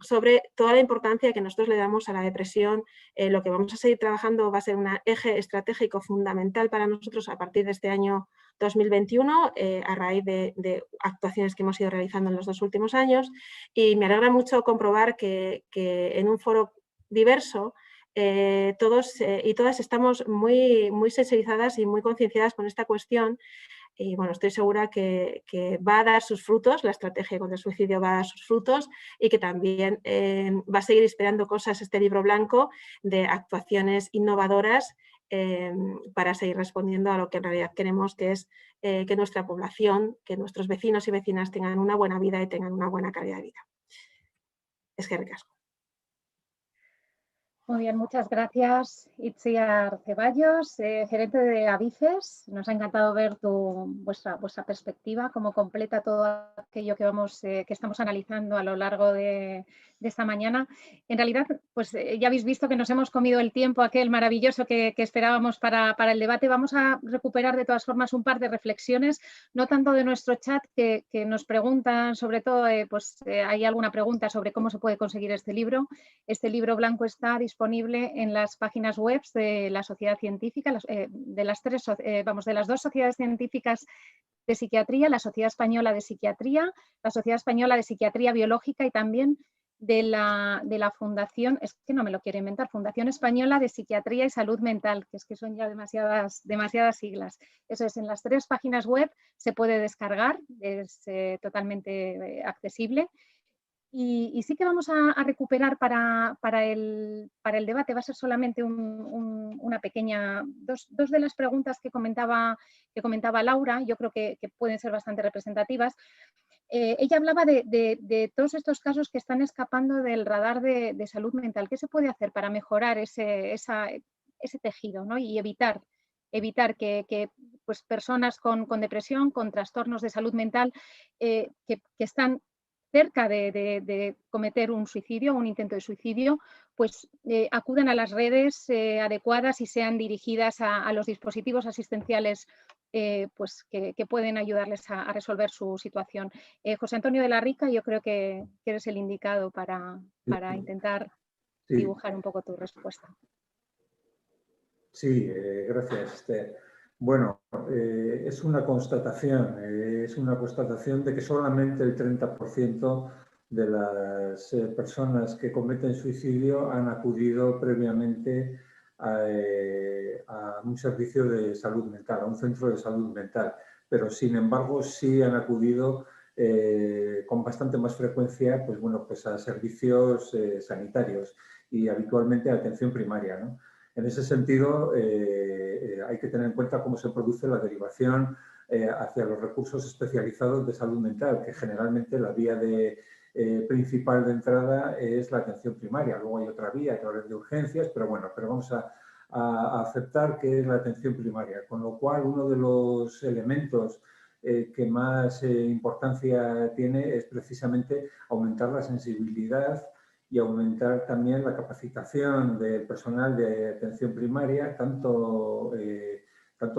sobre toda la importancia que nosotros le damos a la depresión. Lo que vamos a seguir trabajando va a ser un eje estratégico fundamental para nosotros a partir de este año 2021, a raíz de actuaciones que hemos ido realizando en los 2 últimos años, y me alegra mucho comprobar que en un foro diverso todos y todas estamos muy sensibilizadas y muy concienciadas con esta cuestión. Y bueno, estoy segura que va a dar sus frutos, la estrategia contra el suicidio va a dar sus frutos, y que también va a seguir inspirando cosas este libro blanco de actuaciones innovadoras para seguir respondiendo a lo que en realidad queremos, que es que nuestra población, que nuestros vecinos y vecinas tengan una buena vida y tengan una buena calidad de vida. Eskerrik asko.
Muy bien, muchas gracias, Itziar Ceballos, gerente de Avices. Nos ha encantado ver vuestra perspectiva, cómo completa todo aquello que estamos analizando a lo largo de esta mañana. En realidad, pues ya habéis visto que nos hemos comido el tiempo aquel maravilloso que esperábamos para el debate. Vamos a recuperar de todas formas un par de reflexiones, no tanto de nuestro chat, que nos preguntan, sobre todo, hay alguna pregunta sobre cómo se puede conseguir este libro. Este libro blanco está disponible en las páginas web de la sociedad científica, de las 2 sociedades científicas de psiquiatría, la Sociedad Española de Psiquiatría, la Sociedad Española de Psiquiatría Biológica, y también de la Fundación, es que no me lo quiero inventar, Fundación Española de Psiquiatría y Salud Mental, que es que son ya demasiadas siglas. Eso es, en las 3 páginas web se puede descargar, es totalmente accesible. Y sí que vamos a recuperar para el debate, va a ser solamente una pequeña, dos de las preguntas que comentaba Laura, yo creo que pueden ser bastante representativas. Ella hablaba de todos estos casos que están escapando del radar de salud mental. ¿Qué se puede hacer para mejorar ese tejido, ¿no? Y evitar que pues personas con depresión, con trastornos de salud mental, que están cerca de cometer un suicidio, un intento de suicidio, pues acudan a las redes adecuadas y sean dirigidas a los dispositivos asistenciales pues que pueden ayudarles a resolver su situación. José Antonio de la Rica, yo creo que eres el indicado para intentar dibujar un poco tu respuesta.
Sí, gracias, Esther. Bueno, es una constatación de que solamente el 30% de las personas que cometen suicidio han acudido previamente a un servicio de salud mental, a un centro de salud mental, pero sin embargo sí han acudido con bastante más frecuencia pues, bueno, pues a servicios sanitarios y habitualmente a atención primaria, ¿no? En ese sentido, hay que tener en cuenta cómo se produce la derivación hacia los recursos especializados de salud mental, que generalmente la vía principal de entrada es la atención primaria. Luego hay otra vía a través de urgencias, pero bueno, vamos a aceptar que es la atención primaria. Con lo cual, uno de los elementos que más importancia tiene es precisamente aumentar la sensibilidad y aumentar también la capacitación del personal de atención primaria, tanto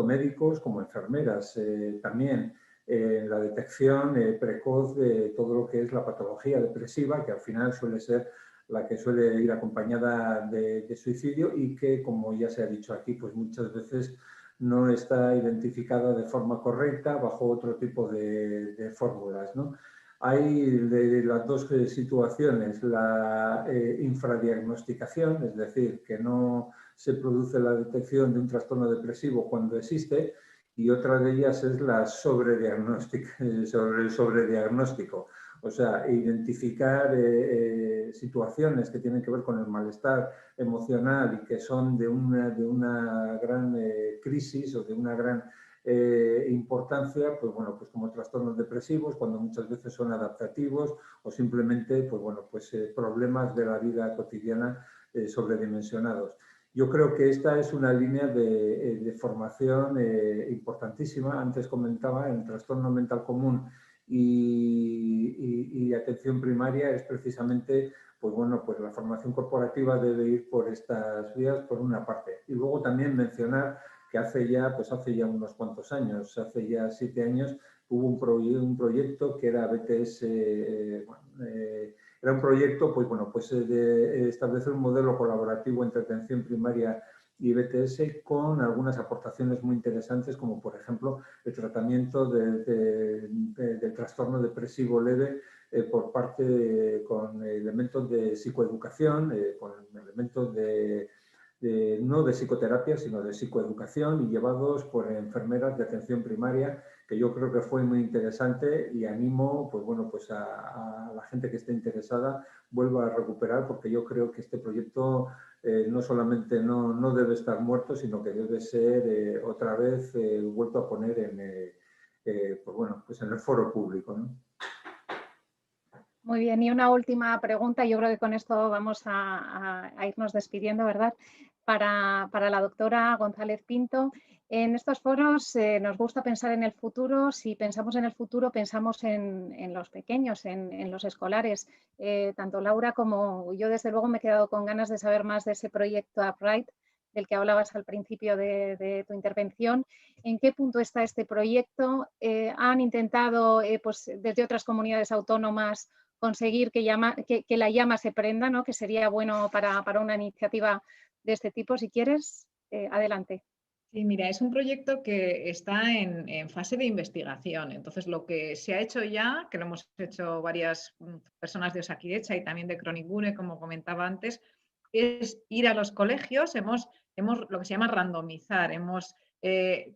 médicos como enfermeras, también la detección precoz de todo lo que es la patología depresiva, que al final suele ser la que suele ir acompañada de suicidio y que, como ya se ha dicho aquí, pues muchas veces no está identificada de forma correcta bajo otro tipo de fórmulas, ¿no? Hay de las dos situaciones la infradiagnosticación, es decir, que no se produce la detección de un trastorno depresivo cuando existe, y otra de ellas es la el sobrediagnóstico. O sea, identificar situaciones que tienen que ver con el malestar emocional y que son de una gran crisis o de una gran importancia, pues bueno, pues como trastornos depresivos, cuando muchas veces son adaptativos o simplemente, pues bueno, pues problemas de la vida cotidiana sobredimensionados. Yo creo que esta es una línea de formación importantísima. Antes comentaba el trastorno mental común y atención primaria es precisamente, pues bueno, pues la formación corporativa debe ir por estas vías por una parte. Y luego también mencionar que hace ya unos cuantos años, hace ya 7 años, hubo un proyecto que era BTS, era un proyecto pues, bueno, pues, de establecer un modelo colaborativo entre atención primaria y BTS con algunas aportaciones muy interesantes, como por ejemplo el tratamiento del trastorno depresivo leve por parte con elementos de psicoeducación, con elementos no de psicoterapia, sino de psicoeducación y llevados por enfermeras de atención primaria, que yo creo que fue muy interesante y animo pues, bueno, pues a la gente que esté interesada vuelva a recuperar, porque yo creo que este proyecto no solamente no debe estar muerto, sino que debe ser otra vez vuelto a poner pues, bueno, pues en el foro público, ¿no?
Muy bien, y una última pregunta, yo creo que con esto vamos a irnos despidiendo, ¿verdad? Para la doctora González Pinto. En estos foros nos gusta pensar en el futuro. Si pensamos en el futuro, pensamos en los pequeños, en los escolares. Tanto Laura como yo, desde luego, me he quedado con ganas de saber más de ese proyecto Upright, del que hablabas al principio de tu intervención. ¿En qué punto está este proyecto? ¿Han intentado, pues, desde otras comunidades autónomas, conseguir que la llama se prenda, ¿no? Que sería bueno para una iniciativa de este tipo? Si quieres, adelante.
Sí, mira, es un proyecto que está en fase de investigación. Entonces, lo que se ha hecho ya, que lo hemos hecho varias personas de Osakidetza y también de Chronic Gune, como comentaba antes, es ir a los colegios. Hemos lo que se llama randomizar. Hemos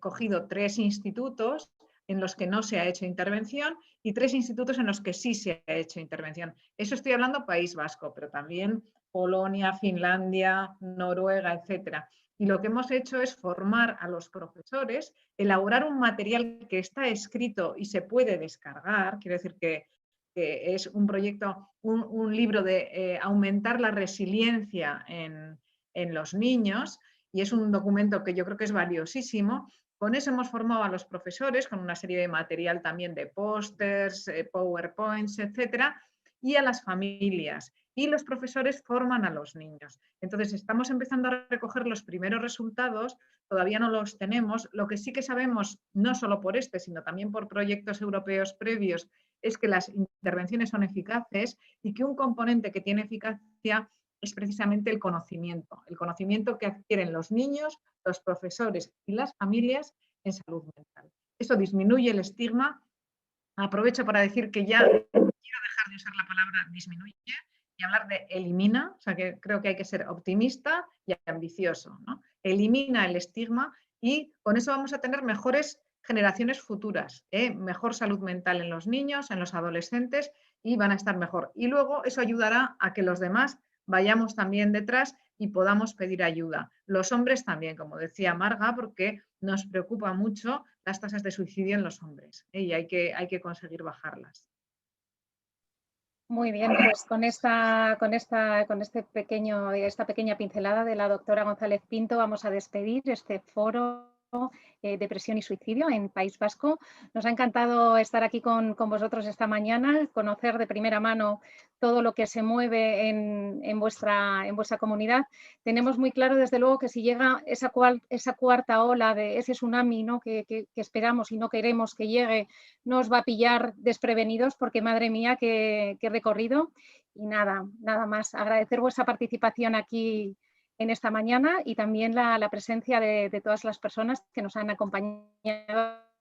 cogido 3 institutos en los que no se ha hecho intervención y 3 institutos en los que sí se ha hecho intervención. Eso estoy hablando País Vasco, pero también Polonia, Finlandia, Noruega, etcétera. Y lo que hemos hecho es formar a los profesores, elaborar un material que está escrito y se puede descargar. Quiero decir que es un proyecto, un libro de aumentar la resiliencia en los niños, y es un documento que yo creo que es valiosísimo, Con eso hemos formado a los profesores con una serie de material también de pósters, PowerPoints, etcétera, y a las familias. Y los profesores forman a los niños. Entonces, estamos empezando a recoger los primeros resultados, todavía no los tenemos. Lo que sí que sabemos, no solo por este, sino también por proyectos europeos previos, es que las intervenciones son eficaces y que un componente que tiene eficacia es precisamente el conocimiento que adquieren los niños, los profesores y las familias en salud mental. Eso disminuye el estigma. Aprovecho para decir que ya quiero dejar de usar la palabra disminuye y hablar de elimina, o sea que creo que hay que ser optimista y ambicioso, ¿no? Elimina el estigma y con eso vamos a tener mejores generaciones futuras, mejor salud mental en los niños, en los adolescentes y van a estar mejor. Y luego eso ayudará a que los demás vayamos también detrás y podamos pedir ayuda. Los hombres también, como decía Marga, porque nos preocupa mucho las tasas de suicidio en los hombres y hay que conseguir bajarlas.
Muy bien, pues con esta pequeña pincelada de la doctora González Pinto vamos a despedir este foro depresión y suicidio en País Vasco. Nos ha encantado estar aquí con vosotros esta mañana, conocer de primera mano todo lo que se mueve en vuestra comunidad. Tenemos muy claro, desde luego, que si llega esa cuarta ola de ese tsunami, ¿no? que esperamos y no queremos que llegue, nos va a pillar desprevenidos, porque madre mía, qué recorrido. Y nada más, agradecer vuestra participación aquí en esta mañana y también la presencia de todas las personas que nos han acompañado.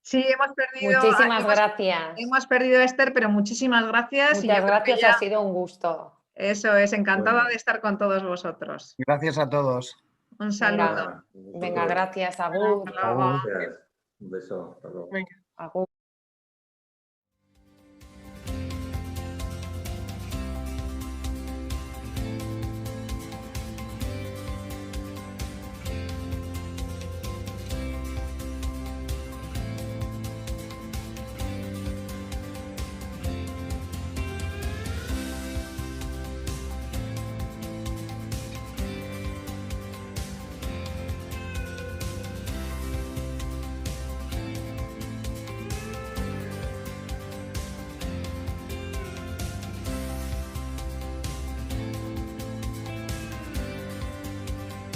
Sí, hemos perdido.
Muchísimas gracias.
Hemos perdido a Esther, pero muchísimas gracias.
Muchas gracias, ha sido un gusto.
Eso es, encantada de estar con todos vosotros.
Gracias a todos.
Un saludo.
Venga, gracias, agur.
Un beso. Hasta luego.
Agur.